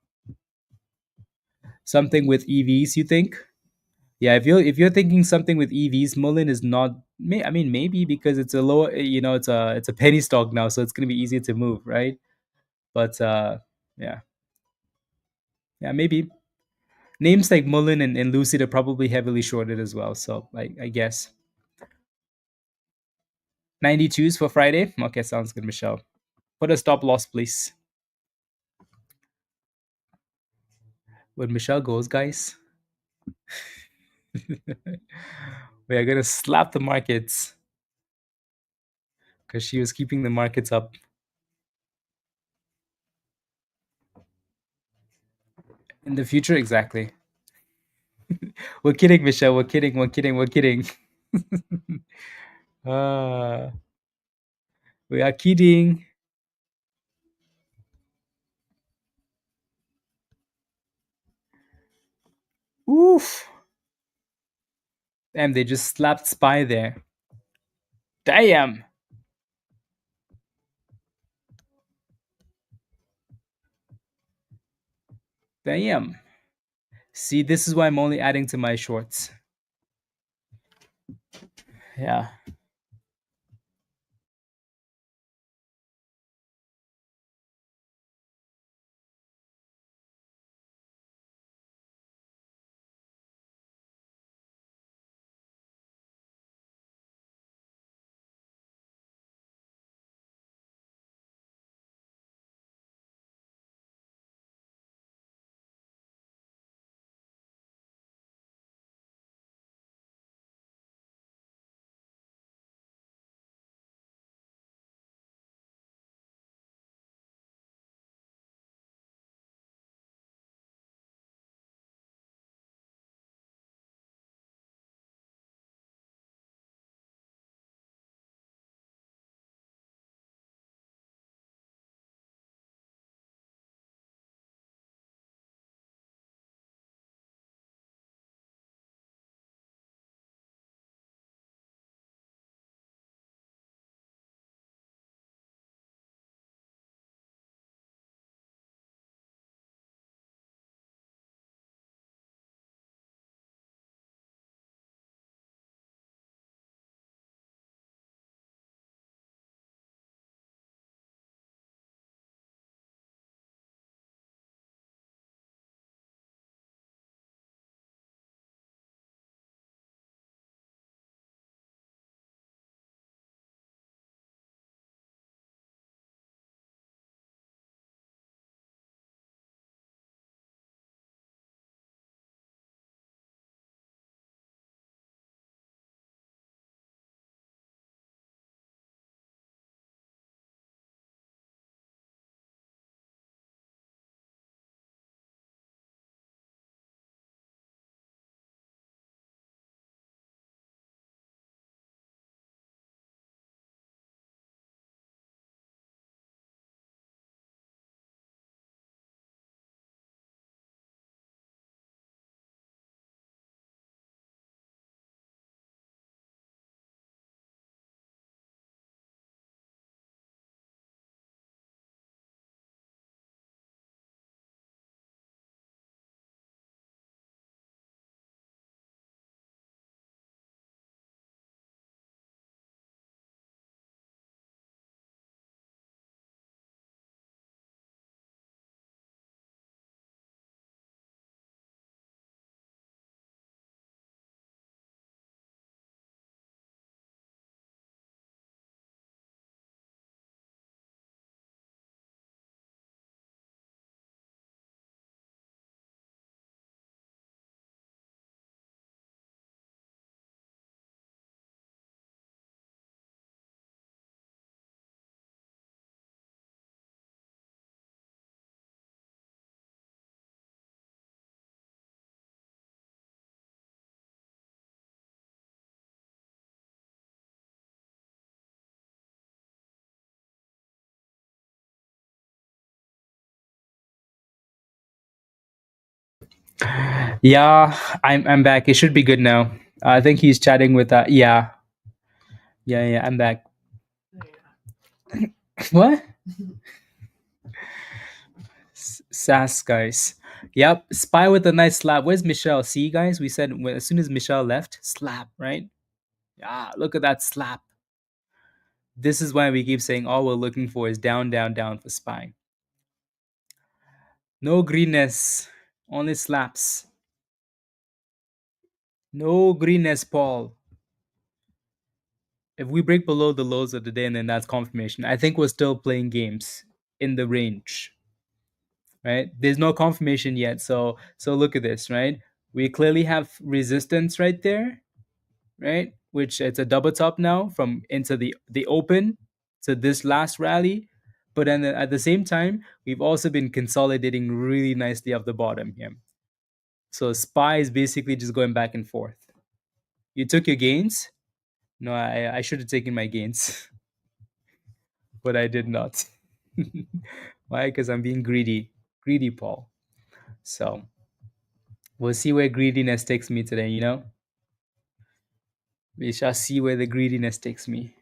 Something with EVs, you think? Yeah, if you're thinking something with EVs, Mullen is not. I mean, maybe because it's a low, it's a penny stock now, so it's gonna be easier to move, right? But yeah, yeah, maybe names like Mullen and Lucid are probably heavily shorted as well. So I guess 92s for Friday. Okay, sounds good, Michelle. Put a stop loss, please. When Michelle goes, guys, we are gonna slap the markets because she was keeping the markets up in the future. Exactly. We're kidding, Michelle. We're kidding. We're kidding. We're kidding. uh, we are kidding. Oof. Damn, they just slapped Spy there. Damn. Damn. See, this is why I'm only adding to my shorts. Yeah. Yeah, I'm back. It should be good now. I think he's chatting with yeah. Yeah, I'm back. What? Sass guys. Yep, spy with a nice slap. Where's Michelle? See guys, we said as soon as Michelle left, slap, right? Yeah, look at that slap. This is why we keep saying all we're looking for is down, down, down for spy. No greenness, only slaps. No greenness, Paul. If we break below the lows of the day, and then that's confirmation. I think we're still playing games in the range, right? There's no confirmation yet. So look at this, right? We clearly have resistance right there, right? Which it's a double top now from into the open to this last rally. But then at the same time, we've also been consolidating really nicely off the bottom here. So SPY is basically just going back and forth. You took your gains. No, I should have taken my gains, but I did not. Why? Because I'm being greedy, Paul. So we'll see where greediness takes me today. We shall see where the greediness takes me.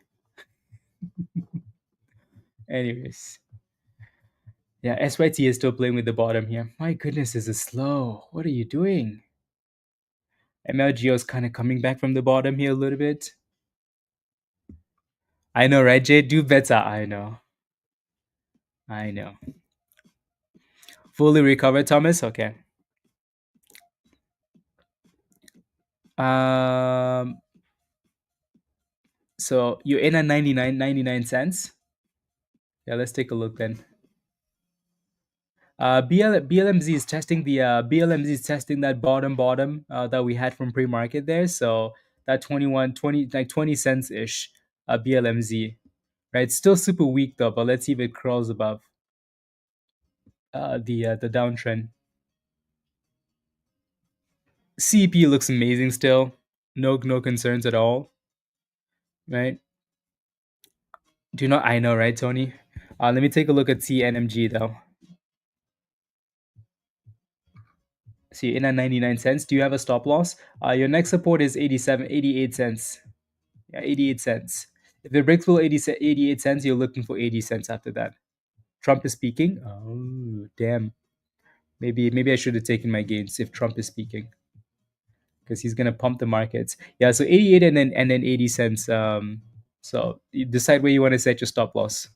Anyways, yeah, SYT is still playing with the bottom here. My goodness, this is slow. What are you doing? MLGO is kind of coming back from the bottom here a little bit. I know, right, Jay? Do better. I know. I know. Fully recovered, Thomas? Okay. Um, so you're in at 99 cents. Yeah, let's take a look then. BLMZ is testing the BLMZ is testing that bottom that we had from pre-market there. So that 20 like 20 cents ish BLMZ, right? Still super weak though, but let's see if it crawls above the downtrend. CP looks amazing still. No concerns at all, right? Do not I know, right, Tony? Let me take a look at TNMG though. See, in at 99 cents. Do you have a stop loss? Your next support is 88 cents. Yeah, 88 cents. If it breaks below 88 cents, you're looking for 80 cents after that. Trump is speaking. Oh, damn. Maybe I should have taken my gains if Trump is speaking because he's gonna pump the markets. Yeah, so 88 and then 80 cents. So you decide where you want to set your stop loss.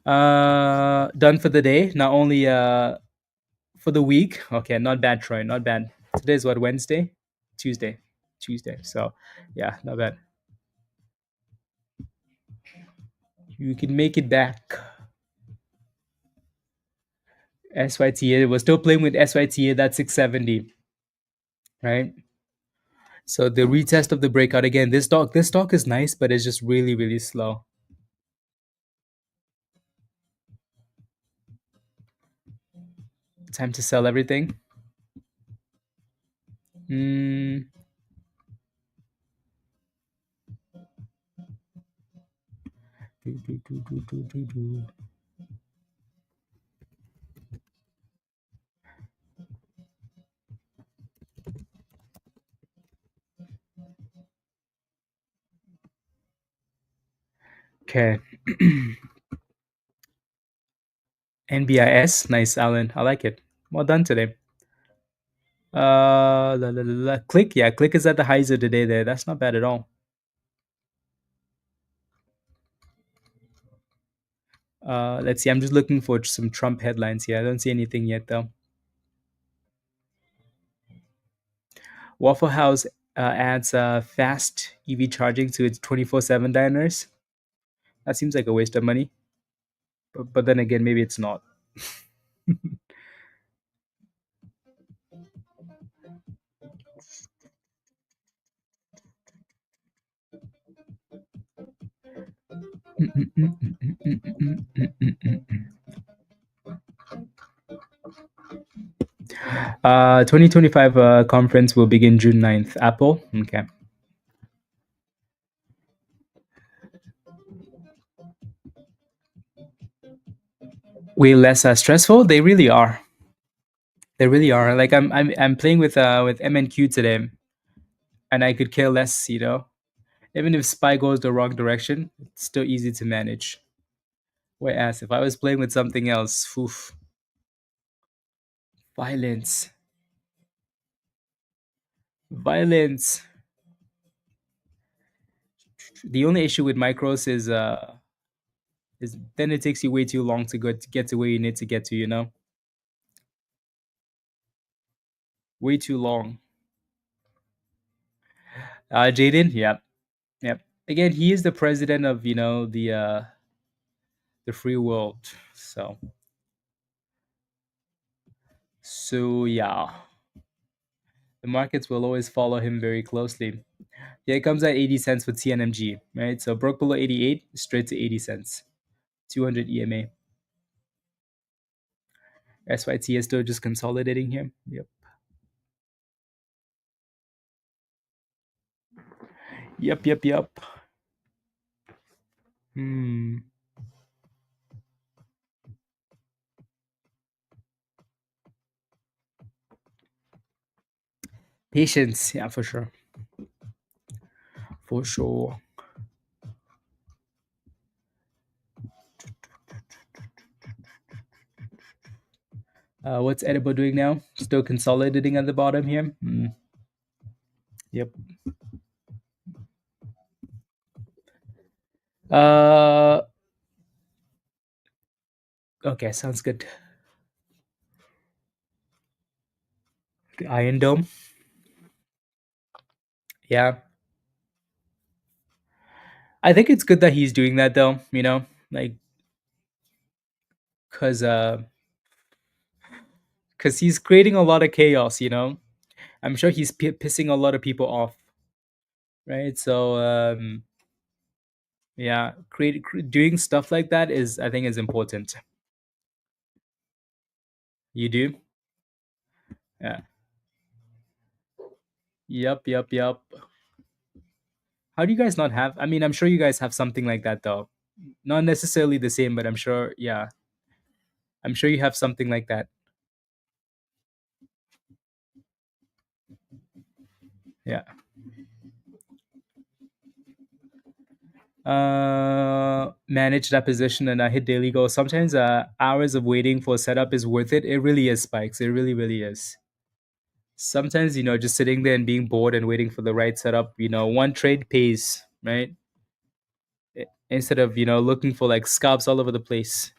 Done for the day. Not only for the week. Okay, not bad, Troy. Not bad. Today is what, Wednesday, Tuesday. So yeah, not bad. You can make it back. SYTA. We're still playing with SYTA. That's 670, right? So the retest of the breakout again. This stock is nice, but it's just really slow. Time to sell everything. Mm, Okay. NBIS. Nice, Alan. I like it. Well done today. Click. Yeah, click is at the highs of the day there. That's not bad at all. Let's see. I'm just looking for some Trump headlines here. I don't see anything yet, though. Waffle House adds fast EV charging to its 24/7 diners. That seems like a waste of money. But then again, maybe it's not. Mm. 2025 conference will begin June 9th. Apple? Okay. way less stressful. They really are. They really are. Like I'm playing with MNQ today, and I could care less. Even if SPY goes the wrong direction, it's still easy to manage. Whereas if I was playing with something else, oof, violence, violence. The only issue with micros is then it takes you way too long to get to where you need to get to. Way too long. Jaden, yep, yep. Again, he is the president of the free world. So yeah, the markets will always follow him very closely. Yeah, it comes at 80 cents with TNMG, right? So broke below 88, straight to 80 cents. 200 EMA. SYT is still just consolidating here. Yep. Yep, yep, yep. Hmm. Patience, yeah, for sure. For sure. What's Edible doing now? Still consolidating at the bottom here. Yep. Uh. Okay, sounds good. The Iron Dome. Yeah, I think it's good that he's doing that though. Like because he's creating a lot of chaos. I'm sure he's pissing a lot of people off, right? So yeah, doing stuff like that is I think is important. You do? Yeah. Yep, yep, yep. How do you guys not have? I mean, I'm sure you guys have something like that though. Not necessarily the same, but I'm sure. Yeah, I'm sure you have something like that. Yeah. Manage that position and hit daily goals. Sometimes hours of waiting for setup is worth it. It really is, Spikes. It really, really is. Sometimes just sitting there and being bored and waiting for the right setup. One trade pays, right? Instead of looking for like scalps all over the place.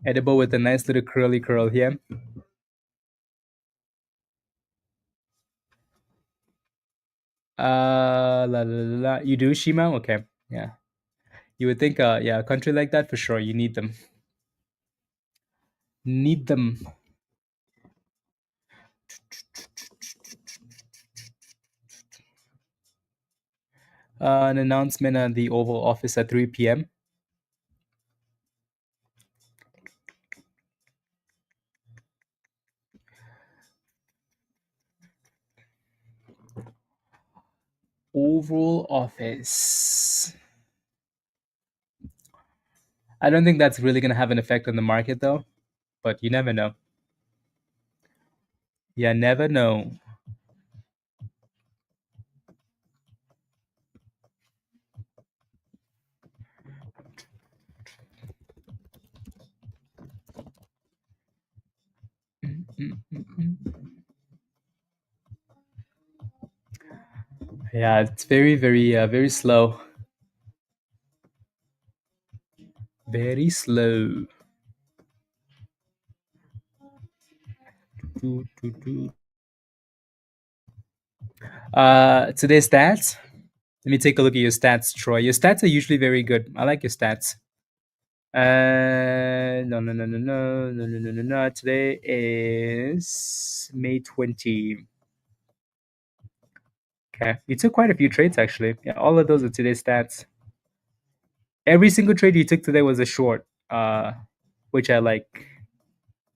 Edible with a nice little curly curl here. La, la, la, la. You do Shima? Okay, yeah. You would think, yeah, a country like that for sure. You need them. Need them. An announcement at the Oval Office at 3 p.m. Oval Office. I don't think that's really going to have an effect on the market though, but you never know. You never know. Yeah, it's very, very, very slow. Very slow. Today's stats. Let me take a look at your stats, Troy. Your stats are usually very good. I like your stats. No, no, no, no, no, no, no, no, no, no. Today is May 20. Okay, you took quite a few trades actually. Yeah, all of those are today's stats. Every single trade you took today was a short, which I like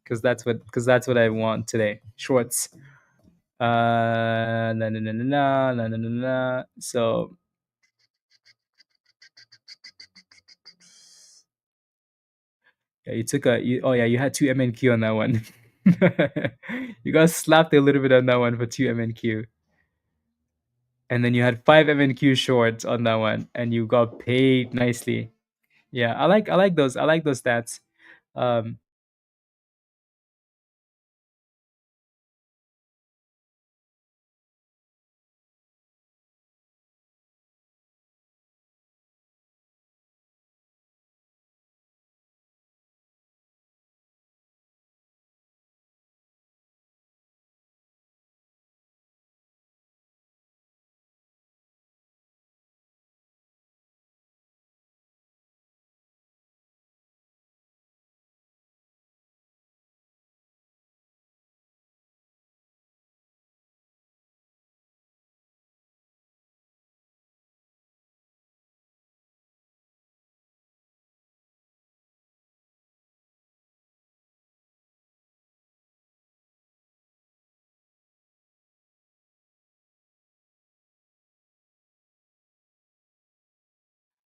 because that's what I want today. Shorts. Na na na na na na na na na. So yeah, you took oh yeah, you had two MNQ on that one. You got slapped a little bit on that one for two MNQ. And then you had five MNQ shorts on that one, and you got paid nicely. Yeah, I like those. I like those stats. Um,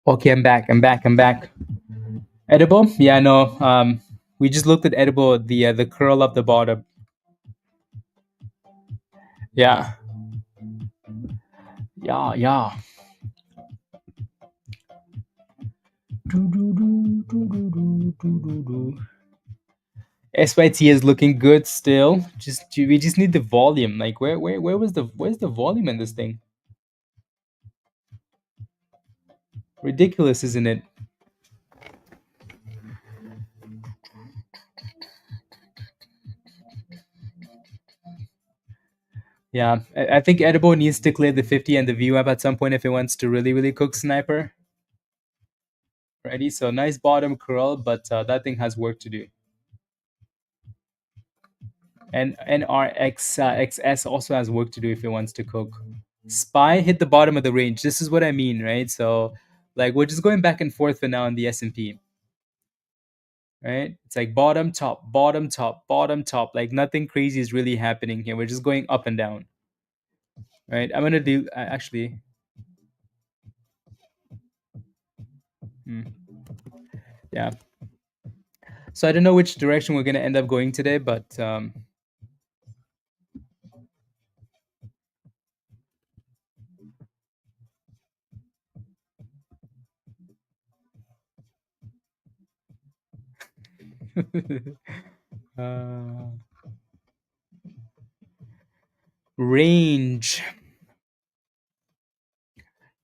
okay, I'm back. I'm back. I'm back. Edible? Yeah, no. We just looked at edible. The curl up the bottom. Yeah, yeah, yeah. SYT is looking good still. We just need the volume. Like where's the volume in this thing? Ridiculous, isn't it? Yeah, I think Edible needs to clear the 50 and the VWAP at some point if it wants to really cook Sniper. Ready? So nice bottom curl, but that thing has work to do. And NRXS also has work to do if it wants to cook. SPY hit the bottom of the range. This is what I mean, right? So like we're just going back and forth for now on the S&P, right? It's like bottom, top, bottom, top, bottom, top. Like nothing crazy is really happening here. We're just going up and down, right? I'm gonna do actually. Hmm, yeah. So I don't know which direction we're gonna end up going today, but uh, range.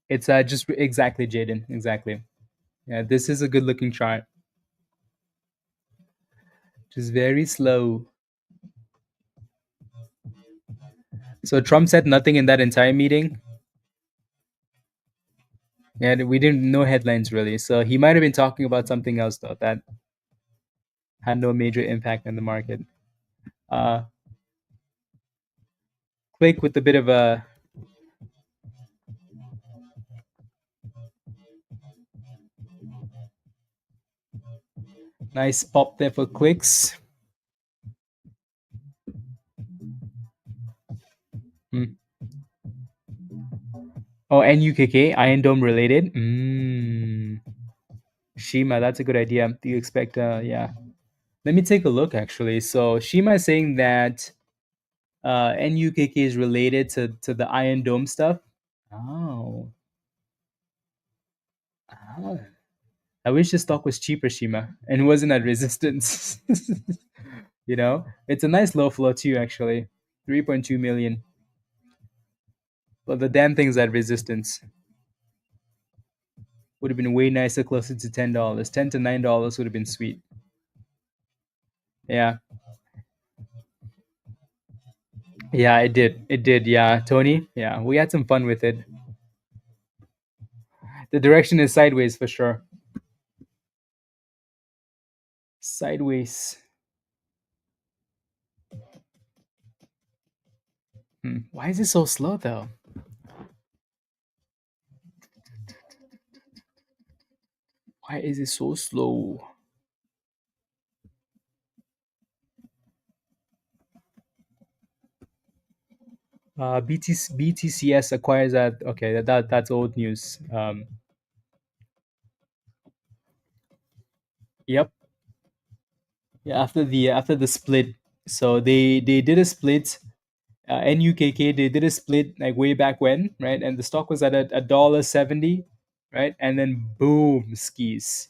It's just exactly Jaden. Exactly. Yeah, this is a good looking chart. Just very slow. So Trump said nothing in that entire meeting. Yeah, we didn't know headlines really. So he might have been talking about something else though that had no major impact on the market. Uh, Quick with a bit of a nice pop there for clicks. Hmm. Oh, and UKK, Iron Dome related. Shima, that's a good idea. Do you expect? Yeah. Let me take a look actually. So Shima is saying that NUKK is related to the Iron Dome stuff. Oh. Ah. I wish the stock was cheaper, Shima, and wasn't at resistance. It's a nice low flow too, actually. 3.2 million. But the damn thing's at resistance. Would have been way nicer closer to $10. $10 to $9 would have been sweet. Yeah. Yeah, it did. It did. Yeah. Tony, yeah, we had some fun with it. The direction is sideways for sure. Sideways. Why is it so slow though? Why is it so slow? BTCS acquires that. Okay, that's old news. Yep. Yeah, after the split. So they did a split. NUKK, they did a split like way back when, right? And the stock was at a $1.70, right? And then boom, skis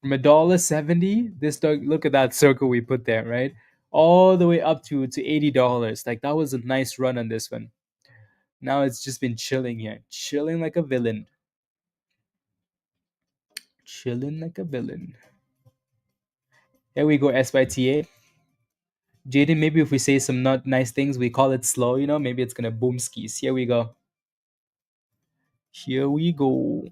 from $1.70. This stock, look at that circle we put there, right? All the way up to $80. Like that was a nice run on this one. Now it's just been chilling here, chilling like a villain, chilling like a villain. Here we go, SYTA. Jaden, maybe if we say some not nice things, we call it slow, maybe it's gonna boom skis. Here we go. Here we go.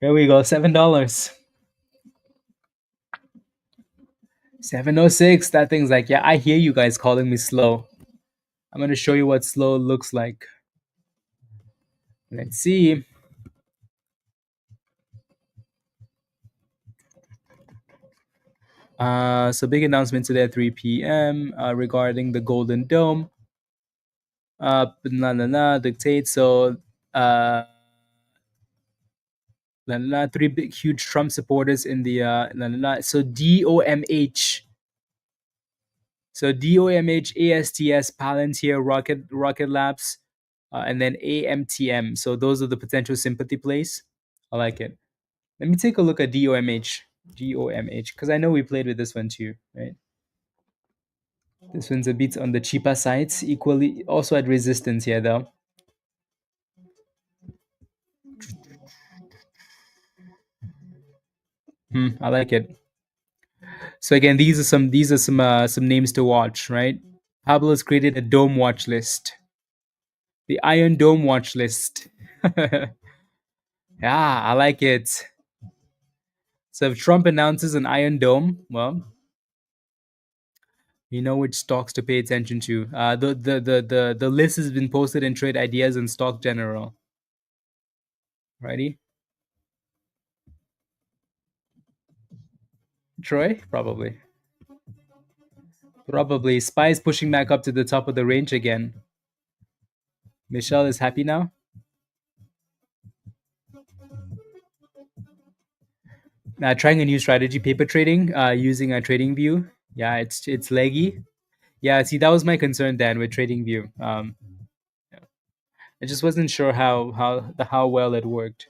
Here we go, $7. 706. That thing's like, yeah, I hear you guys calling me slow. I'm gonna show you what slow looks like. Let's see. So big announcement today at 3 p.m. Regarding the Golden Dome. Dictate. So three big huge Trump supporters in the so DOMH. So DOMH, ASTS, Palantir, Rocket Labs, and then AMTM. So those are the potential sympathy plays. I like it. Let me take a look at DOMH. DOMH, because I know we played with this one too, right? This one's a bit on the cheaper sides, equally also at resistance here though. I like it. So again, these are some names to watch, right? Pablo has created a dome watch list, the Iron Dome watch list. Yeah, I like it. So if Trump announces an Iron Dome, well, you know which stocks to pay attention to. The list has been posted in Trade Ideas and Stock General. Righty, Troy, probably. Probably. Spy is pushing back up to the top of the range again. Michelle is happy now. Trying a new strategy, paper trading, using a TradingView. Yeah, it's leggy. Yeah, see, that was my concern, Dan, with TradingView. I just wasn't sure how well it worked.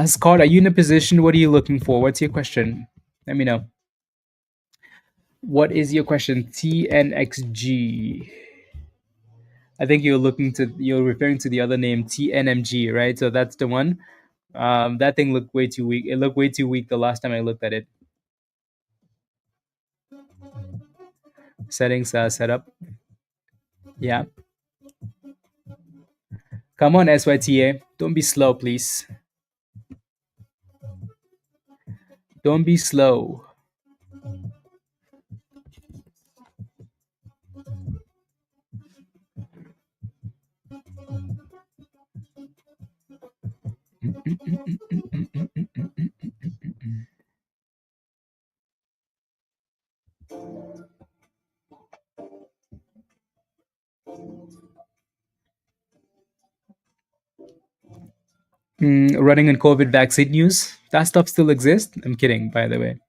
Scott, are you in a position? What are you looking for? What's your question? Let me know. What is your question? TNXG. I think you're referring to the other name, TNMG, right? So that's the one. That thing looked way too weak. It looked way too weak the last time I looked at it. Settings set up. Yeah. Come on, SYTA. Don't be slow, please. Don't be slow. Running on COVID vaccine news. That stuff still exists. I'm kidding, by the way.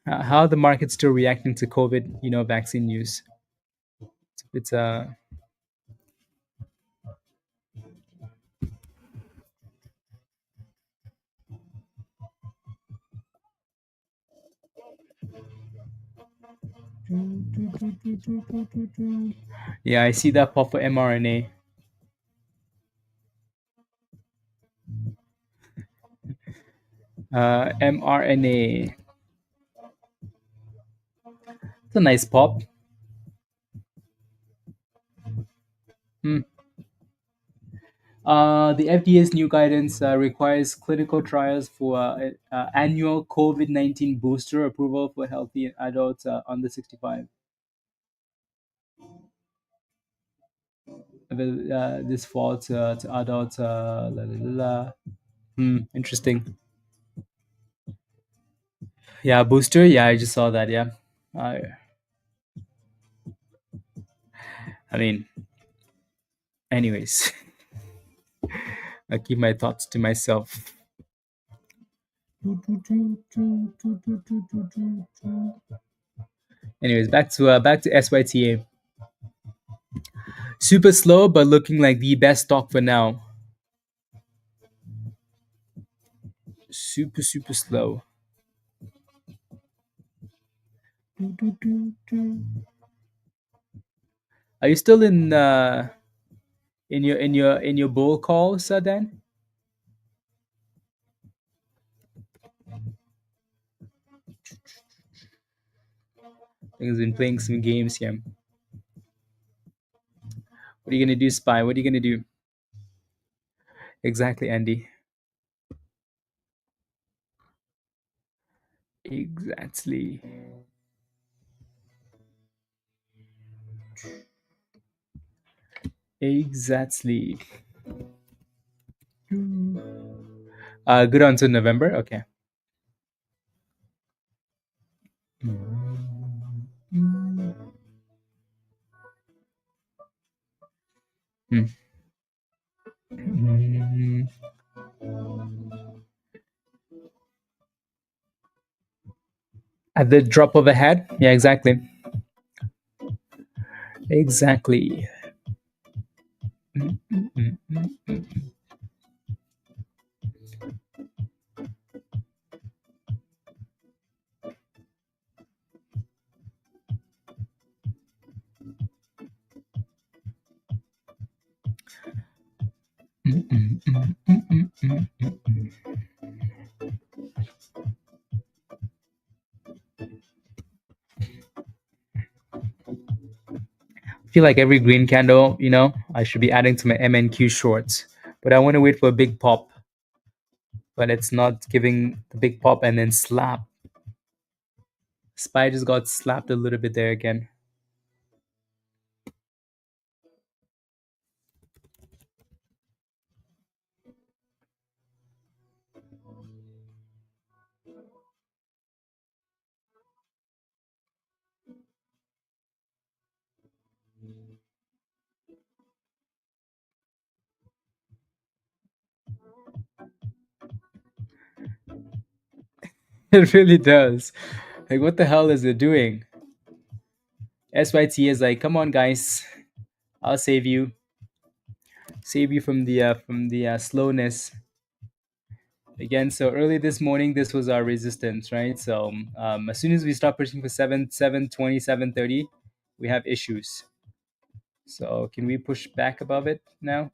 How are the markets still reacting to COVID, vaccine news? It's yeah, I see that pop for mRNA. mRNA. It's a nice pop. The FDA's new guidance requires clinical trials for annual COVID-19 booster approval for healthy adults under 65. This fall to adults. La, la, la, la. Interesting. Yeah, booster. Yeah, I just saw that. Yeah. I, I mean, anyways, I keep my thoughts to myself. Anyways, back to SYTA. Super slow, but looking like the best stock for now. Super slow. Are you still in your bull call, Dan? I think he's been playing some games here. What are you gonna do, Spy? What are you gonna do? Exactly, Andy. Exactly. Exactly. Good until November. Okay. Hmm. Mm. At the drop of a hat. Yeah, exactly. Exactly. I feel like every green candle, I should be adding to my MNQ shorts. But I want to wait for a big pop. But it's not giving the big pop and then slap. Spy just got slapped a little bit there again. It really does. Like, what the hell is it doing? SYT is like, come on, guys, I'll save you from the slowness. Again, so early this morning, this was our resistance, right? So as soon as we start pushing for 720, 730, we have issues. So can we push back above it now?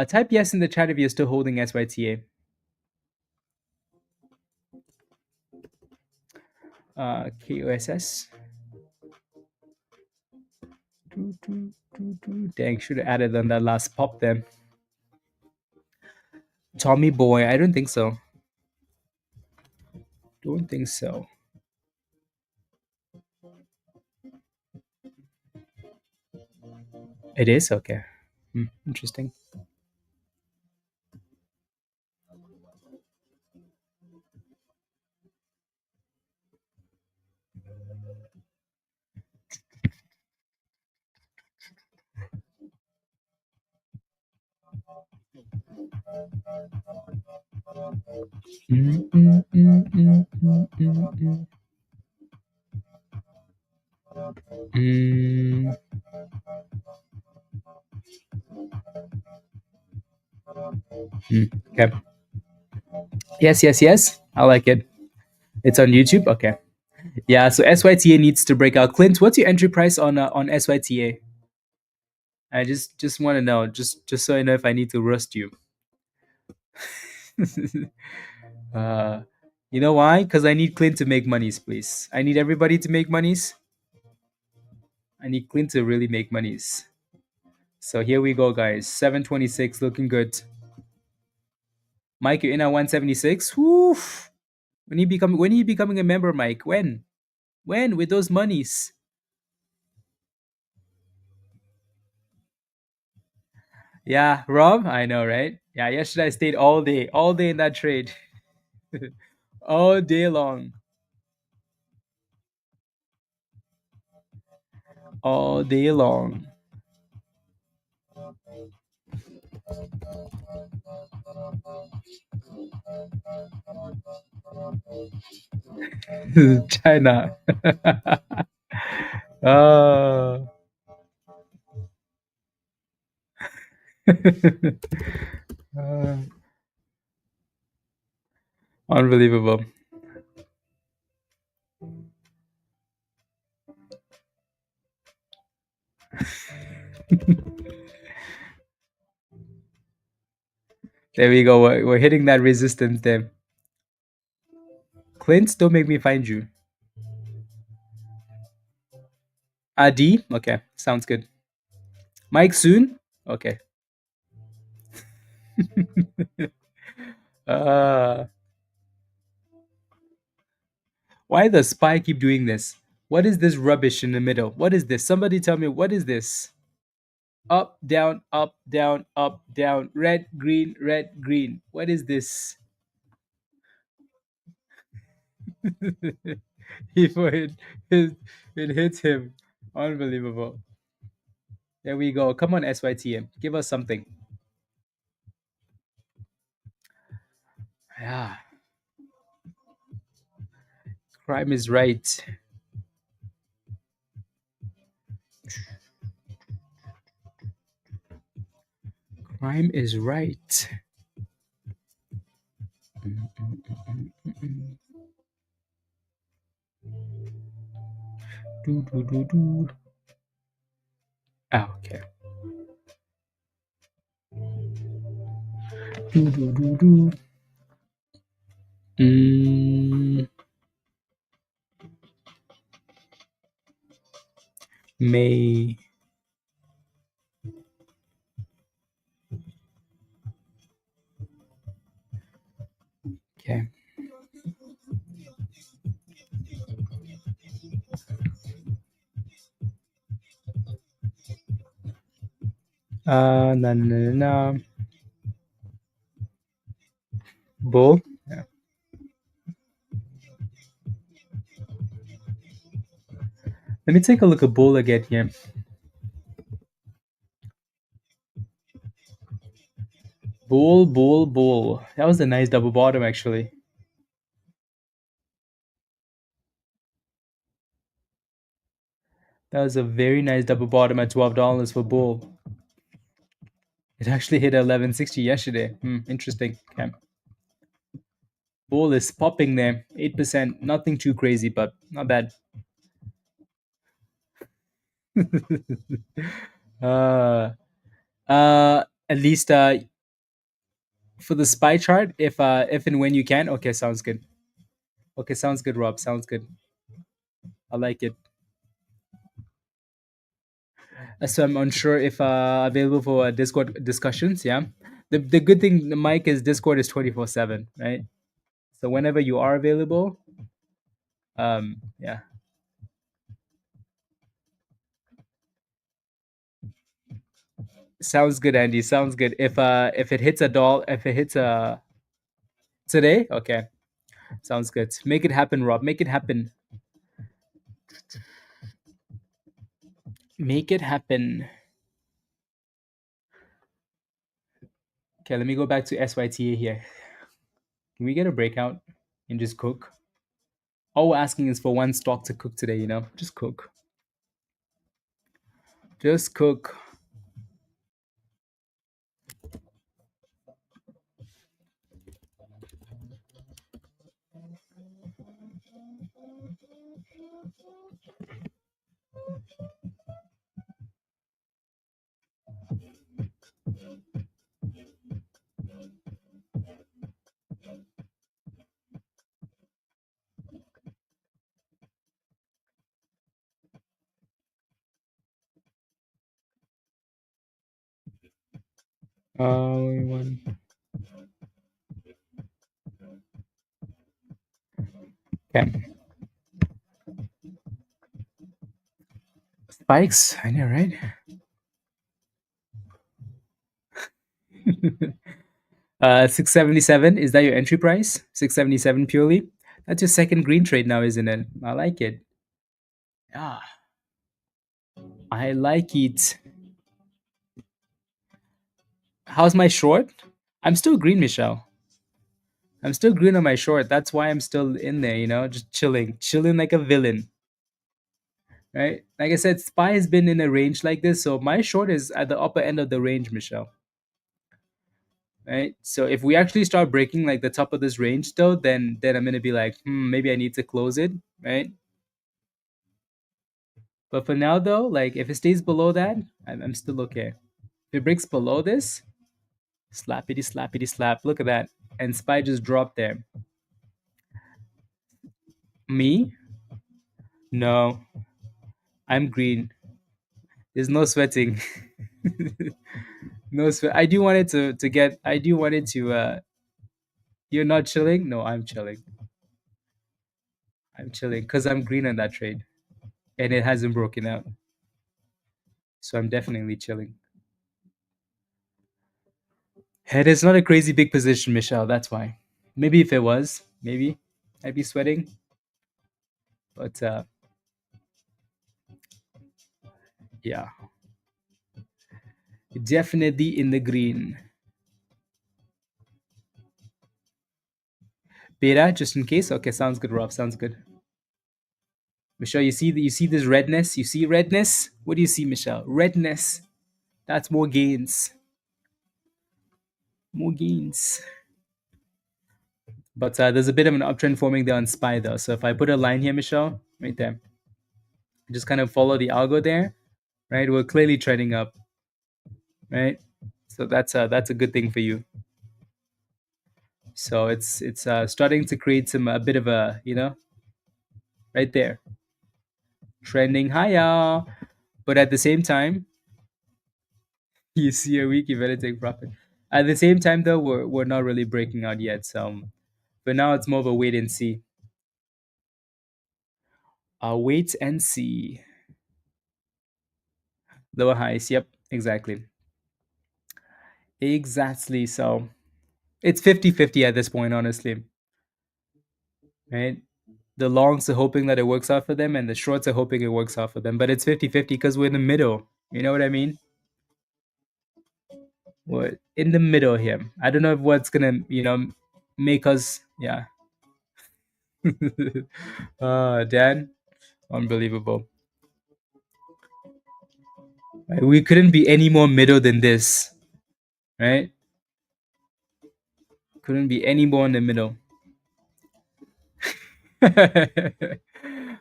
Type yes in the chat if you're still holding SYTA. KOSS. Dang, should have added on that last pop then. Tommy Boy, I don't think so. Don't think so. It is? Okay. Interesting. Okay. Yes. I like it. It's on YouTube? Okay. Yeah, so SYTA needs to break out. Clint, what's your entry price on SYTA? I just want to know, just so I know if I need to roast you. uh, You know why? Because I need Clint to make monies, please. I need everybody to make monies. I need Clint to really make monies. So here we go, guys. 726 looking good. Mike, you're in at 176. Woo! When are you becoming a member, Mike? When? When? With those monies? Yeah, Rob, I know, right? Yeah, yesterday I stayed all day in that trade. All day long. All day long. China. Oh. Uh, unbelievable. There we go. We're hitting that resistance there. Clint, don't make me find you. D? Okay, sounds good. Mike soon? Okay. uh, why does Spy keep doing this? What is this rubbish in the middle? What is this? Somebody tell me, what is this? Up, down, up, down, up, down, red, green, red, green. What is this? he put it hits him. Unbelievable. There we go. Come on, SYTM. Give us something. Yeah. Crime is right. Crime is right. Do, do, do, do. Ah, okay. Do, do, do, do. Mm, May. Okay. No, no, no, no. Bull. Yeah. Let me take a look at bull again here. Bull, bull, bull. That was a nice double bottom, actually. That was a very nice double bottom at $12 for bull. It actually hit 1160 yesterday. Interesting. Okay. Bull is popping there. 8%. Nothing too crazy, but not bad. uh, at least for the spy chart, if and when you can. Okay, sounds good. Okay, sounds good, Rob. Sounds good. I like it. So I'm unsure if available for Discord discussions. Yeah. The good thing, Mike, is Discord is 24/7, right? So whenever you are available, yeah. Sounds good, Andy. Sounds good. If it hits a doll, if it hits a today, okay. Sounds good. Make it happen, Rob. Make it happen. Make it happen. Okay, let me go back to SYTA here. Can we get a breakout and just cook? All we're asking is for one stock to cook today, Just cook. Just cook. One. Okay. Spikes. I know, right? 677. Is that your entry price? 677 purely. That's your second green trade now, isn't it? I like it. Yeah, I like it. How's my short? I'm still green, Michelle. I'm still green on my short. That's why I'm still in there, just chilling like a villain, right? Like I said, SPY has been in a range like this, so my short is at the upper end of the range, Michelle. Right? So if we actually start breaking like the top of this range, though, then I'm gonna be like, maybe I need to close it, right? But for now, though, like if it stays below that, I'm still okay. If it breaks below this, slappity slappity slap. Look at that, and SPY just dropped there. Me? No, I'm green. There's no sweating. No sweat. I do want it to get. I do want it to. You're not chilling? No, I'm chilling. I'm chilling because I'm green on that trade, and it hasn't broken out. So I'm definitely chilling. Head is not a crazy big position, Michelle. That's why. Maybe if it was, maybe I'd be sweating. But yeah, definitely in the green. Beta, just in case. Okay, sounds good, Rob. Sounds good. Michelle, you see this redness? You see redness? What do you see, Michelle? Redness. That's more gains. More gains. But there's a bit of an uptrend forming there on SPY though. So if I put a line here, Michelle, right there, just kind of follow the algo there, right? We're clearly trending up, right? So that's a good thing for you. So it's starting to create some a bit of a right there, trending higher. But at the same time, you see a week, you better take profit. At the same time, though, we're not really breaking out yet. So but now it's more of a wait and see. Wait and see. Lower highs. Yep, exactly. Exactly. So it's 50-50 at this point, honestly. Right? The longs are hoping that it works out for them, and the shorts are hoping it works out for them. But it's 50-50 because we're in the middle. You know what I mean? We're in the middle here. I don't know if what's gonna, make us. Yeah. Dan, unbelievable. Like, we couldn't be any more middle than this, right? Couldn't be any more in the middle.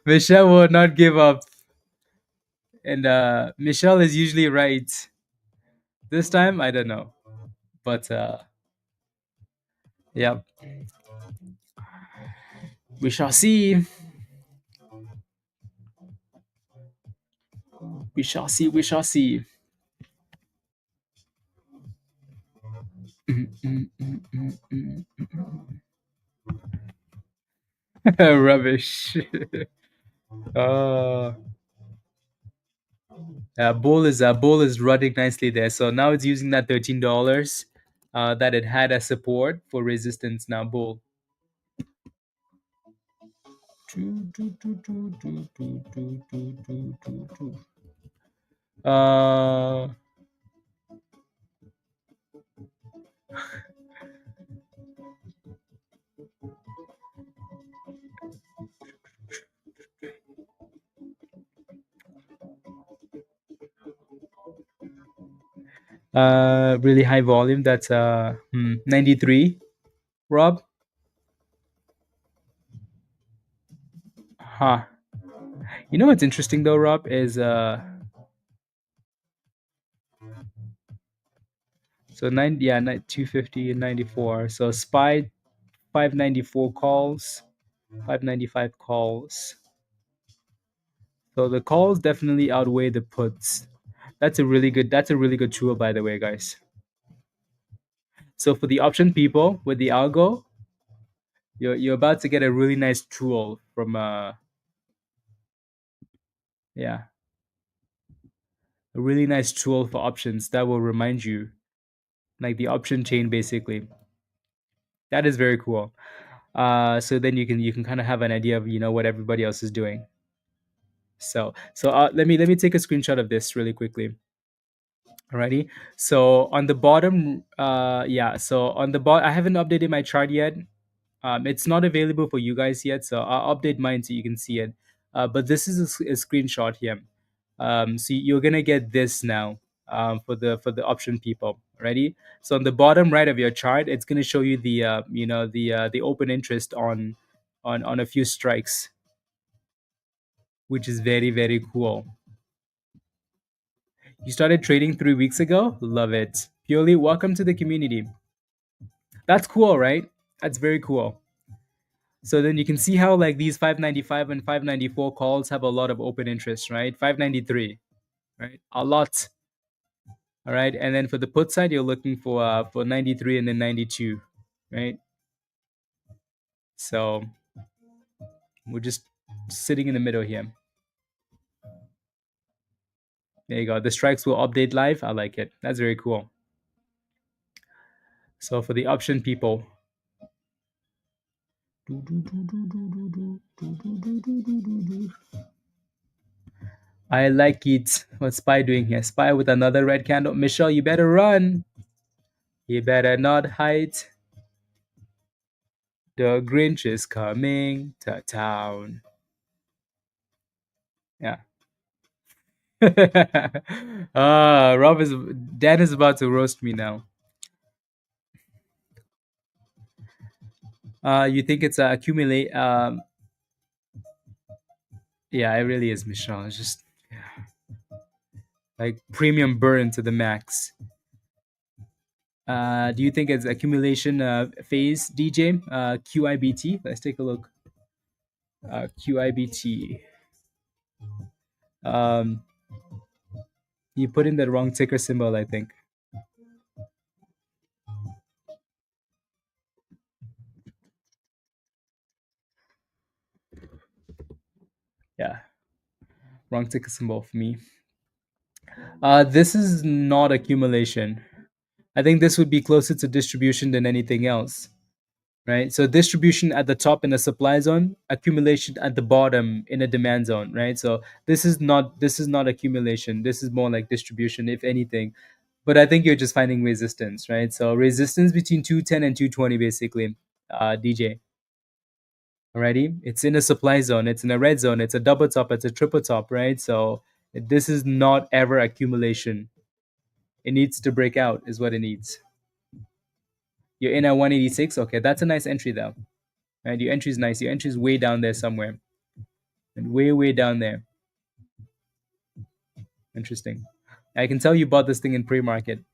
Michelle will not give up, and Michelle is usually right. This time, I don't know, but yeah, we shall see. We shall see. We shall see. Rubbish. uh, bull is running nicely there. So now it's using that $13 that it had as support for resistance. Now bull. Uh, really high volume. That's 93. Rob, huh? You know what's interesting though, Rob, is so 250 and 94. So SPY 594 calls, 595 calls. So the calls definitely outweigh the puts. That's a really good tool, by the way, guys. So for the option people with the algo, you're about to get a really nice tool from yeah, a really nice tool for options that will remind you, like the option chain basically. That is very cool. So then you can kind of have an idea of what everybody else is doing. So let me take a screenshot of this really quickly. Alrighty. So on the bottom, yeah. So on the bottom, I haven't updated my chart yet. It's not available for you guys yet, so I'll update mine so you can see it. But this is a screenshot here. So you're gonna get this now for the option people. Ready? So on the bottom right of your chart, it's gonna show you the open interest on a few strikes, which is very very cool. You started trading 3 weeks ago. Love it. Purely, welcome to the community. That's cool, right? That's very cool. So then you can see how like these 595 and 594 calls have a lot of open interest, right? 593, right? A lot. All right. And then for the put side, you're looking for 93 and then 92, right? So we're just sitting in the middle here. There you go. The strikes will update live. I like it. That's very cool. So for the option people, I like it. What's Spy doing here? Spy with another red candle. Michelle, you better run. You better not hide. The Grinch is coming to town. Yeah. Dan is about to roast me now. You think it's accumulate? Yeah, it really is, Michelle. It's just like premium burn to the max. Do you think it's accumulation phase, DJ? QIBT. Let's take a look. QIBT. Um, you put in the wrong ticker symbol, I think. Yeah, wrong ticker symbol for me. This is not accumulation. I think this would be closer to distribution than anything else, right? So distribution at the top in the supply zone, accumulation at the bottom in a demand zone, right? So this is not accumulation. This is more like distribution, if anything. But I think you're just finding resistance, right? So resistance between 210 and 220, basically, DJ. Alrighty, it's in a supply zone. It's in a red zone. It's a double top. It's a triple top, right? So this is not ever accumulation. It needs to break out, is what it needs. You're in at 186. Okay, that's a nice entry though. Right, your entry is nice. Your entry is way down there somewhere, and way down there. Interesting. I can tell you bought this thing in pre-market.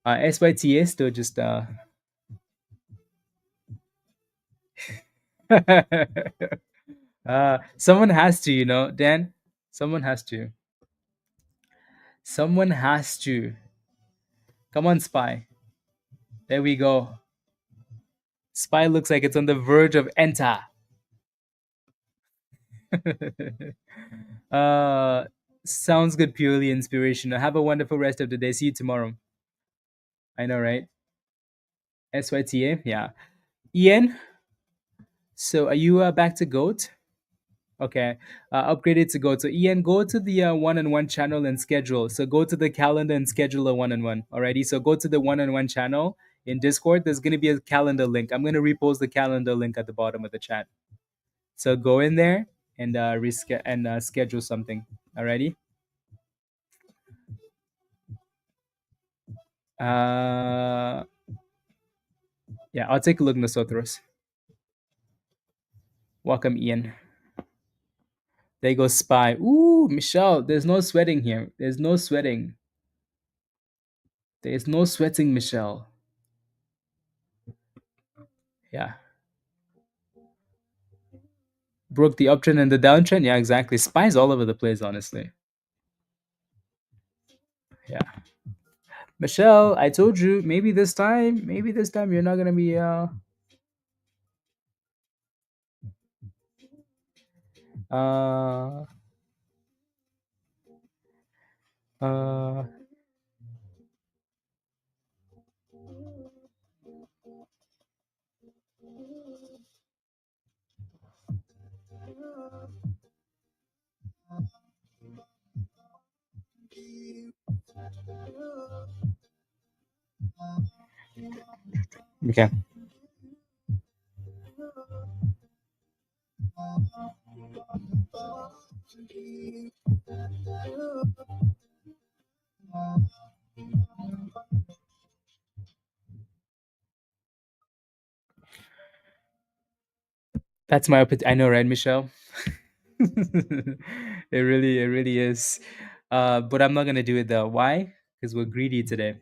SYTA still just someone has to, Dan. Someone has to. Someone has to. Come on, Spy. There we go. Spy looks like it's on the verge of enter. uh, sounds good, purely inspirational. Have a wonderful rest of the day. See you tomorrow. I know, right? SYTA, yeah. Ian, so are you back to GOAT? Okay, upgraded to GOAT. So Ian, go to the one-on-one channel and schedule. So go to the calendar and schedule a one-on-one. Alrighty. So go to the one-on-one channel in Discord. There's gonna be a calendar link. I'm gonna repost the calendar link at the bottom of the chat. So go in there and schedule something. Alrighty. Uh, yeah, I'll take a look, Nosotros. Welcome, Ian. There goes Spy. Ooh, Michelle, there's no sweating here. There's no sweating. There's no sweating, Michelle. Yeah. Broke the uptrend and the downtrend. Yeah, exactly. Spy's all over the place, honestly. Yeah. Michelle, I told you, maybe this time you're not gonna be uh uh okay. That's my opinion. I know, right, Michelle? It really is. But I'm not gonna do it though. Why? Because we're greedy today.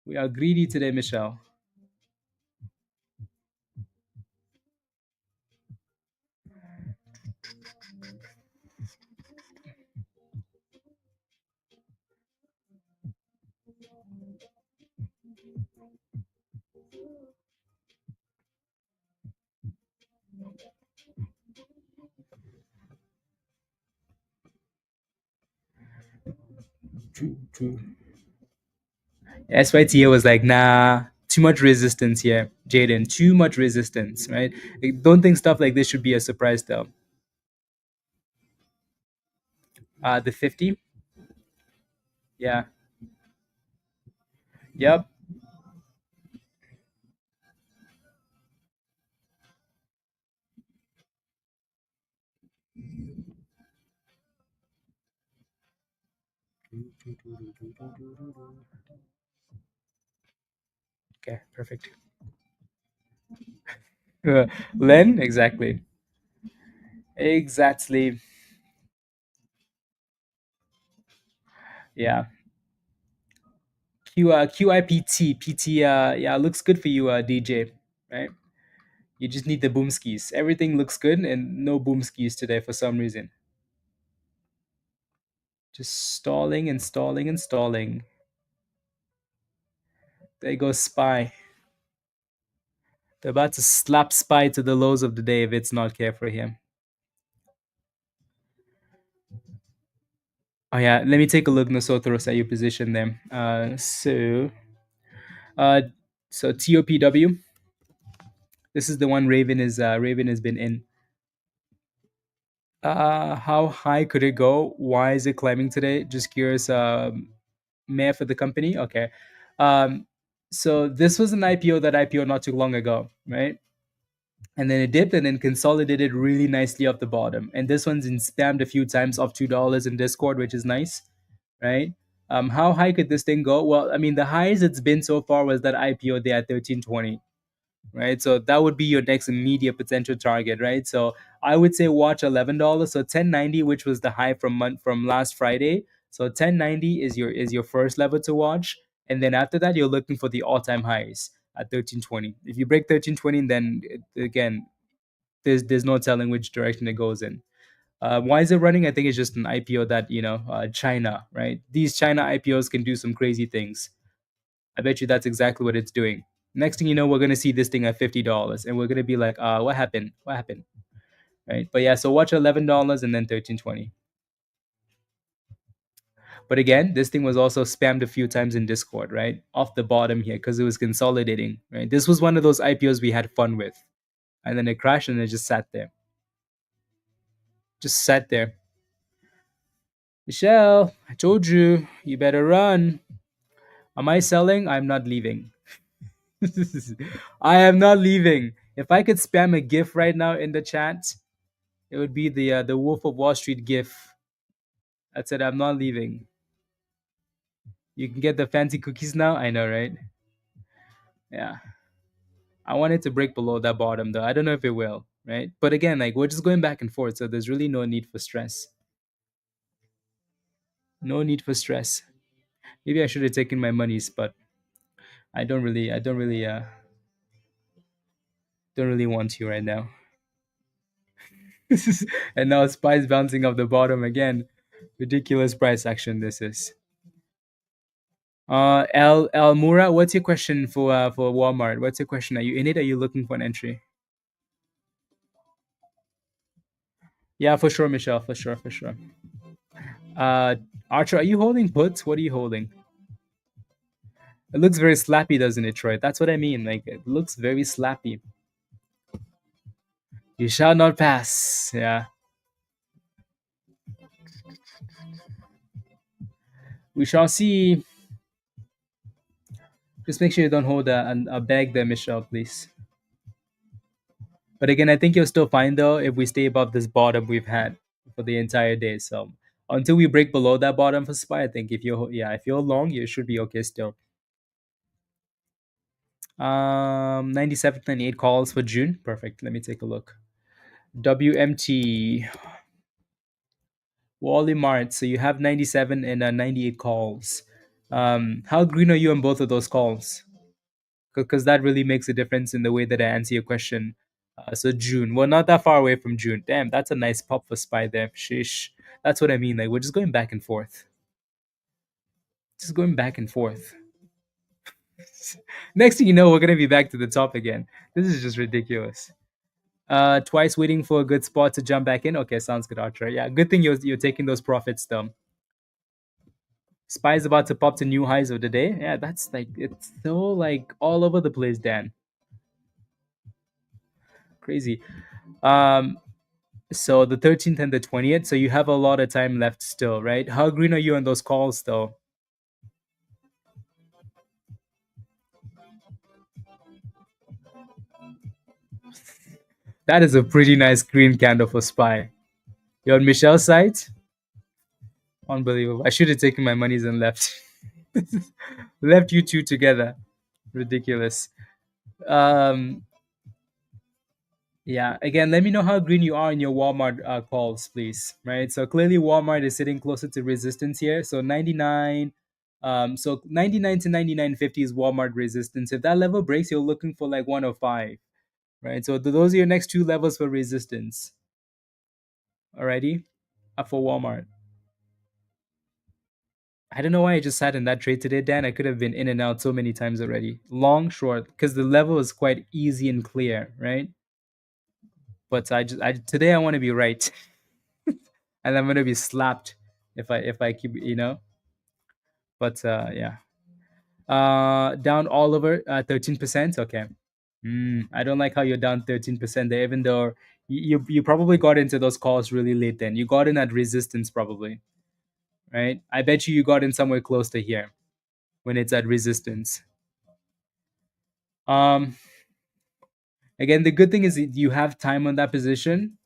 We are greedy today, Michelle. True, true. SYTA was like, nah, too much resistance here, Jaden. Too much resistance, right? I don't think stuff like this should be a surprise though. The 50, yeah, yep. Okay, perfect. Len, exactly, exactly. Yeah. QIPT PT. Yeah, looks good for you, DJ. Right. You just need the boom skis. Everything looks good, and no boom skis today for some reason. Just stalling and stalling and stalling. There goes Spy. They're about to slap Spy to the lows of the day if it's not careful here. Oh yeah, let me take a look, Nosotros, at your position there. Uh, so TOPW. This is the one Raven has been in. How high could it go? Why is it climbing today? Just curious. Mayor for the company. Okay. Um, so this was an IPO that IPO not too long ago, right? And then it dipped and then consolidated really nicely off the bottom. And this one's been spammed a few times off $2 in Discord, which is nice, right? How high could this thing go? Well, I mean, the highest it's been so far was that IPO there at 1320, right? So that would be your next immediate potential target, right? So I would say watch $11. So 1090, which was the high from last Friday. So 1090 is your first level to watch, and then after that you're looking for the all-time highs at 1320. If you break 1320, then again there's no telling which direction it goes in. Why is it running? I think it's just an IPO that China, right? These China IPOs can do some crazy things. I bet you that's exactly what it's doing. Next thing you know, we're gonna see this thing at $50, and we're gonna be like, what happened? What happened? Right? But yeah, so watch $11 and then 1320. But again, this thing was also spammed a few times in Discord, right? Off the bottom here because it was consolidating, right? This was one of those IPOs we had fun with, and then it crashed and it just sat there, just sat there. Michelle, I told you, you better run. Am I selling? I'm not leaving. I am not leaving. If I could spam a GIF right now in the chat, it would be the Wolf of Wall Street GIF. That said, I'm not leaving. You can get the fancy cookies now. I know, right? Yeah. I want it to break below that bottom though. I don't know if it will, right? But again, like we're just going back and forth, so there's really no need for stress. No need for stress. Maybe I should have taken my monies, but don't really want to right now. And now Spy's bouncing off the bottom again. Ridiculous price action this is. El Mura, what's your question for Walmart? What's your question? Are you in it? Are you looking for an entry? Yeah, for sure, Michelle. For sure, for sure. Uh, Archer, are you holding puts? What are you holding? It looks very slappy, doesn't it, Troy? That's what I mean. Like it looks very slappy. You shall not pass. Yeah, we shall see. Just make sure you don't hold a bag there, Michelle, please. But again, I think you're still fine though if we stay above this bottom we've had for the entire day. So until we break below that bottom for SPY, I think if you're long, you should be okay still. 97, 98 calls for June. Perfect. Let me take a look. WMT Wally Mart. So you have 97 and 98 calls. How green are you on both of those calls? Because that really makes a difference in the way that I answer your question. So June, we're not that far away from June. Damn, that's a nice pop for SPY there. Shish. That's what I mean. Like we're just going back and forth. Just going back and forth. Next thing you know, we're gonna be back to the top again. This is just ridiculous. Twice waiting for a good spot to jump back in. Okay, sounds good, Archer. Yeah, good thing you're taking those profits though. SPY is about to pop to new highs of the day. Yeah, that's like it's so like all over the place, Dan. Crazy. Um, so the 13th and the 20th. So you have a lot of time left still, right? How green are you on those calls though? That is a pretty nice green candle for SPY. You're on Michelle's side? Unbelievable. I should have taken my monies and left. Left you two together. Ridiculous. Um, yeah. Again, let me know how green you are in your Walmart calls, please. Right. So clearly, Walmart is sitting closer to resistance here. So 99. So 99 to 99.50 is Walmart resistance. If that level breaks, you're looking for like 105. Right. So those are your next two levels for resistance. Alrighty. For Walmart. I don't know why I just sat in that trade today, Dan. I could have been in and out so many times already. Long, short, because the level is quite easy and clear, right? But today I want to be right, and I'm gonna be slapped if I keep, But yeah, down all over 13%. Okay, I don't like how you're down 13% there, even though you probably got into those calls really late. Then you got in at resistance probably, right? I bet you got in somewhere close to here when it's at resistance. Um, Again, the good thing is you have time on that position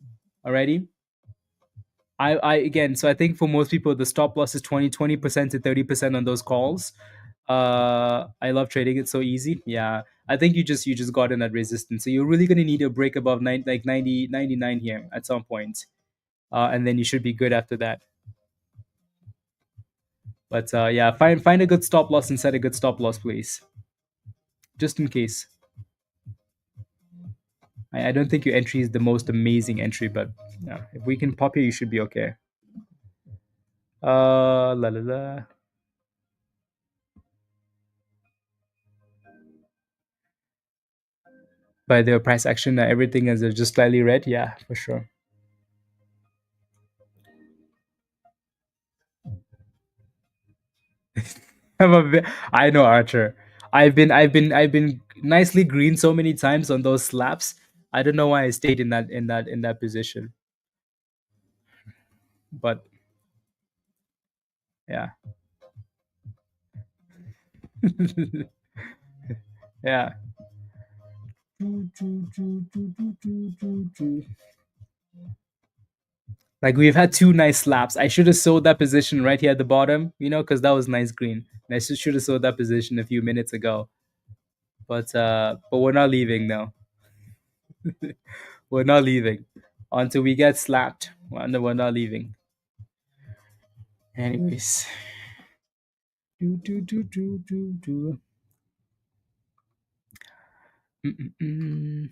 already. I again, so I think for most people the stop loss is 20% to 30% on those calls. I love trading it so easy. Yeah, I think you just got in that resistance, so you're really gonna need a break above 99 here at some point, and then you should be good after that. But yeah, find a good stop loss and set a good stop loss, please, just in case. I don't think your entry is the most amazing entry, but yeah, if we can pop here, you should be okay. La la la. By the price action, everything is just slightly red. Yeah, for sure. I know Archer. I've been nicely green so many times on those slaps. I don't know why I stayed in that position, but yeah, yeah. Like we've had two nice slaps. I should have sold that position right here at the bottom, because that was nice green. And I should have sold that position a few minutes ago. But we're not leaving now. We're not leaving until we get slapped. We're not leaving. Anyways. Do, do, do, do, do, do. Mm-mm-mm.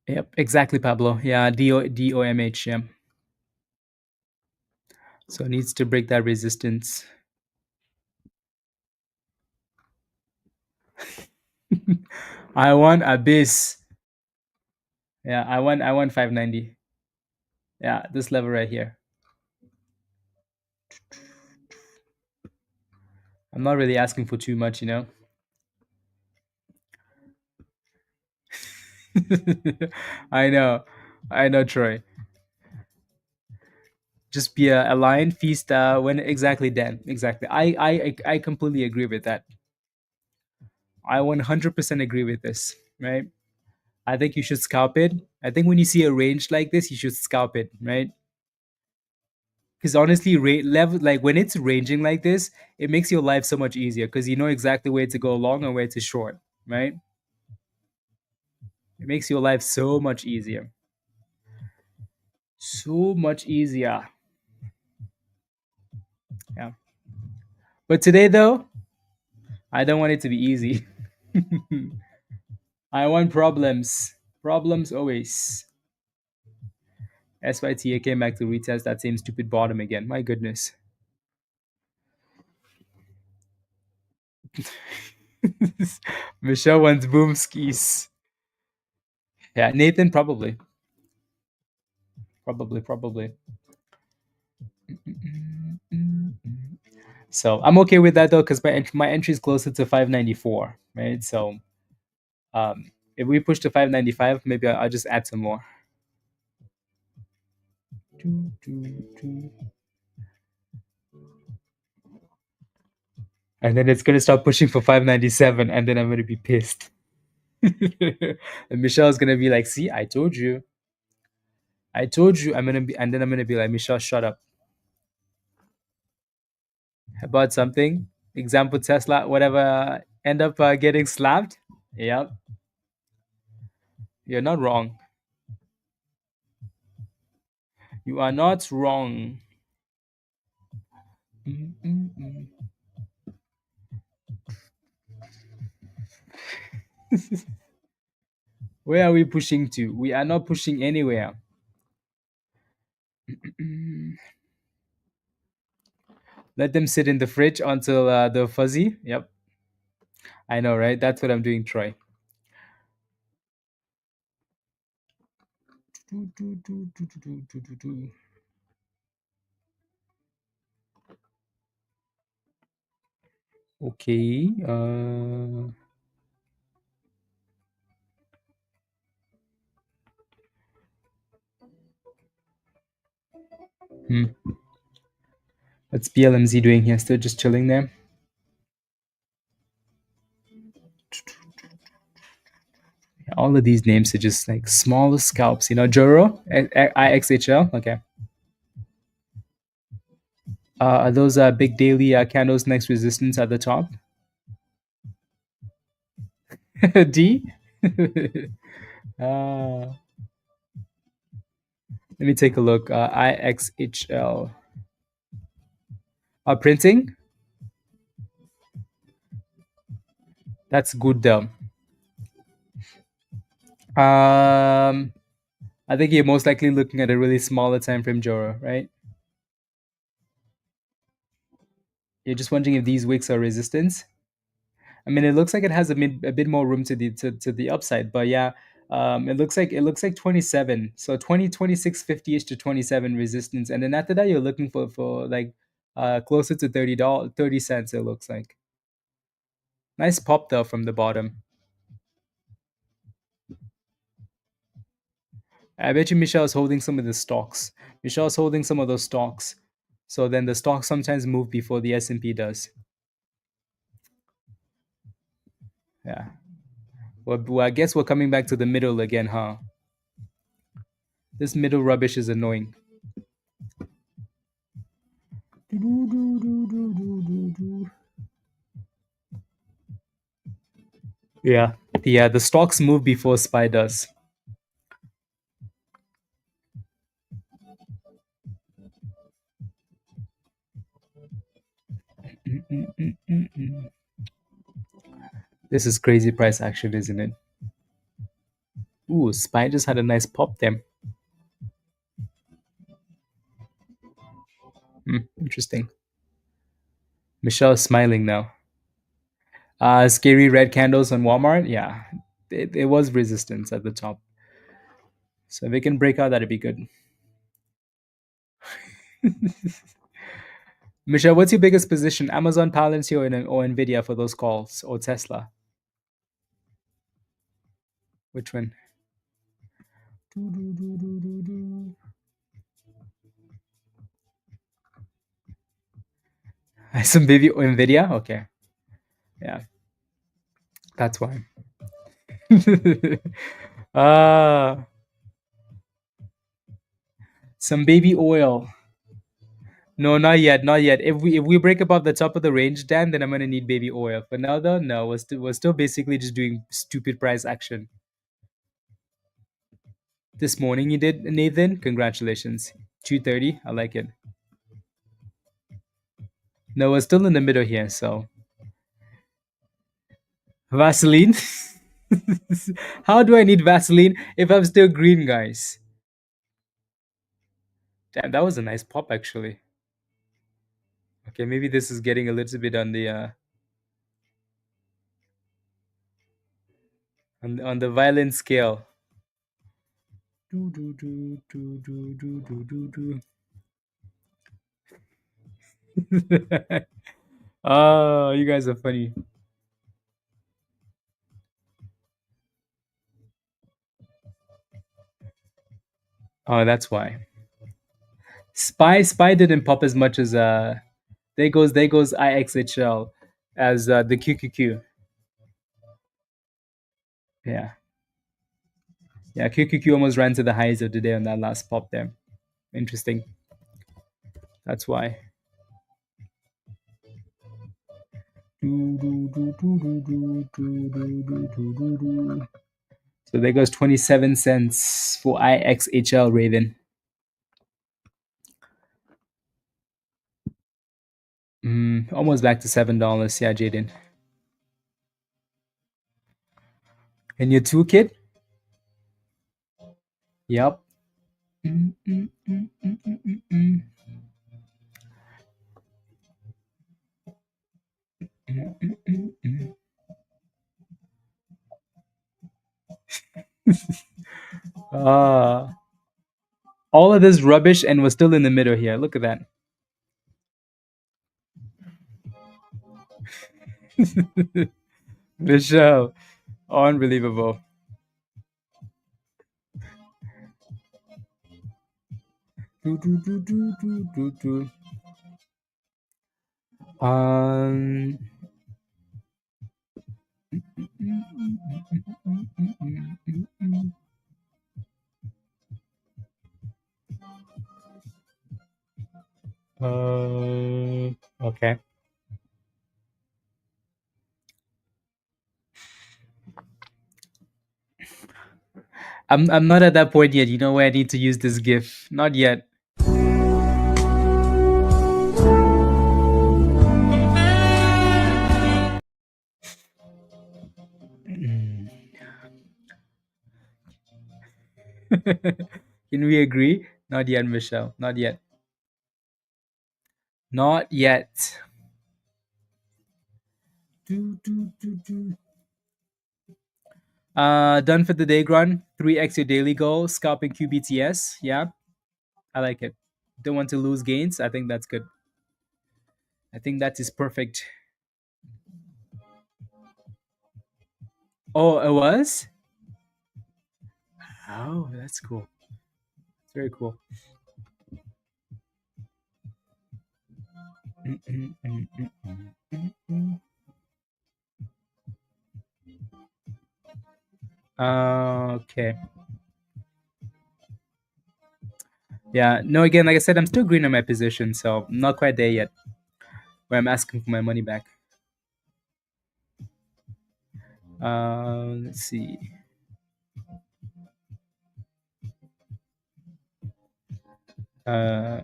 Yep, exactly, Pablo. Yeah, DOMH. Yeah. So it needs to break that resistance. I want Abyss. Yeah, I want 590. Yeah, this level right here. I'm not really asking for too much, you know. I know. I know, Troy. Just be a lion feast when exactly then. Exactly. I completely agree with that. I 100% agree with this, right? I think you should scalp it. I think when you see a range like this, you should scalp it, right? Because honestly, rate level like when it's ranging like this, it makes your life so much easier because you know exactly where to go long and where to short, right? It makes your life so much easier, so much easier. Yeah. But today though, I don't want it to be easy. I want problems, problems always. SYTA came back to retest that same stupid bottom again. My goodness. Michelle wants boom skis. Yeah, Nathan probably, probably. So I'm okay with that though, because my entry is closer to 594, right? So if we push to 595, maybe I'll just add some more. And then it's gonna start pushing for 597, and then I'm gonna be pissed. And Michelle's gonna be like, "See, I told you, I told you." I'm gonna be, and then I'm gonna be like, "Michelle, shut up." About something. Example, Tesla, whatever, end up getting slapped. Yep, you're not wrong. You are not wrong. Mm-mm-mm. Where are we pushing to? We are not pushing anywhere. Let them sit in the fridge until they're fuzzy. Yep, I know, right? That's what I'm doing, Troy. Okay. What's BLMZ doing here? Still just chilling there. All of these names are just like smaller scalps. You know, Joro, IXHL. Okay. Are those big daily candles next resistance at the top? D. uh, Let me take a look. IXHL. Printing. That's good though. I think you're most likely looking at a really smaller time frame, Joro, right? You're just wondering if these wicks are resistance. I mean, it looks like it has a bit more room to the upside, but yeah, it looks like 27. So 26.50ish to 27 resistance, and then after that, you're looking for like closer to $30, 30 cents. It looks like nice pop though from the bottom. I bet you Michelle is holding some of the stocks. Michelle's holding some of those stocks. So then the stocks sometimes move before the S&P does. Yeah. Well, I guess we're coming back to the middle again, huh? This middle rubbish is annoying. Yeah. The stocks move before SPY does. This is crazy price action, isn't it? Ooh, SPY just had a nice pop there. Interesting. Michelle is smiling now. Scary red candles on Walmart. Yeah, it was resistance at the top. So if we can break out, that'd be good. Michelle, what's your biggest position? Amazon, Palantir, or Nvidia for those calls, or Tesla? Which one? Some baby Nvidia. Okay, yeah, that's why. Ah, some baby oil. No, not yet, not yet. If we break above the top of the range, Dan, then I'm gonna need baby oil. For now, though, no, we're still basically just doing stupid price action. This morning you did, Nathan. Congratulations. 2:30. I like it. No, we're still in the middle here. So Vaseline. How do I need Vaseline if I'm still green, guys? Damn, that was a nice pop actually. Okay, maybe this is getting a little bit on the violent scale. Do, do, do, do, do, do, do, do, do. Oh, you guys are funny. Oh, that's why. Spy didn't pop as much as there goes IXHL as the QQQ. Yeah. Yeah, QQQ almost ran to the highs of the day on that last pop there. Interesting. That's why. So there goes 27 cents for IXHL Raven. Almost back to $7. Yeah, Jaden. And your toolkit? Yep. Uh, all of this rubbish, and we're still in the middle here. Look at that. Michelle, unbelievable. Do, do, do, do, do, do, do. Um, okay. I'm not at that point yet. You know where I need to use this GIF? Not yet. Can we agree? Not yet, Michelle. Not yet. Not yet. Do, do, do, do. Done for the day, Grun. 3x your daily goal. Scalping QBTS. Yeah, I like it. Don't want to lose gains. I think that's good. I think that is perfect. Oh, it was? Oh, that's cool. It's very cool. Okay. Yeah. No, again, like I said, I'm still green on my position, so I'm not quite there yet where I'm asking for my money back. Let's see. Uh,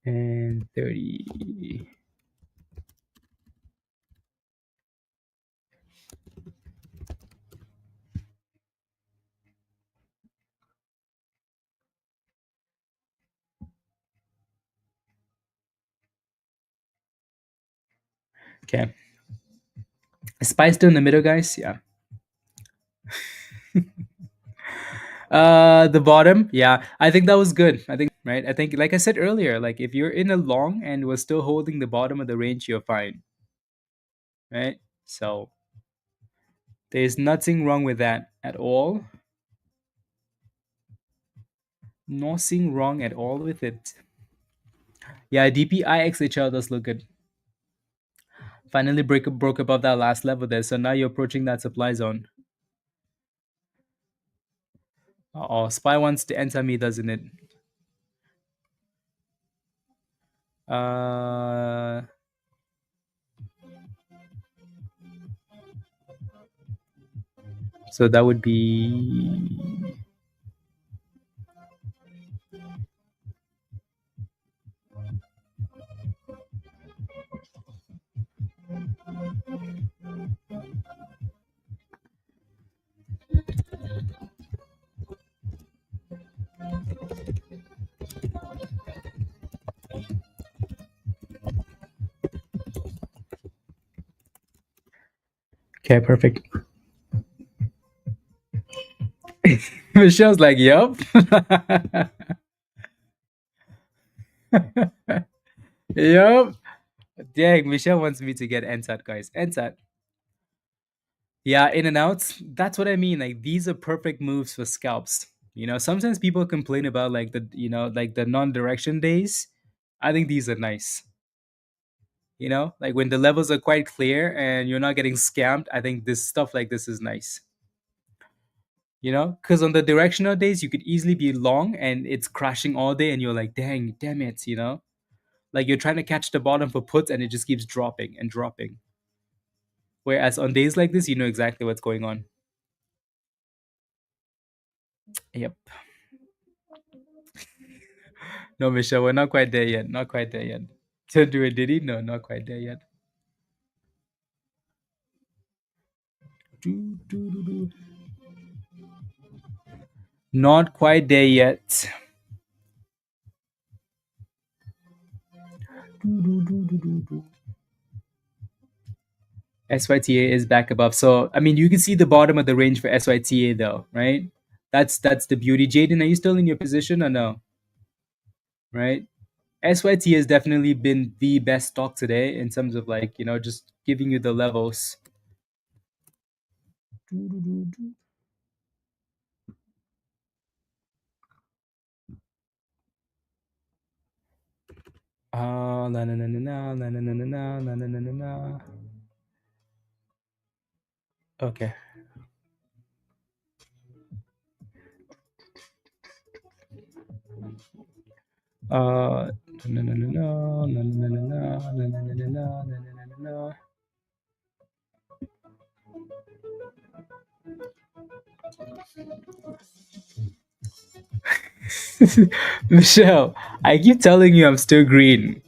and 30. Okay. SPY still in the middle, guys. Yeah. The bottom. Yeah. I think that was good. I think right. I think like I said earlier, like if you're in a long and was still holding the bottom of the range, you're fine. Right. So there's nothing wrong with that at all. Nothing wrong at all with it. Yeah, DPIXHL does look good. Finally broke above that last level there. So now you're approaching that supply zone. Oh, SPY wants to enter me, doesn't it? Uh, so that would be okay. Perfect. Michelle's like, "Yup, yup." Dang, Michelle wants me to get NSAT, guys. NSAT. Yeah, in and outs. That's what I mean. Like these are perfect moves for scalps. Sometimes people complain about like like the non-direction days. I think these are nice. Like when the levels are quite clear and you're not getting scammed, I think this stuff like this is nice. Because on the directional days, you could easily be long and it's crashing all day, and you're like, dang, damn it. Like you're trying to catch the bottom for puts and it just keeps dropping and dropping. Whereas on days like this, you know exactly what's going on. Yep. No, Michelle, we're not quite there yet. Not quite there yet. To do it, did he? No, not quite there yet. Do, do, do, do. Not quite there yet. Do, do, do, do, do, do. SYTA is back above. So I mean you can see the bottom of the range for SYTA though, right? That's the beauty. Jaden, are you still in your position or no? Right? SYT has definitely been the best stock today in terms of like, just giving you the levels. La na na na na na na na na na na na na na. Okay. Na na na na na na na na na na na na na na na. Michelle, I keep telling you I'm still green.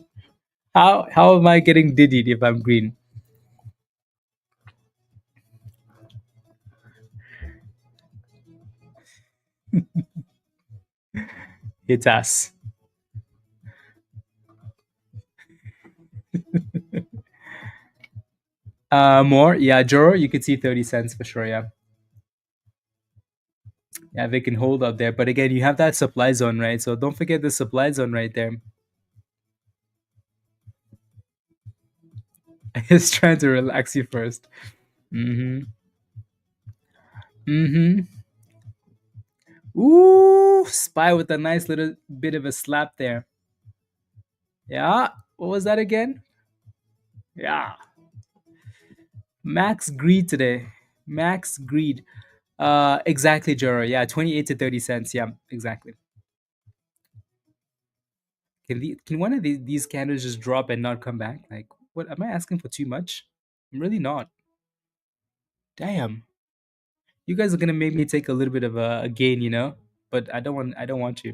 How am I getting diddied if I'm green? It's us. More, yeah, Joro, you could see 30 cents for sure, yeah. Yeah, they can hold up there. But again, you have that supply zone, right? So don't forget the supply zone right there. It's trying to relax you first. Mm-hmm. Mm-hmm. Ooh, SPY with a nice little bit of a slap there. Yeah. What was that again? Yeah. Max greed today. Max greed. Exactly, Joro. Yeah, 28 to 30 cents. Yeah, exactly. Can one of these candles just drop and not come back? Like, what am I asking for too much? I'm really not. Damn. You guys are gonna make me take a little bit of a gain, but I don't want to.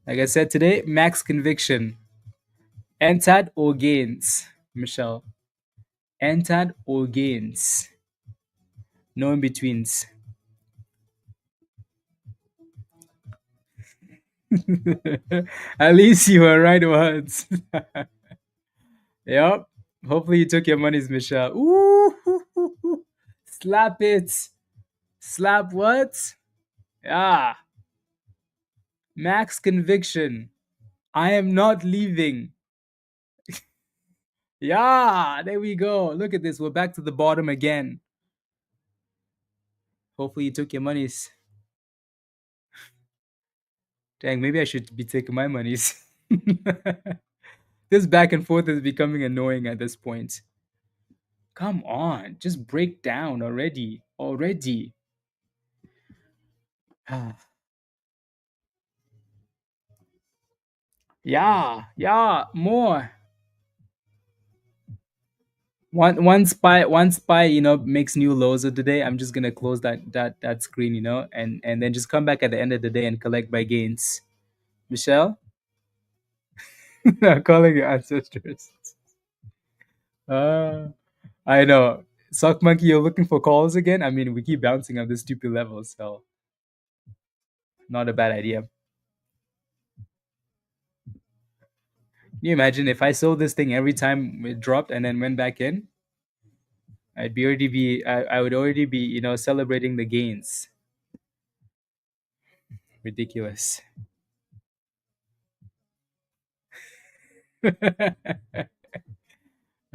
Like I said today, max conviction. Antad or gains, Michelle. Antad or gains. No in betweens. At least you were right once. Yep. Hopefully you took your monies, Michelle. Ooh, slap it. Slap what? Yeah. Max conviction. I am not leaving. Yeah, there we go. Look at this. We're back to the bottom again. Hopefully you took your monies. Dang, maybe I should be taking my monies. This back and forth is becoming annoying at this point. Come on, just break down already. Already. Yeah, yeah, more. One spy, makes new lows of the day. I'm just gonna close that screen, and then just come back at the end of the day and collect my gains. Michelle, calling your ancestors. Uh, I know. Sock monkey, you're looking for calls again. I mean, we keep bouncing on this stupid level, so not a bad idea. Can you imagine if I sold this thing every time it dropped and then went back in? I would already be, celebrating the gains. Ridiculous.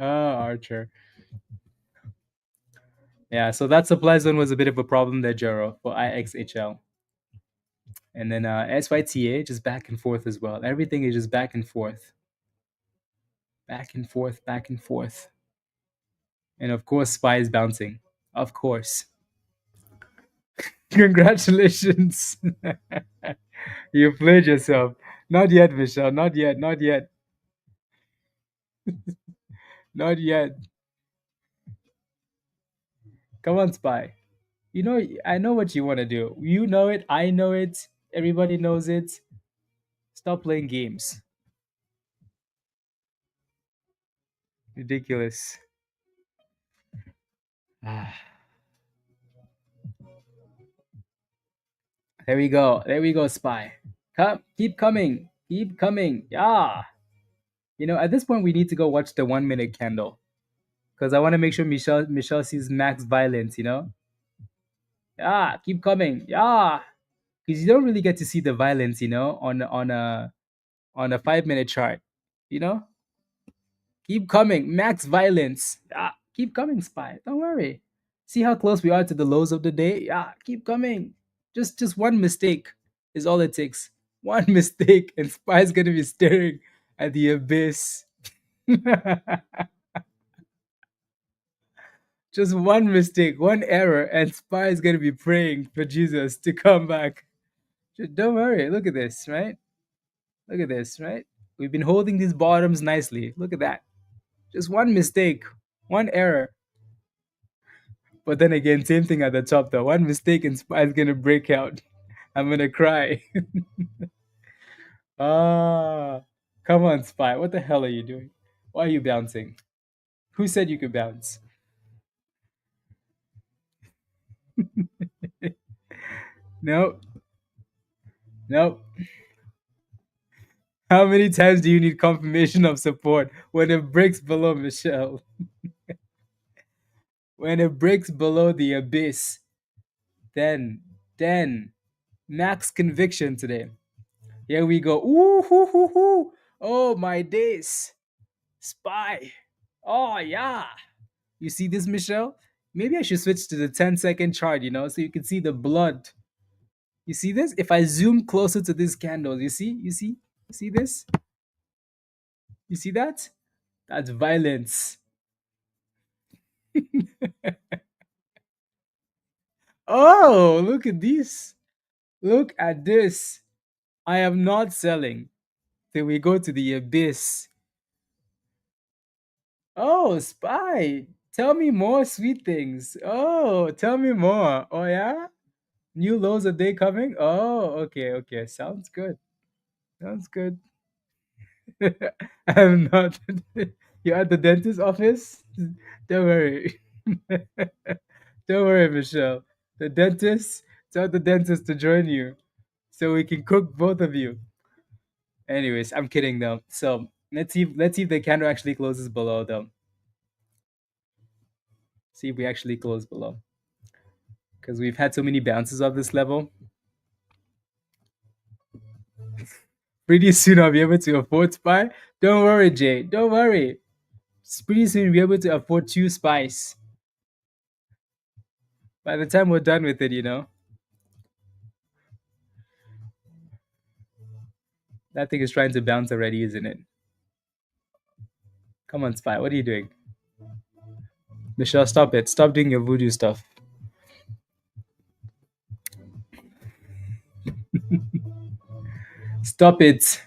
Oh, Archer. Yeah, so that supply zone was a bit of a problem there, Jero, for IXHL. And then SYTA, just back and forth as well. Everything is just back and forth. Back and forth, back and forth. And of course, SPY is bouncing. Of course. Congratulations. You played yourself. Not yet, Michelle. Not yet. Not yet. Not yet. Come on, SPY. I know what you want to do. You know it. I know it. Everybody knows it. Stop playing games. Ridiculous. Ah, there we go. There we go, Spy. Come, keep coming. Keep coming. Yeah. At this point, we need to go watch the 1 minute candle because I want to make sure Michelle sees max violence. Yeah, keep coming. Yeah, because you don't really get to see the violence, on a 5 minute chart. You know, keep coming. Max violence. Yeah, keep coming, Spy. Don't worry. See how close we are to the lows of the day. Yeah, keep coming. Just one mistake is all it takes. One mistake, and Spy's gonna be staring at the abyss. Just one mistake, one error, and Spy is gonna be praying for Jesus to come back. Don't worry. Look at this, right? Look at this, right? We've been holding these bottoms nicely. Look at that. Just one mistake, one error. But then again, same thing at the top though. One mistake and Spy is gonna break out. I'm gonna cry. Ah, come on, Spy. What the hell are you doing? Why are you bouncing? Who said you could bounce? No, no. How many times do you need confirmation of support when it breaks below Michelle? When it breaks below the abyss, then max conviction today. Here we go. Ooh, hoo, hoo, hoo. Oh my days. Spy. Oh yeah. You see this, Michelle? Maybe I should switch to the 10-second chart, so you can see the blood. You see this? If I zoom closer to this candle, you see? You see this? You see that? That's violence. Oh, look at this. Look at this. I am not selling till we go to the abyss. Oh, Spy. Tell me more sweet things. Oh, tell me more. Oh, yeah? New lows a day coming? Oh, okay, okay. Sounds good. Sounds good. I'm not. You're at the dentist office? Don't worry. Don't worry, Michelle. The dentist, tell the dentist to join you so we can cook both of you. Anyways, I'm kidding though. So let's see if the candle actually closes below though. See if we actually close below. Because we've had so many bounces of this level. Pretty soon I'll be able to afford SPY. Don't worry, Jay. Don't worry. Pretty soon we'll be able to afford 2 SPYs. By the time we're done with it. That thing is trying to bounce already, isn't it? Come on, SPY. What are you doing? Michelle, stop it. Stop doing your voodoo stuff. Stop it.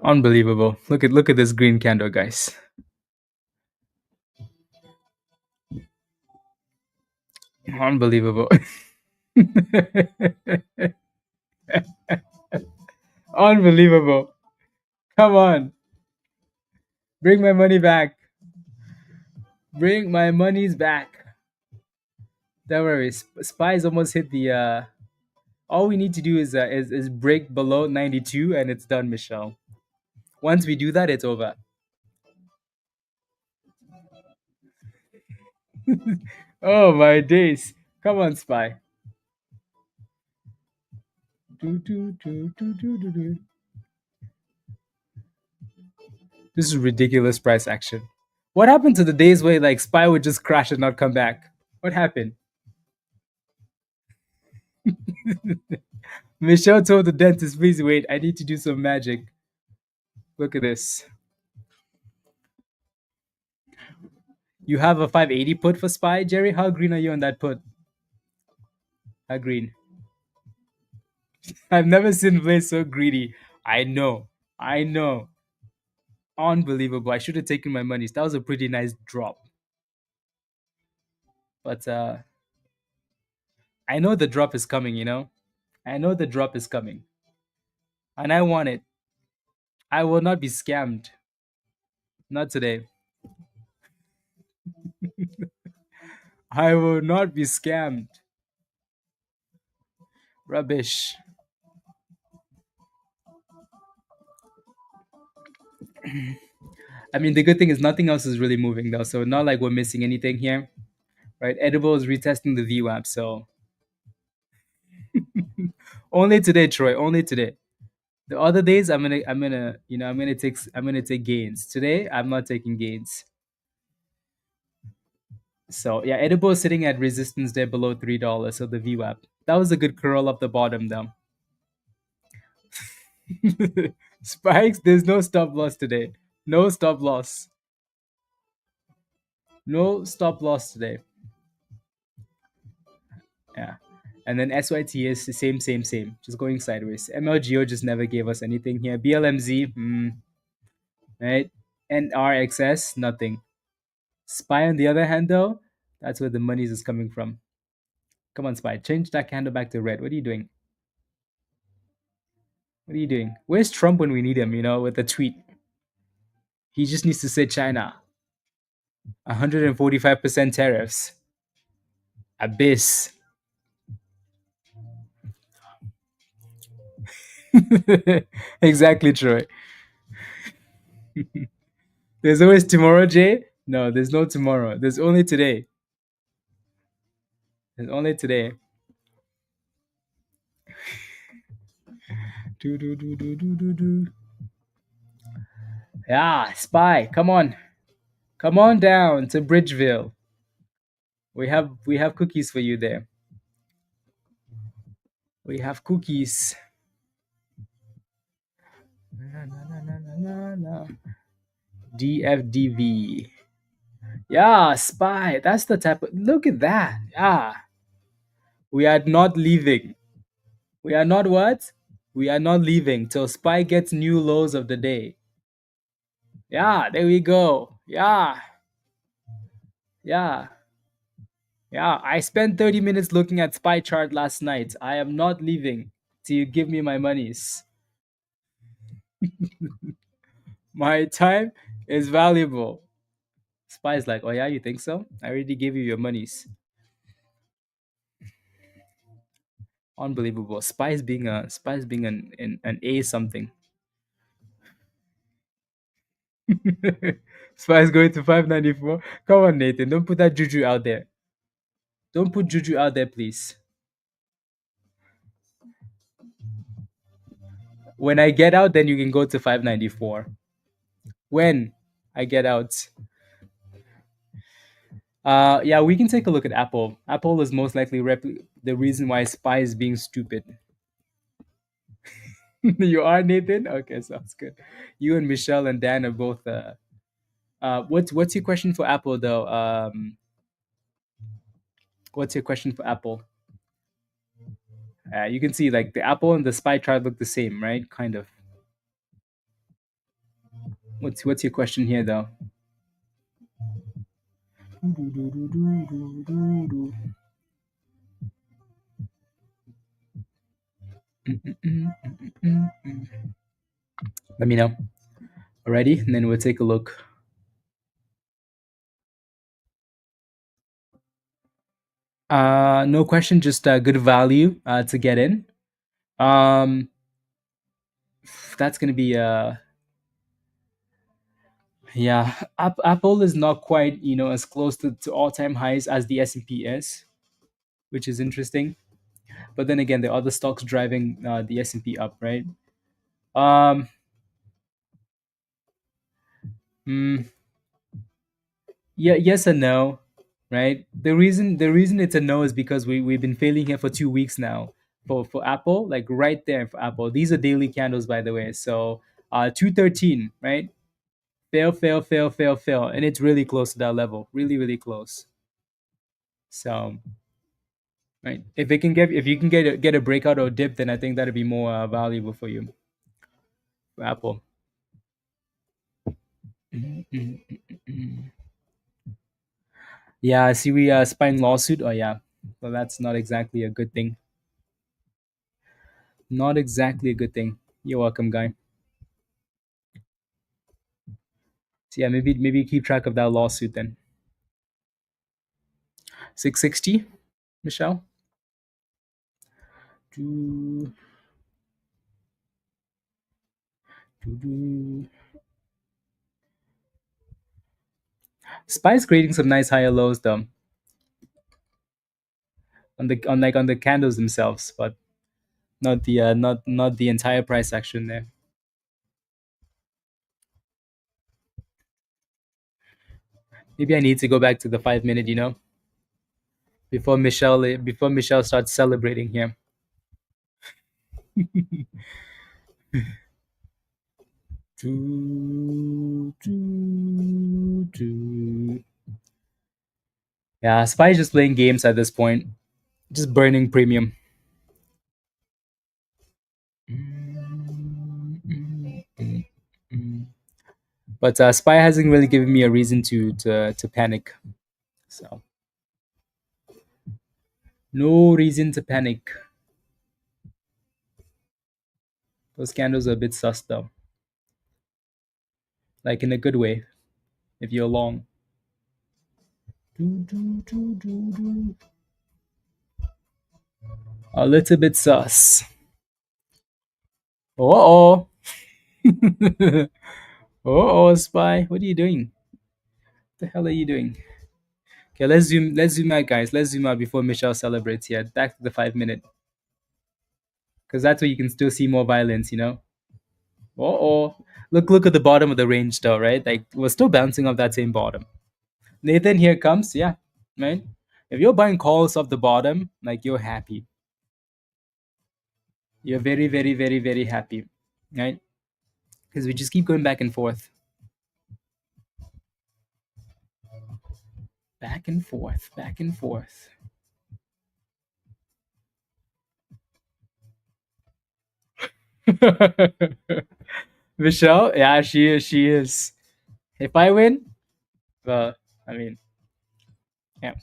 Unbelievable. Look at this green candle, guys. Unbelievable. Unbelievable. Come on. Bring my money back. Bring my monies back. Don't worry. Spies almost hit the all we need to do is break below 92 and it's done, Michelle. Once we do that, it's over. Oh my days. Come on, Spy. This is ridiculous price action. What happened to the days where like Spy would just crash and not come back? What happened? Michelle told the dentist, please wait, I need to do some magic. Look at this. You have a 580 put for SPY, Jerry? How green are you on that put? How green? I've never seen Blaze so greedy. I know. I know. Unbelievable. I should have taken my monies. That was a pretty nice drop. But I know the drop is coming. I know the drop is coming. And I want it. I will not be scammed. Not today. I will not be scammed. Rubbish. I mean, the good thing is nothing else is really moving though, so not like we're missing anything here, right? Edible is retesting the VWAP, so only today, Troy. Only today. The other days, I'm gonna gains. Today, I'm not taking gains. So yeah, Edible is sitting at resistance there below $3. So the VWAP. That was a good curl up the bottom though. Spikes, there's no stop loss today. No stop loss. No stop loss today. Yeah. And then SYTA is the same, just going sideways. MLGO just never gave us anything here. BLMZ, right? NRXS, nothing. SPY, on the other hand, though, that's where the money is coming from. Come on, SPY, change that candle back to red. What are you doing? What are you doing? Where's Trump when we need him, with a tweet? He just needs to say China. 145% tariffs. Abyss. Exactly, Troy. There's always tomorrow, Jay. No, there's no tomorrow. There's only today. There's only today. Do. Yeah, Spy, come on. Come on down to Bridgeville. We have cookies for you there. We have cookies. DFDV. Yeah, Spy. That's the type of look at that. Yeah. We are not leaving. We are not what? We are not leaving till Spy gets new lows of the day. Yeah, there we go. Yeah. Yeah. Yeah. I spent 30 minutes looking at Spy chart last night. I am not leaving till you give me my monies. My time is valuable. Spy's like, oh yeah, you think so? I already gave you your monies. Unbelievable. Spice being an A something. Spice going to 594. Come on, Nathan. Don't put that juju out there. Don't put juju out there, please. When I get out, then you can go to 594. When I get out. Yeah, we can take a look at Apple. Apple is most likely the reason why Spy is being stupid. You are Nathan? Okay, sounds good. You and Michelle and Dan are both what's your question for Apple though? What's your question for Apple? You can see like the Apple and the Spy chart look the same, right? Kind of. What's your question here though? Let me know. Alrighty, and then we'll take a look. No question, just good value to get in. Um, that's gonna be yeah. Apple is not quite as close to all time highs as the S&P is, which is interesting. But then again, the other stocks driving the S&P up, right? Um, mm, yeah, yes and no, right? The reason it's a no is because we've been failing here for 2 weeks now for Apple, like right there for Apple. These are daily candles, by the way. So 213, right? Fail, fail, fail, fail, fail, and it's really close to that level, really, really close. So right, if you can get a breakout or a dip, then I think that'd be more valuable for you, for Apple. Yeah, I see we spine lawsuit. Oh yeah, well that's not exactly a good thing. Not exactly a good thing. You're welcome, guy. So yeah, maybe keep track of that lawsuit then. 660, Michelle. Do, do. Spy's creating some nice higher lows though on the candles themselves, but not the entire price action there. Maybe I need to go back to the 5 minute, before Michelle starts celebrating here. Yeah, Spy's just playing games at this point, just burning premium. But Spy hasn't really given me a reason to panic. So no reason to panic. Those candles are a bit sus though, like in a good way. If you're long, a little bit sus. Oh, oh, Spy, what are you doing? What the hell are you doing? Okay, let's zoom out, guys. Let's zoom out before Michelle celebrates here. Back to the 5 minute, because that's where you can still see more violence. Oh, look at the bottom of the range though, right? Like we're still bouncing off that same bottom. Nathan, here comes, yeah, right. If you're buying calls off the bottom, like you're happy. You're very, very, very, very happy, right? Because we just keep going back and forth, back and forth, back and forth. Michelle, yeah, she is. She is. If I win, well, I mean, yeah.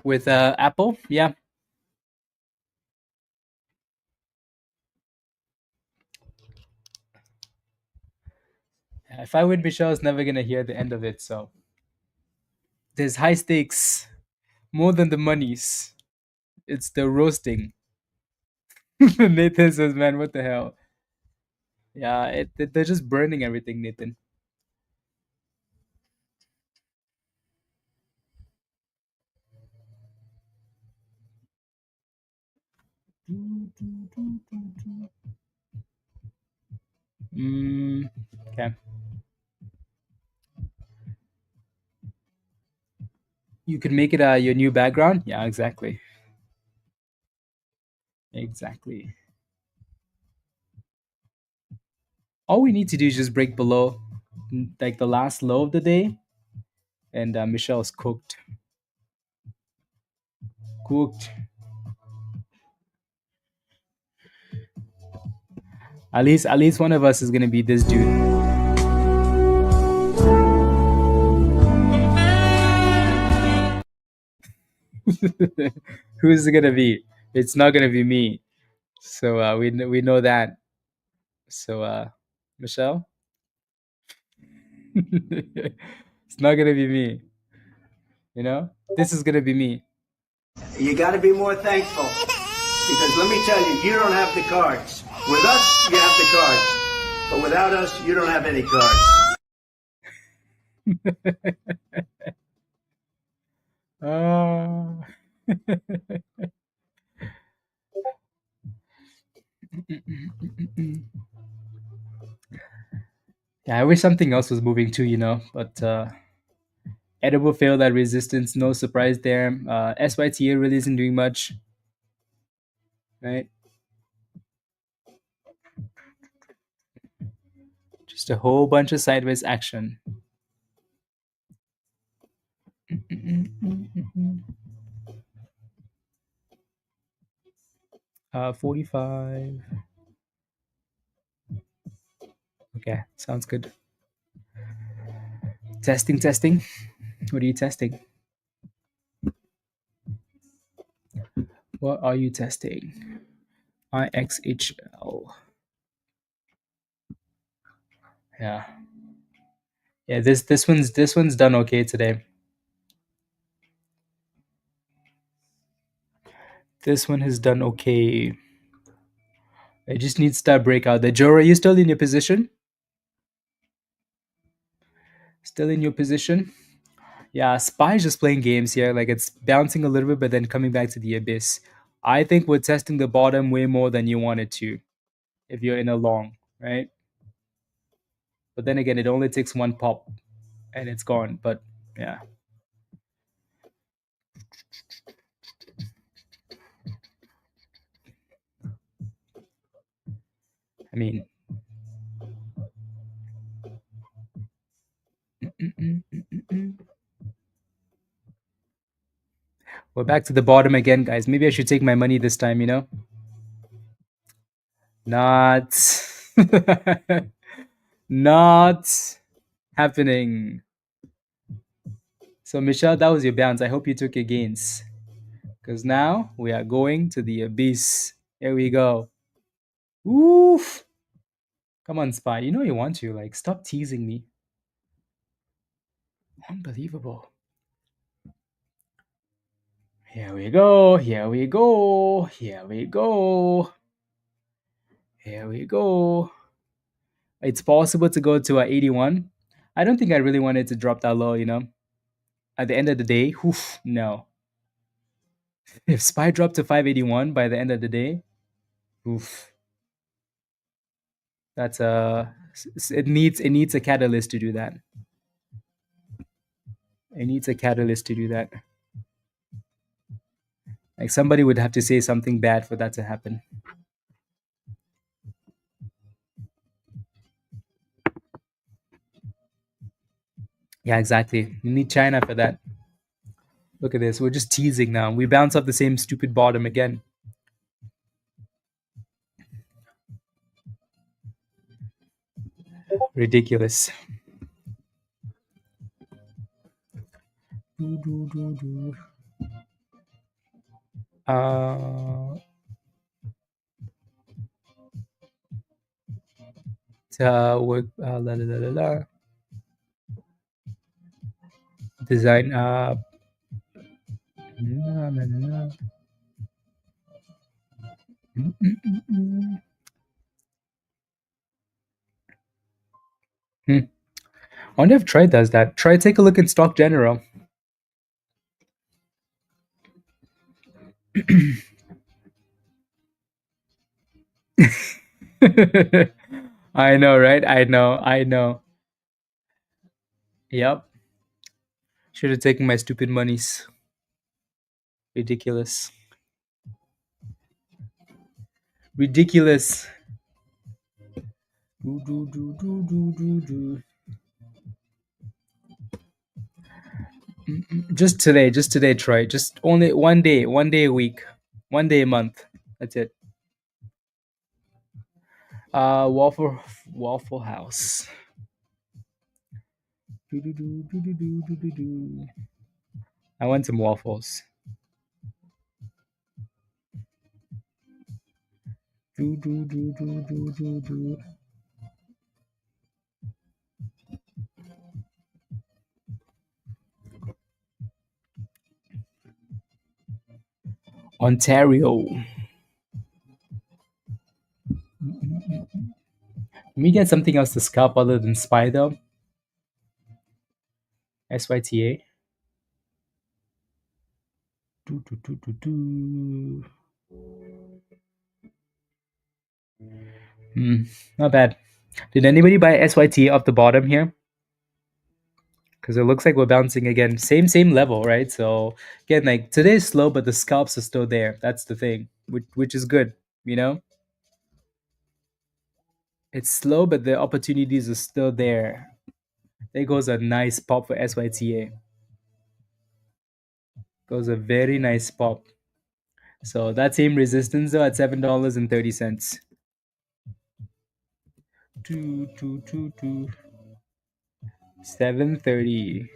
With Apple, yeah. If I win, Michelle's never gonna hear the end of it. So There's high stakes, more than the monies. It's the roasting. Nathan says, "Man, what the hell?" Yeah, they're just burning everything, Nathan. Mm, okay. You could make it your new background. Yeah, exactly. Exactly. All we need to do is just break below like the last low of the day, and Michelle's cooked. Cooked. At least one of us is gonna be this dude. Who's it gonna be? It's not gonna be me. So we know that. So Michelle, it's not gonna be me. You know, this is gonna be me. You got to be more thankful because let me tell you, you don't have the cards. With us, you have the cards. But without us, you don't have any cards. Uh, yeah, I wish something else was moving too, but Edible failed at resistance, no surprise there. SYTA really isn't doing much, right? Just a whole bunch of sideways action. 45. Okay, sounds good. Testing, testing. What are you testing? What are you testing? IXHL. Yeah. Yeah, this one's done okay today. This one has done okay. It just needs that breakout. The Joe, are you still in your position? Still in your position? Yeah, Spy's just playing games here. Like it's bouncing a little bit, but then coming back to the abyss. I think we're testing the bottom way more than you wanted to if you're in a long, right? But then again, it only takes one pop and it's gone. But yeah, I mean, we're back to the bottom again, guys. Maybe I should take my money this time. Not, not happening. So, Michelle, that was your bounce. I hope you took your gains. Because now we are going to the abyss. Here we go. Oof. Come on, Spy. You know you want to. Like, stop teasing me. Unbelievable. Here we go. Here we go. Here we go. Here we go. It's possible to go to 81. I don't think I really wanted to drop that low. At the end of the day, oof, no. If Spy dropped to 581 by the end of the day, oof. That's it needs a catalyst to do that. It needs a catalyst to do that. Like somebody would have to say something bad for that to happen. Yeah, exactly. You need China for that. Look at this. We're just teasing now. We bounce off the same stupid bottom again. Ridiculous. Uh, la, la, la, la, la. Design. Hmm. I wonder if Troy does that. Try take a look in Stock General. I know, right? I know. I know. Yep. Should have taken my stupid monies. Ridiculous. Ridiculous. Do, do, do, do, do, do, do. Just today, Troy. Just only one day a week, one day a month. That's it. Waffle House. Do, do, do, do, do, do, do, do, do. I want some waffles. Do, do, do, do, do, do, do. Ontario. Can we get something else to scalp other than SPY though? SYTA. Do, do, do, do, do. Not bad. Did anybody buy SYT off the bottom here? Because it looks like we're bouncing again. Same level, right? So again, like today's slow, but the scalps are still there. That's the thing, which is good. You know, it's slow, but the opportunities are still there. There goes a nice pop for SYTA. Goes a very nice pop. So that same resistance though at $7.30. Two 7:30.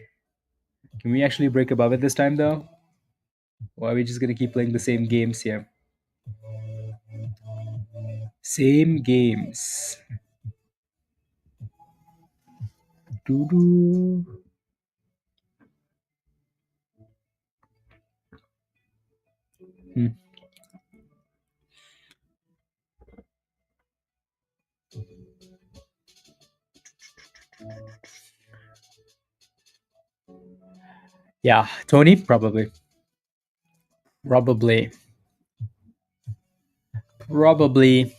Can we actually break above it this time though? Or are we just gonna keep playing the same games here? Same games. Doo doo. Hmm. Yeah, Tony, probably. Probably. Probably.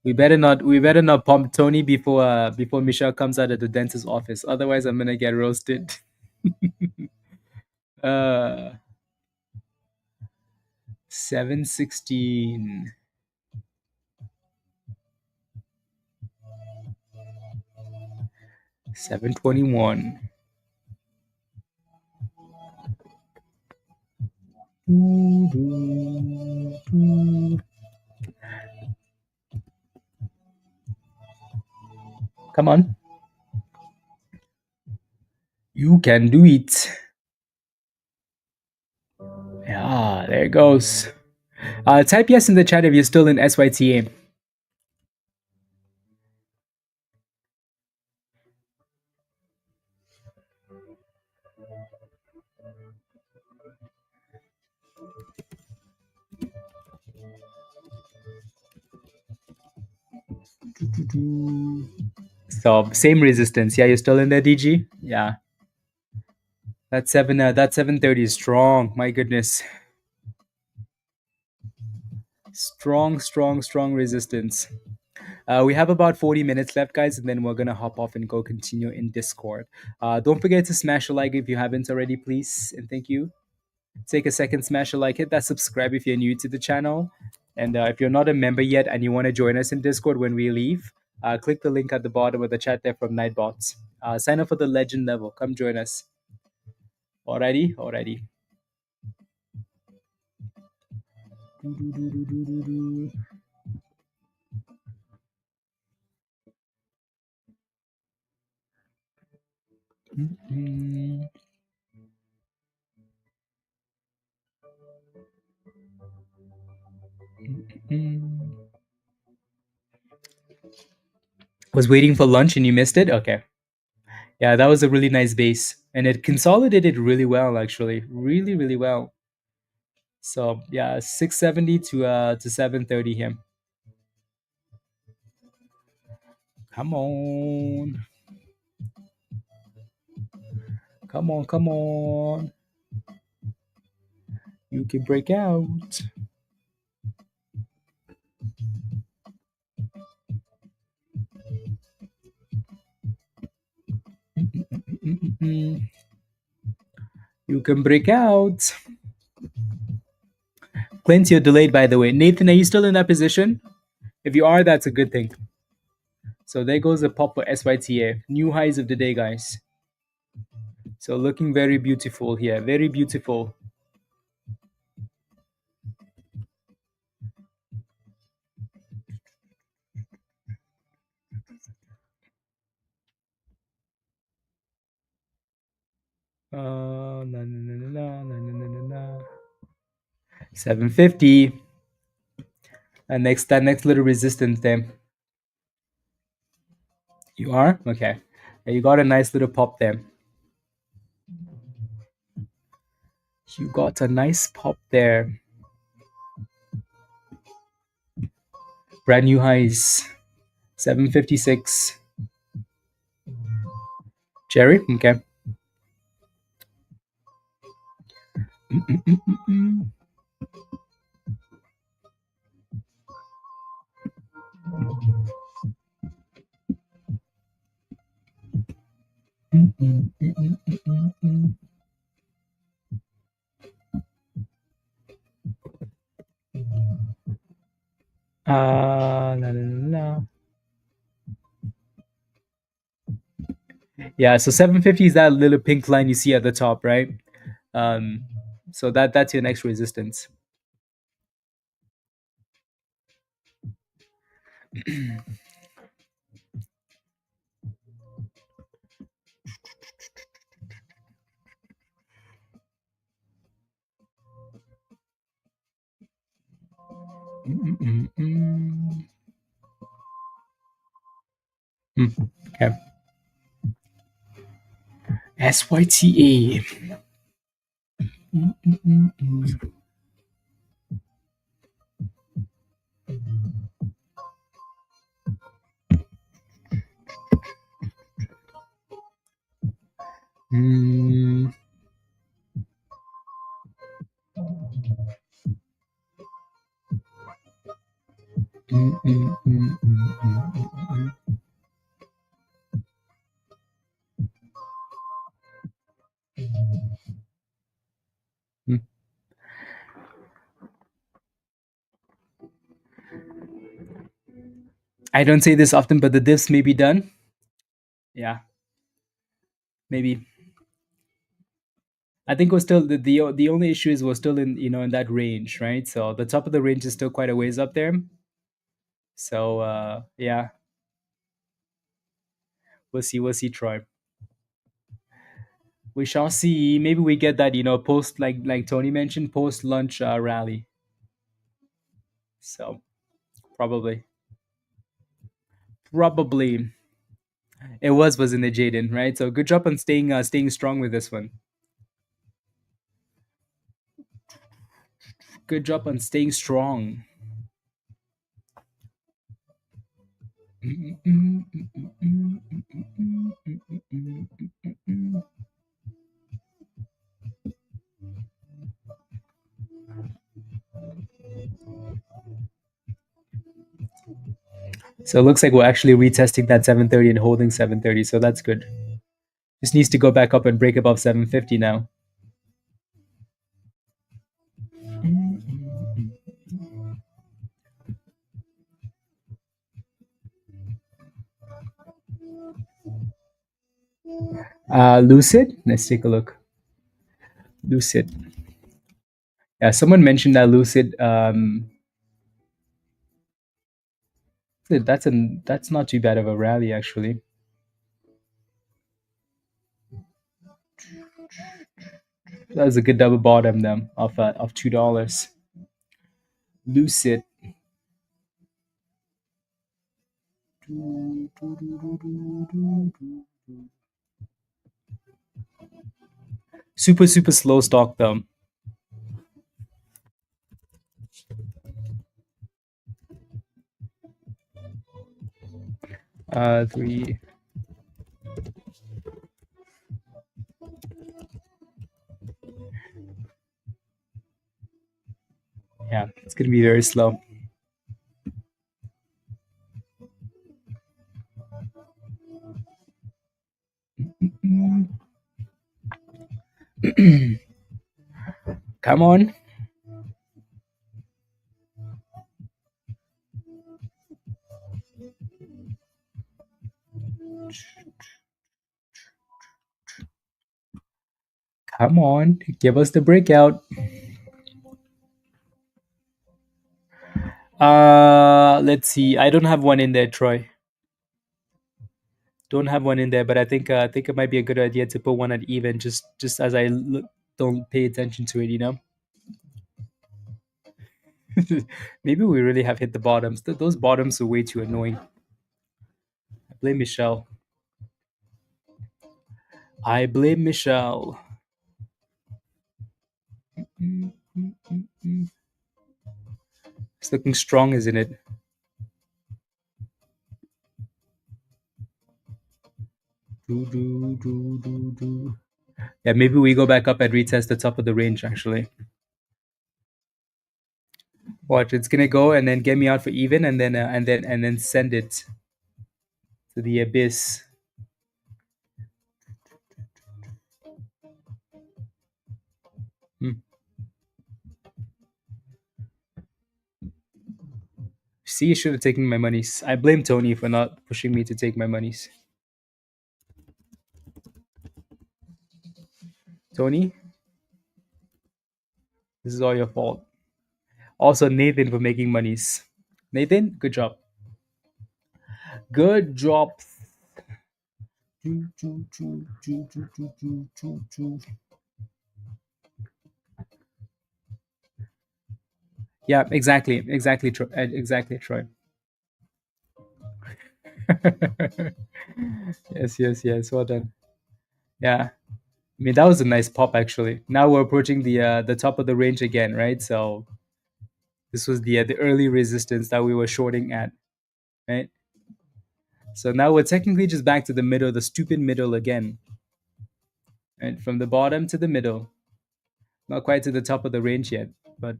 We better not pump Tony before Michelle comes out of the dentist's office. Otherwise I'm gonna get roasted. uh 716. 721. Come on. You can do it. Yeah, there it goes. Type yes in the chat if you're still in SYTA. So same resistance. Yeah, you're still in there, DG. Yeah, that 730 is strong. My goodness, strong resistance. We have about 40 minutes left, guys, and then we're gonna hop off and go continue in Discord. Don't forget to smash a like if you haven't already, please, and thank you. Take a second, smash a like, hit that subscribe if you're new to the channel, and if you're not a member yet and you want to join us in Discord when we leave, click the link at the bottom of the chat there from Nightbots. Sign up for the legend level. Come join us. Alrighty. Was waiting for lunch and you missed it? Okay. Yeah, that was a really nice base. And it consolidated really well, actually. Really, really well. So yeah, 670 to 730 here. Come on. Come on, come on. You can break out. Mm-mm. You can break out. Clint, you're delayed, by the way. Nathan, are you still in that position? If you are, that's a good thing. So there goes a pop for SYTA. New highs of the day, guys. So looking very beautiful here. Very beautiful. Na, na, na, na, na, na, na, na. 750. And that next little resistance there. You are? Okay. You got a nice little pop there. You got a nice pop there. Brand new highs. 756. Jerry? Okay. La, la, la. Yeah, so 750 is that little pink line you see at the top, right? So that's your next resistance. Okay. SYTA. I don't say this often, but the diffs may be done. Yeah, maybe. I think we're still the only issue is we're still in in that range, right? So the top of the range is still quite a ways up there. So yeah, we'll see, Troy. We shall see. Maybe we get that post like Tony mentioned post lunch rally. So probably it was in the Jaden, right? So good job on staying strong with this one. Good job on staying strong. So it looks like we're actually retesting that 730 and holding 730. So that's good. Just needs to go back up and break above 750 now. Lucid. Let's take a look. Lucid. Yeah, someone mentioned that Lucid. That's not too bad of a rally actually. That was a good double bottom then of $2. Lucid. Super, super slow stock though. Three. Yeah, it's gonna be very slow. Come on. Come on. Give us the breakout. Let's see. I don't have one in there, Troy. Don't have one in there, but I think it might be a good idea to put one at even, just as I don't pay attention to it. Maybe we really have hit the bottoms. Those bottoms are way too annoying. I blame Michelle. I blame Michelle. It's looking strong, isn't it? Yeah, maybe we go back up and retest the top of the range. Actually, watch. It's gonna go and then get me out for even, and then send it to the abyss. Hmm. See, you should have taken my monies. I blame Tony for not pushing me to take my monies. Tony, this is all your fault. Also, Nathan for making monies. Nathan, good job. Good job. Yeah, exactly, Troy. Yes. Well done. Yeah, I mean that was a nice pop actually. Now we're approaching the top of the range again, right? So this was the early resistance that we were shorting at, right? So now we're technically just back to the middle, the stupid middle again, and from the bottom to the middle. Not quite to the top of the range yet, but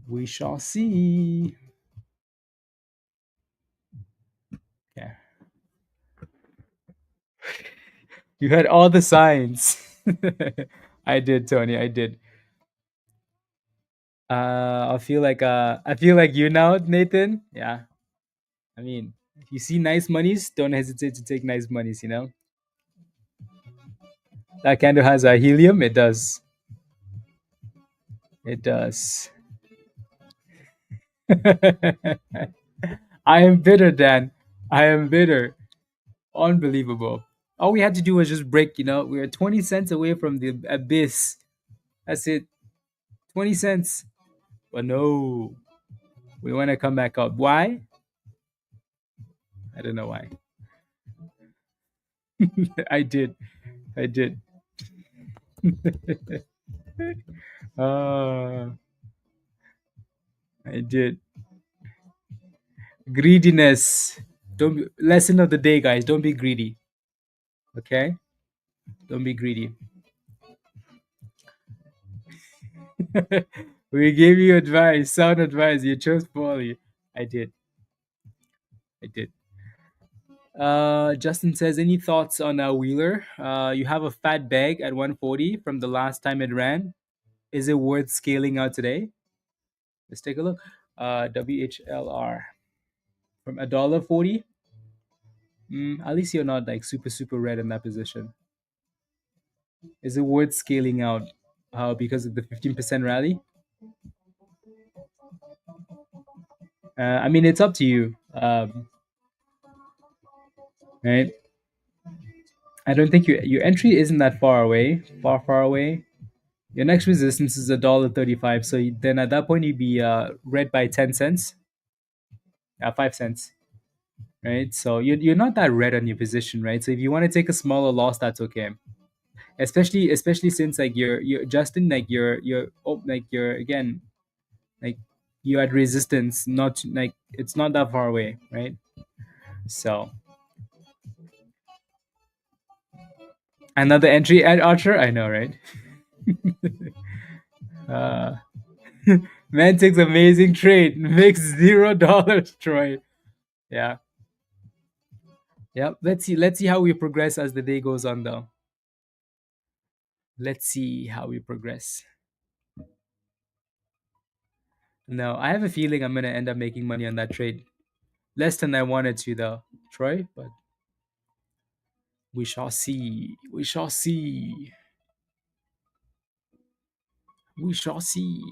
we shall see. Yeah, you had all the signs. I did, Tony. I did. I feel like you now, Nathan. Yeah. I mean, if you see nice monies, don't hesitate to take nice monies, That candle has a helium, it does. It does. I am bitter, Dan. I am bitter. Unbelievable. All we had to do was just break, we were 20 cents away from the abyss. That's it. 20 cents. But no. We want to come back up. Why? I don't know why. I did. I did. uh, I did. Greediness. Lesson of the day, guys. Don't be greedy. Okay? Don't be greedy. We gave you advice, sound advice. You chose poorly. I did. I did. Justin says, any thoughts on Wheeler? You have a fat bag at 140 from the last time it ran. Is it worth scaling out today? Let's take a look. WHLR from $1.40. At least you're not like super super red in that position. Is it worth scaling out? Because of the 15% rally? I mean, it's up to you. Right? I don't think your entry isn't that far away. Far away. Your next resistance is $1.35. So then at that point you'd be red by 10 cents. Yeah, 5 cents. Right. So you're not that red on your position, right? So if you want to take a smaller loss, that's okay. Especially since like you're adjusting, like you're again, like you're at resistance, not like it's not that far away, right? So another entry at Archer, I know, right? uh Man takes amazing trade, makes $0, Troy. Yeah. Yep. Let's see how we progress as the day goes on, though. Let's see how we progress. No, I have a feeling I'm gonna end up making money on that trade. Less than I wanted to, though, Troy. But we shall see. We shall see. We shall see.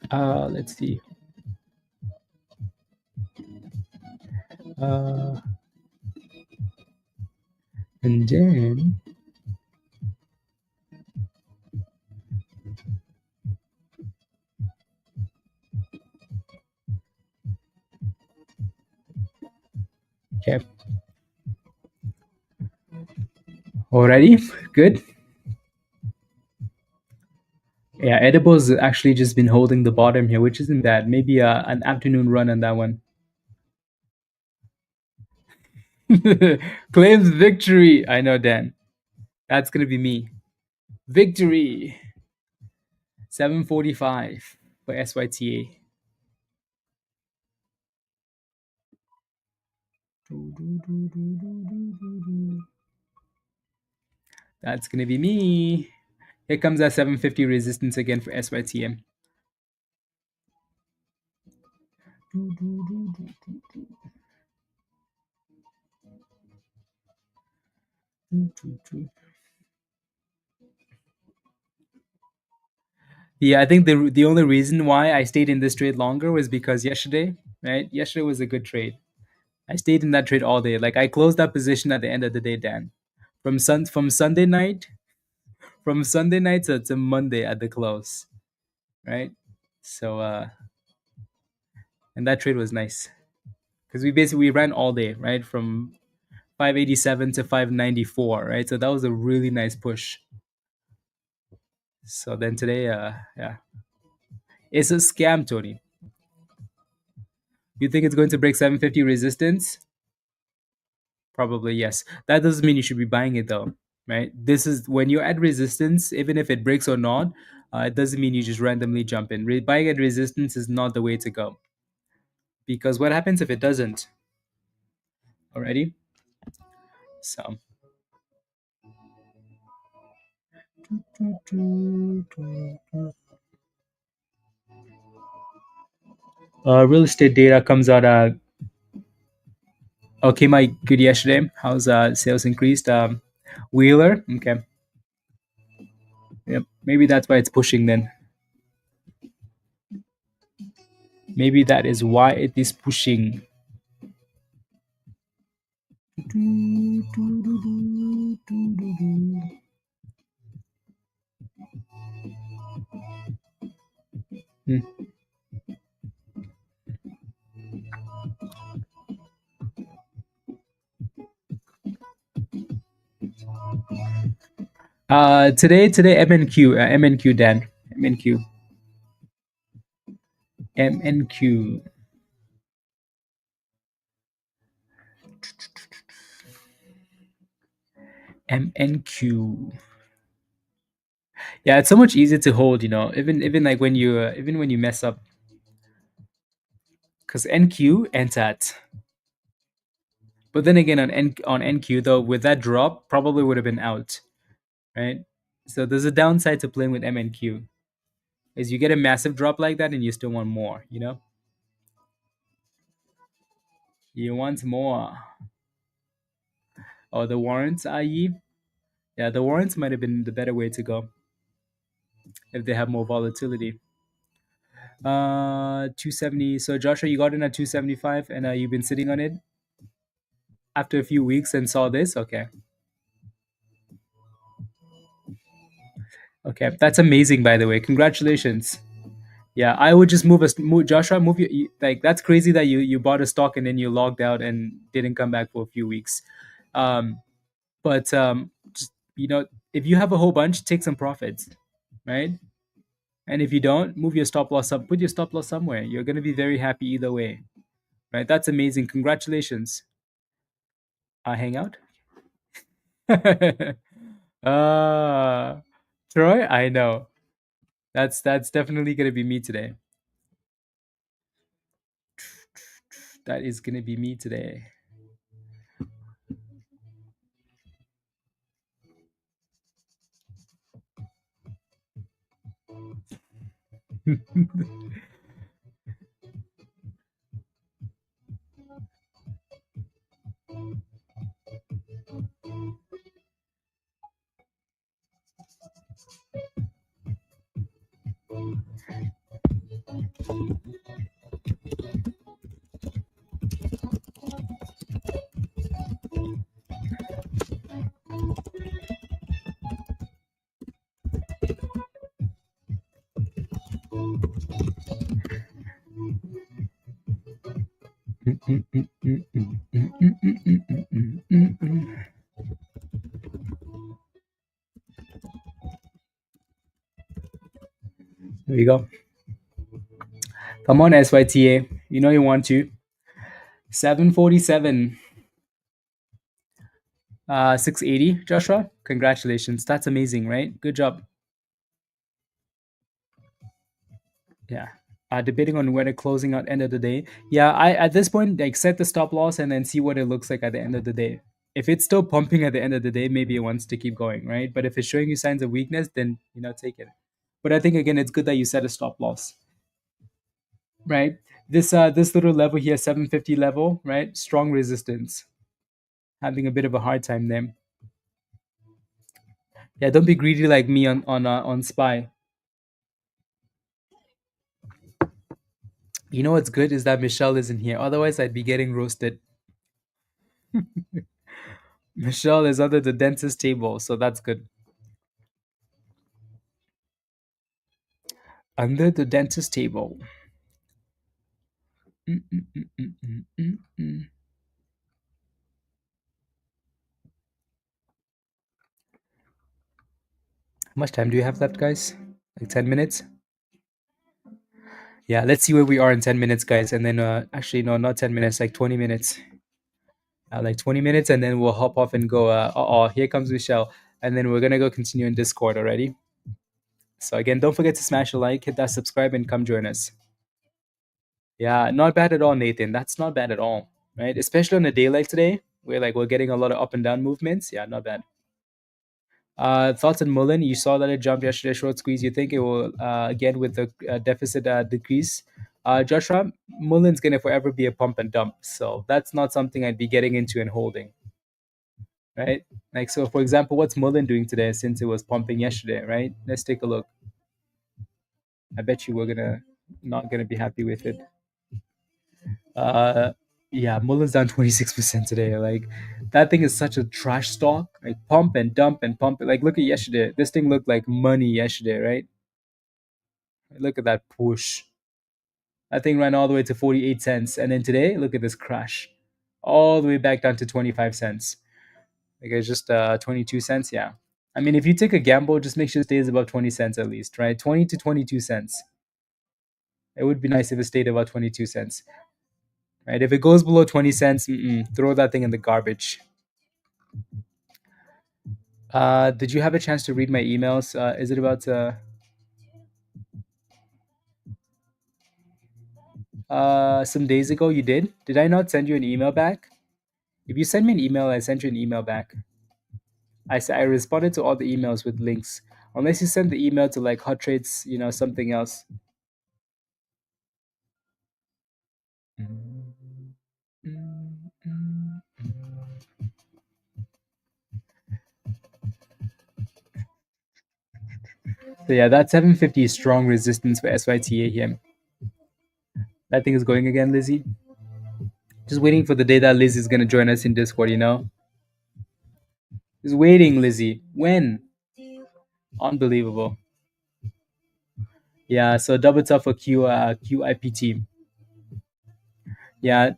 Let's see. Uh, and then okay. Alrighty, good. Yeah, Edible's actually just been holding the bottom here, which isn't bad. Maybe an afternoon run on that one. Claims victory. I know, Dan. That's gonna be me. Victory. 745 for SYTA. That's gonna be me. Here comes that 750 resistance again for SYTM. Yeah, I think the only reason why I stayed in this trade longer was because yesterday, right? Yesterday was a good trade. I stayed in that trade all day. Like I closed that position at the end of the day, Dan. From Sunday night, to Monday at the close, right? So and that trade was nice because we ran all day, right? From 587 to 594, right? So that was a really nice push. So then today, yeah, it's a scam, Tony. You think it's going to break 750 resistance? Probably yes. That doesn't mean you should be buying it though, right? This is when you're at resistance, even if it breaks or not, it doesn't mean you just randomly jump in. Buying at resistance is not the way to go because what happens if it doesn't? Already, so real estate data comes out. Okay, my good yesterday. How's sales increased? Wheeler. Okay. Yep. Maybe that's why it's pushing then. Maybe that is why it is pushing. Hmm. Today MNQ Dan MNQ MNQ. MNQ. Yeah, it's so much easier to hold, even like when you mess up, because NQ entered. But then again, on NQ though, with that drop, probably would have been out, right? So there's a downside to playing with MNQ, is you get a massive drop like that and you still want more, You want more. Oh, the warrants, i.e., yeah, the warrants might have been the better way to go if they have more volatility. 270. So Joshua, you got in at 275, and you've been sitting on it after a few weeks and saw this. Okay. Okay, that's amazing. By the way, congratulations. Yeah, I would just move Joshua. Move like that's crazy that you bought a stock and then you logged out and didn't come back for a few weeks. Um, but just if you have a whole bunch, take some profits, right? And if you don't, move your stop loss up. Put your stop loss somewhere. You're gonna be very happy either way, right? That's amazing. Congratulations. Hang out. uh Troy, I know. That's definitely gonna be me today. That is gonna be me today. There you go. Come on, SYTA. You know you want to. 747. 680, Joshua. Congratulations. That's amazing, right? Good job. Yeah. Debating on when it closing out end of the day. Yeah, I at this point like set the stop loss and then see what it looks like at the end of the day. If it's still pumping at the end of the day, maybe it wants to keep going, right? But if it's showing you signs of weakness, then take it. But I think again, it's good that you set a stop loss, right? This little level here, 750 level, right? Strong resistance. Having a bit of a hard time there. Yeah, don't be greedy like me on SPY. You know what's good is that Michelle isn't here. Otherwise, I'd be getting roasted. Michelle is under the dentist table, so that's good. Under the dentist table. Mm, mm, mm, mm, mm, mm, mm. How much time do you have left, guys? Like 10 minutes? Yeah, let's see where we are in 10 minutes, guys. And then, actually, no, not 10 minutes, like 20 minutes. Like 20 minutes, and then we'll hop off and go. Here comes Michelle. And then we're going to go continue in Discord already. So, again, don't forget to smash a like, hit that subscribe, and come join us. Yeah, not bad at all, Nathan. That's not bad at all, right? Especially on a day like today, where like we're getting a lot of up and down movements. Yeah, not bad. Thoughts on Mullen? You saw that it jumped yesterday, short squeeze. You think it will again with the deficit decrease? Joshua, Mullen's gonna forever be a pump and dump, so that's not something I'd be getting into and holding, right? Like so, for example, what's Mullen doing today since it was pumping yesterday, right? Let's take a look. I bet you we're gonna not gonna be happy with it. Uh, yeah, Mullen's down 26% today. Like that thing is such a trash stock. Like pump and dump and pump. Like look at yesterday. This thing looked like money yesterday, right? Look at that push. That thing ran all the way to 48 cents. And then today, look at this crash. All the way back down to 25 cents. Like it's just 22 cents. Yeah. I mean, if you take a gamble, just make sure it stays above 20 cents at least, right? 20 to 22 cents. It would be nice if it stayed about 22 cents, right? If it goes below 20 cents, throw that thing in the garbage. Did you have a chance to read my emails? Is it about some days ago? You did? Did I not send you an email back? If you send me an email, I sent you an email back. I responded to all the emails with links. Unless you send the email to like Hot Trades, something else. So yeah, that 750 is strong resistance for SYTA here. That thing is going again, Lizzie. Just waiting for the day that Liz is gonna join us in Discord, Just waiting, Lizzie. When? Unbelievable. Yeah, so double top for QIP team. Yeah.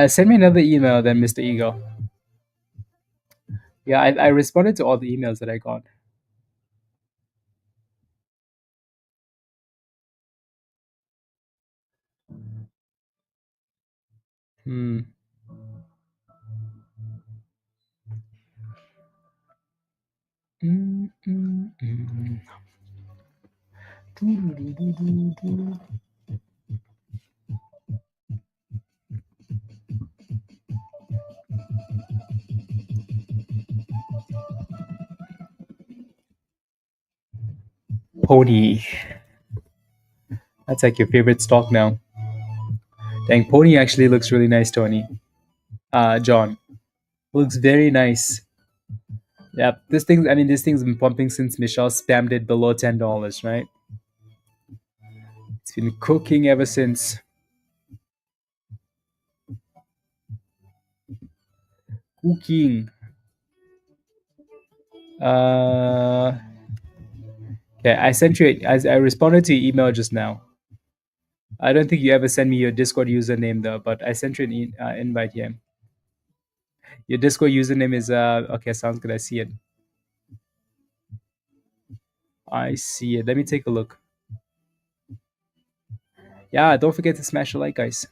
Send me another email then, Mr. Ego. Yeah, I responded to all the emails that I got. Hmm. Mm, mm, mm. Pony. That's like your favorite stock now. Dang, Pony actually looks really nice, Tony. John. Looks very nice. Yeah, this thing's been pumping since Michelle spammed it below $10, right? It's been cooking ever since. Cooking. Uh, okay, I sent you. I responded to your email just now. I don't think you ever sent me your Discord username though, but I sent you an invite here. Your Discord username is okay. Sounds good. I see it. I see it. Let me take a look. Yeah, don't forget to smash the like, guys.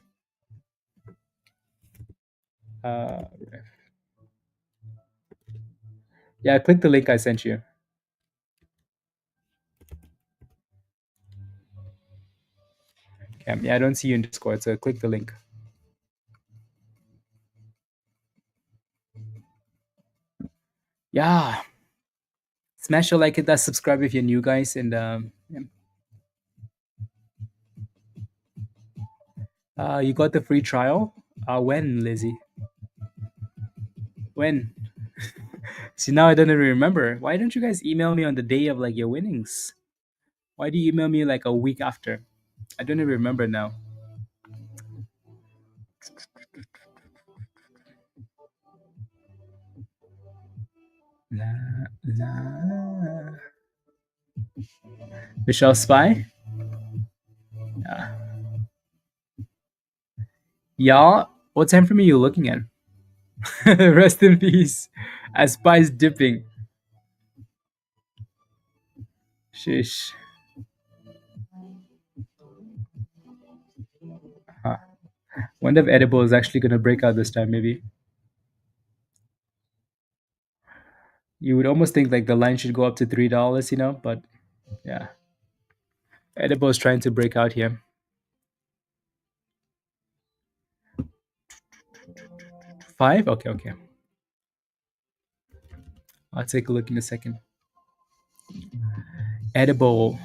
Uh, yeah, click the link I sent you. Okay, yeah, I don't see you in Discord, so click the link. Yeah, smash the like, hit that subscribe if you're new, guys, and yeah. You got the free trial. When, Lizzie? When? See, now I don't even remember. Why don't you guys email me on the day of like your winnings? Why do you email me like a week after? I don't even remember now. La, la. Michelle Spy? Yeah. Yeah. What time frame are you looking at? Rest in peace. As Spy's dipping. Shish. Huh. Wonder if edible is actually gonna break out this time, maybe. You would almost think like the line should go up to $3, but yeah. Edible is trying to break out here. 5? Okay, okay. I'll take a look in a second. Edible.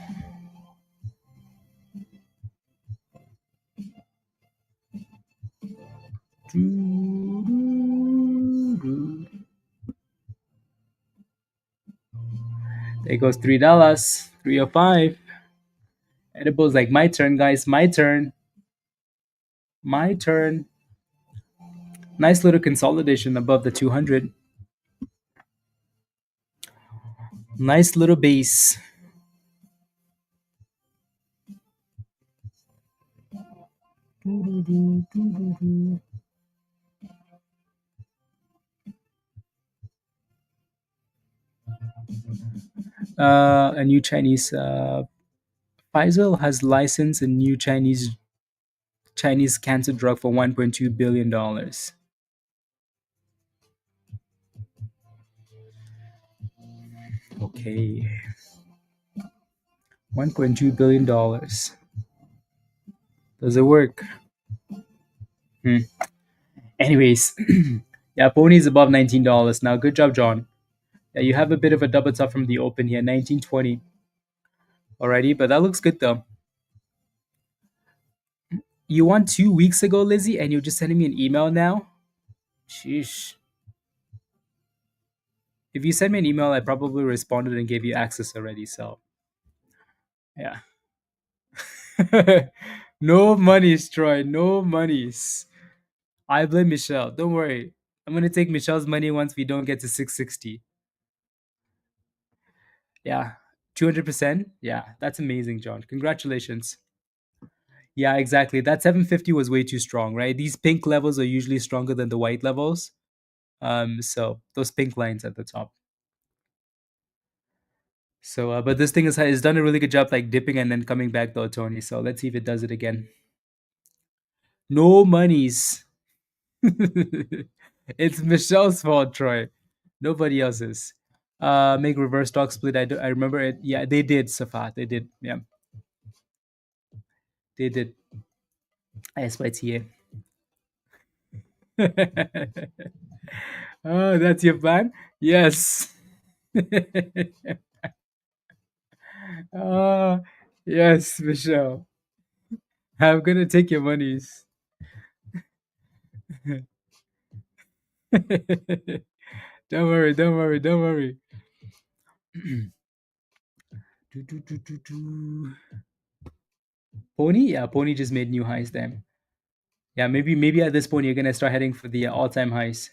There goes $3. 305. Edible's like my turn, guys. My turn. My turn. Nice little consolidation above the 200. Nice little base. A new Chinese Pfizer has licensed a new Chinese cancer drug for $1.2 billion. Okay, $1.2 billion. Does it work? Anyways, yeah, Pony's above $19 now. Good job, John. Yeah, you have a bit of a double top from the open here, 1920. Alrighty, but that looks good though. You won 2 weeks ago, Lizzie, and you're just sending me an email now? Sheesh. If you sent me an email, I probably responded and gave you access already, so yeah. No monies, Troy. No monies. I blame Michelle. Don't worry. I'm gonna take Michelle's money once we don't get to 660. Yeah. 200%. Yeah, that's amazing, John. Congratulations. Yeah, exactly. That 750 was way too strong, right? These pink levels are usually stronger than the white levels. So those pink lines at the top. So, but this thing is done a really good job, like dipping and then coming back though, Tony. So let's see if it does it again. No monies. It's Michelle's fault, Troy. Nobody else's. Make reverse stock split. I remember it. Yeah, they did, Safa. They did. Yeah, they did. SYTA. Oh, that's your plan? Yes. Oh, yes, Michelle. I'm gonna take your monies. Don't worry, don't worry, don't worry. Do, do, do, do, do. Pony? Yeah, Pony just made new highs then. Yeah, maybe at this point you're gonna start heading for the all-time highs.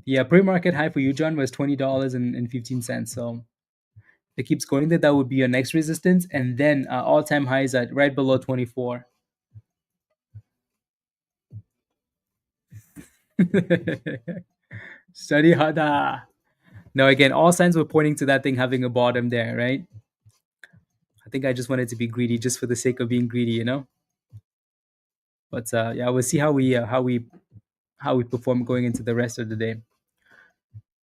The pre-market high for you, John, was $20.15. So if it keeps going there, that would be your next resistance, and then all-time highs at right below 24. Study harder. No, again, all signs were pointing to that thing having a bottom there, right? I think I just wanted to be greedy just for the sake of being greedy, you know. But yeah, we'll see how we perform going into the rest of the day.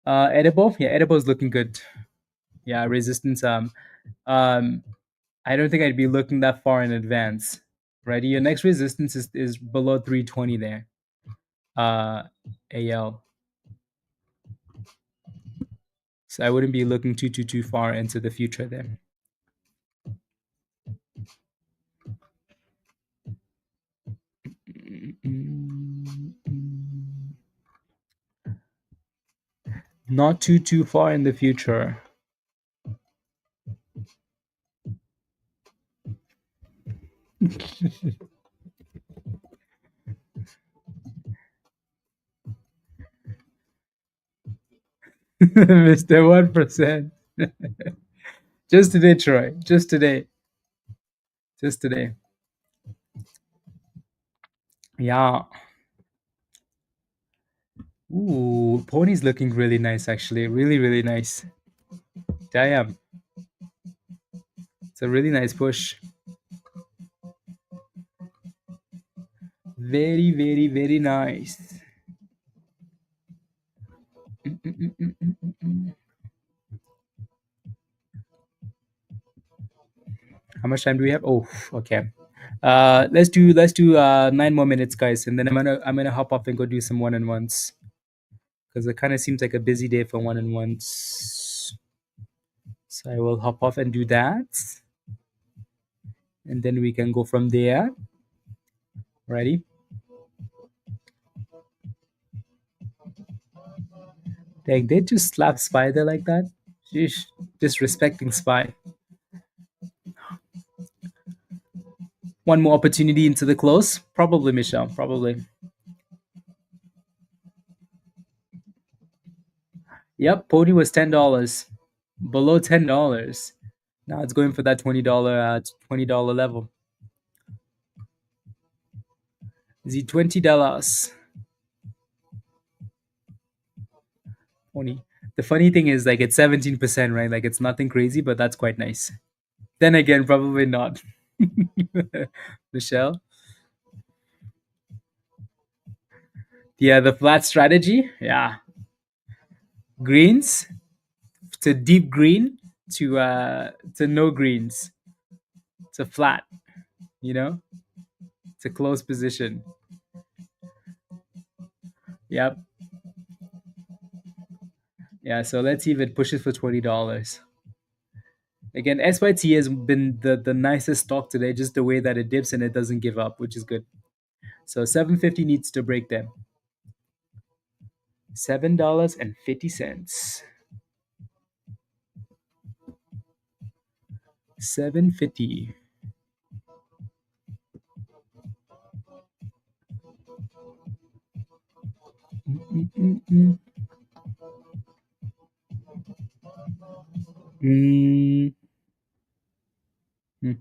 Edible, yeah, edible is looking good. Yeah, resistance. Um, I don't think I'd be looking that far in advance. Ready? Your next resistance is below 320 there. Uh, AL. So I wouldn't be looking too far into the future there. Not too far in the future. Mr. 1%. Just today, Troy. Just today. Just today. Yeah. Ooh, Pony's looking really nice actually. Really nice. Damn. It's a really nice push. Very nice. How much time do we have? Oh, okay. Let's do 9 more minutes, guys, and then I'm gonna hop off and go do some one-on-ones because it kind of seems like a busy day for one-on-ones. So I will hop off and do that, and then we can go from there. Ready? Dang, they just slap Spy there like that. Sheesh, disrespecting Spy. One more opportunity into the close. Probably, Michelle. Probably. Yep, Pony was $10. Below $10. Now it's going for that $20 level. The $20. Pony. The funny thing is, like, it's 17%, right? Like, it's nothing crazy, but that's quite nice. Then again, probably not. Michelle? Yeah, the flat strategy. Yeah. Greens to deep green to no greens. To flat, you know? It's a close position. Yep. Yeah, so let's see if it pushes for $20. Again, SYT has been the nicest stock today, just the way that it dips and it doesn't give up, which is good. So 750 needs to break them. $7.50. 750. Mm, mm, mm, mm.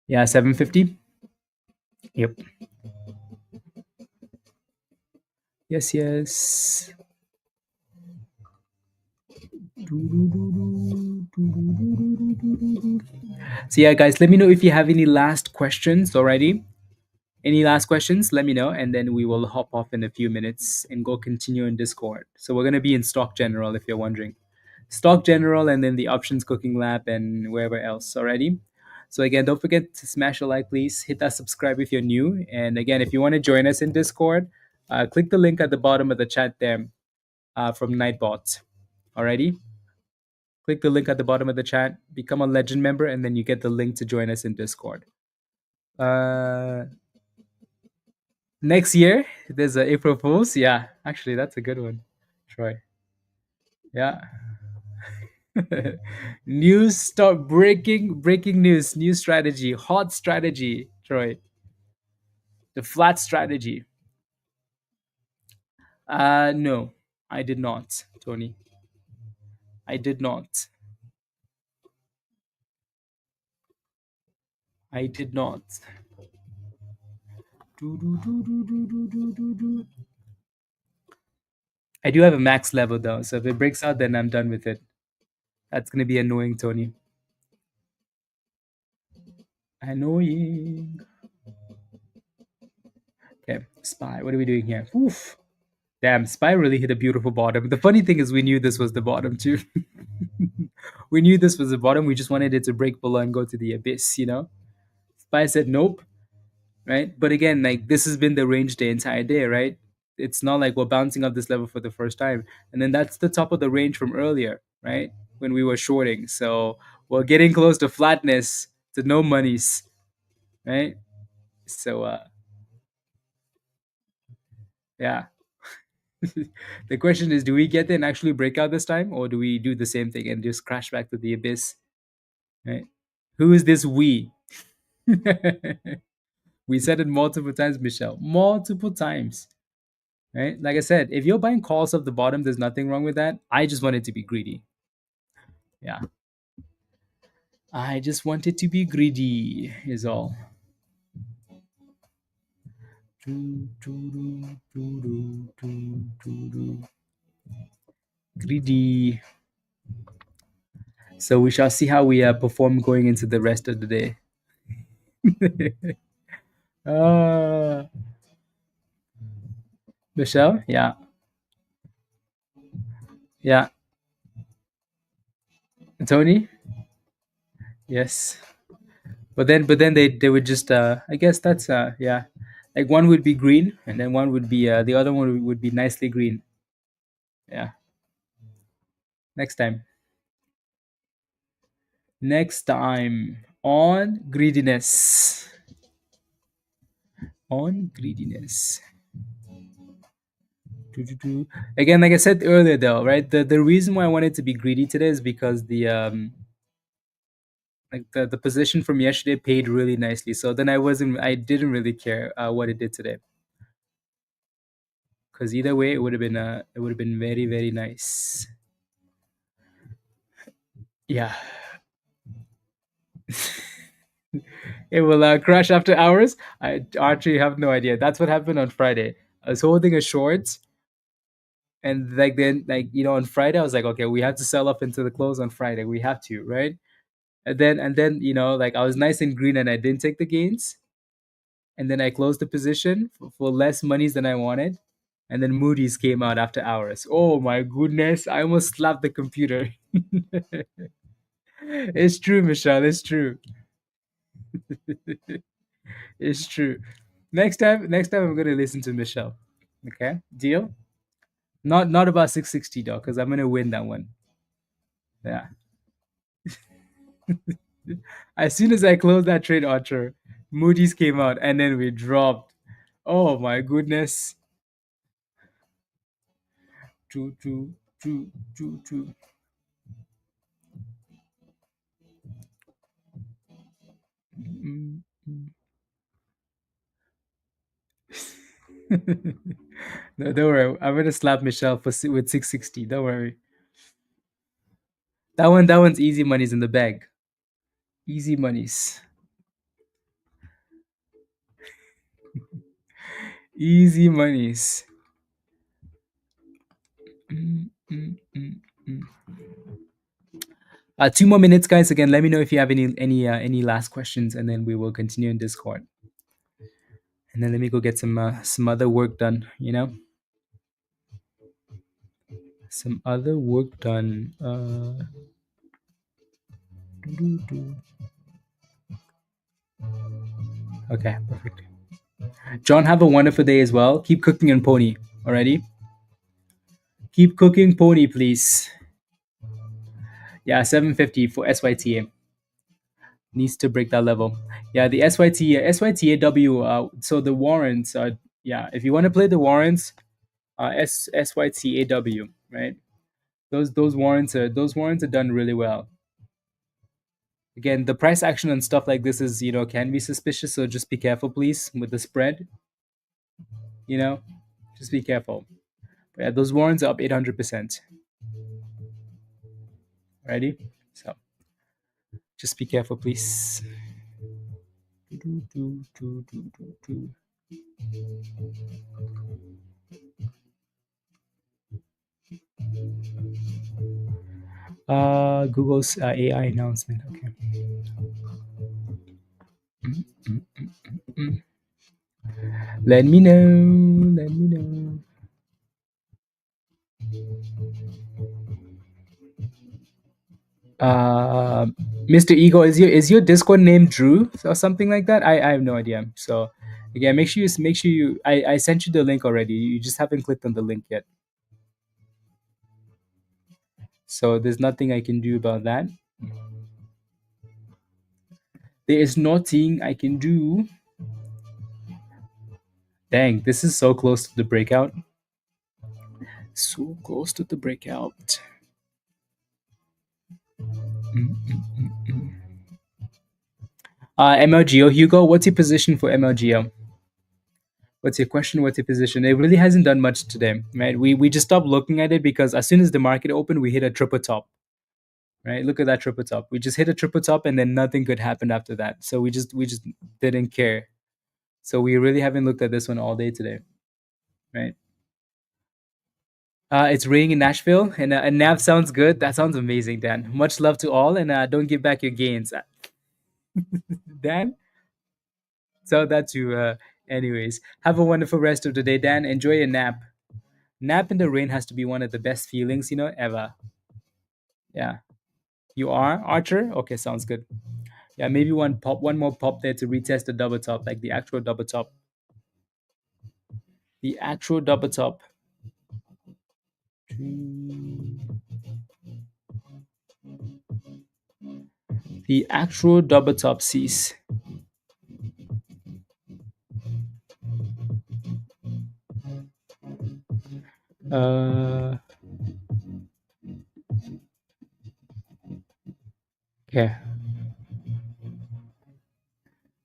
Yeah, 750. Yep. Yes, yes. So yeah, guys, let me know if you have any last questions already. Any last questions? Let me know, and then we will hop off in a few minutes and go continue in Discord. So we're gonna be in Stock General if you're wondering. Stock General, and then the Options Cooking Lab, and wherever else already. So again, don't forget to smash a like, please. Hit that subscribe if you're new. And again, if you want to join us in Discord, click the link at the bottom of the chat there from Nightbot. Alrighty? Click the link at the bottom of the chat, become a legend member, and then you get the link to join us in Discord. Uh, Next year, there's a April Fools. Yeah, actually, that's a good one, Troy. Yeah. News start breaking news, new strategy, hot strategy, Troy. The flat strategy. No, I did not, Tony. I did not. I did not. Do, do, do, do, do, do, do, do, do. I do have a max level though, so if it breaks out, then I'm done with it. That's gonna be annoying, Tony. Annoying. Okay, spy. What are we doing here? Oof. Damn, spy really hit a beautiful bottom. The funny thing is, we knew this was the bottom too. We knew this was the bottom. We just wanted it to break below and go to the abyss. Spy said nope, right? But again, like this has been the range the entire day, right? It's not like we're bouncing up this level for the first time, and then that's the top of the range from earlier, right? When we were shorting, so we're getting close to flatness, to no monies, right? So yeah. The question is, do we get there and actually break out this time, or do we do the same thing and just crash back to the abyss? Right? Who is this we? We said it multiple times, Michelle. Multiple times. Right? Like I said, if you're buying calls off the bottom, there's nothing wrong with that. I just wanted to be greedy. Yeah. I just wanted to be greedy, is all. Greedy. So we shall see how we perform going into the rest of the day. uh, Michelle? Yeah. Yeah. Tony? Yes. But then they would just I guess that's yeah. Like one would be green and then one would be the other one would be nicely green. Yeah. Next time. Next time on greediness. On greediness. Doo-doo-doo. Again, like I said earlier though, right? The reason why I wanted to be greedy today is because the position from yesterday paid really nicely. So then I didn't really care what it did today. Because either way it would have been very, very nice. Yeah. It will crash after hours. I actually have no idea. That's what happened on Friday. I was holding a short, and like then, like on Friday, I was like, okay, we have to sell off into the close on Friday. We have to, right? And then, like I was nice and green, and I didn't take the gains, and then I closed the position for less monies than I wanted, and then Moody's came out after hours. Oh my goodness! I almost slapped the computer. It's true, Michelle. It's true. It's true. Next time I'm gonna listen to Michelle. Okay, deal. Not about 660 though, because I'm gonna win that one. Yeah. As soon as I closed that trade, Archer, Moody's came out and then we dropped. Oh my goodness. True, true, true, true, true. Mm, mm. No, don't worry. I'm gonna slap Michelle with 660. Don't worry. That one's easy money's in the bag. Easy monies. Easy monies. Mm, mm, mm, mm. 2 more minutes, guys. Again, let me know if you have any last questions, and then we will continue in Discord. And then let me go get some other work done. Some other work done. Doo-doo-doo. Okay, perfect. John, have a wonderful day as well. Keep cooking and pony. Alrighty. Keep cooking pony, please. Yeah, 750 for SYTA. Needs to break that level. Yeah, the SYTAW. So the warrants. Yeah, if you want to play the warrants, SYTAW, right? Those warrants are done really well. Again, the price action and stuff like this is can be suspicious, so just be careful, please, with the spread. You know, just be careful. But yeah, those warrants are up 800%. Ready? So just be careful, please. Google's AI announcement. Okay. Let me know. Let me know. Mr. Ego, is your Discord name Drew or something like that? I have no idea. So again, make sure you I sent you the link already. You just haven't clicked on the link yet. So there's nothing I can do about that. There is nothing I can do. Dang, this is so close to the breakout. So close to the breakout. MLGO, Hugo, what's your position for MLGO? What's your question? What's your position? It really hasn't done much today, right? We just stopped looking at it because as soon as the market opened, we hit a triple top, right? Look at that triple top. We just hit a triple top, and then nothing good happened after that. So we just didn't care. So we really haven't looked at this one all day today, right? It's raining in Nashville, and Nav sounds good. That sounds amazing, Dan. Much love to all, and don't give back your gains, Dan. So that you. Anyways, have a wonderful rest of the day, Dan. Enjoy your nap. Nap in the rain has to be one of the best feelings, ever. Yeah. You are Archer? Okay, sounds good. Yeah, maybe one more pop there to retest the double top, like the actual double top. The actual double top. The actual double top cease. Okay.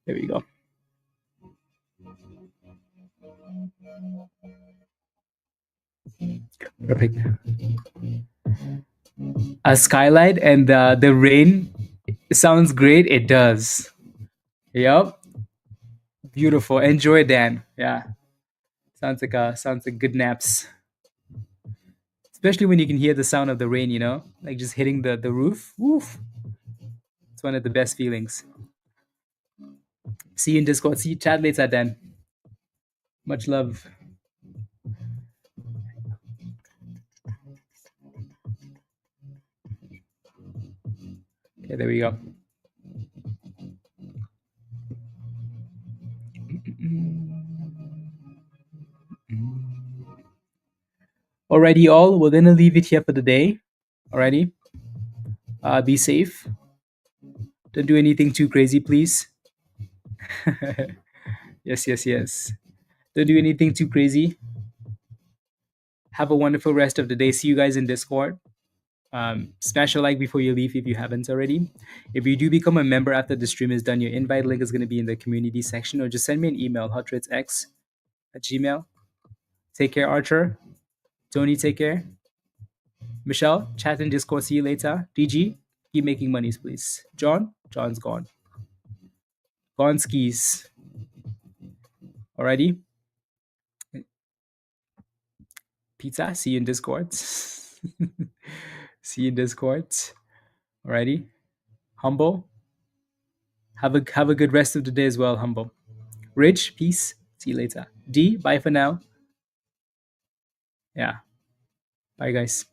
There we go. Perfect. A skylight and the rain sounds great. It does. Yep. Beautiful. Enjoy, Dan. Yeah. Sounds like good naps. Especially when you can hear the sound of the rain, like just hitting the roof. Woof. It's one of the best feelings. See you in Discord. See you chat later, Dan. Much love. Okay, there we go. Alrighty, all. We're gonna leave it here for the day. Alrighty. Be safe. Don't do anything too crazy, please. Yes. Don't do anything too crazy. Have a wonderful rest of the day. See you guys in Discord. Smash a like before you leave if you haven't already. If you do become a member after the stream is done, your invite link is going to be in the community section, or just send me an email, hotradesx@gmail. Take care, Archer. Tony, take care. Michelle, chat in Discord. See you later. DG, keep making monies, please. John's gone. Gone skis. Alrighty. Pizza, see you in Discord. See you in Discord. Alrighty. Humble, have a good rest of the day as well, Humble. Rich, peace. See you later. D, bye for now. Yeah. Bye, guys.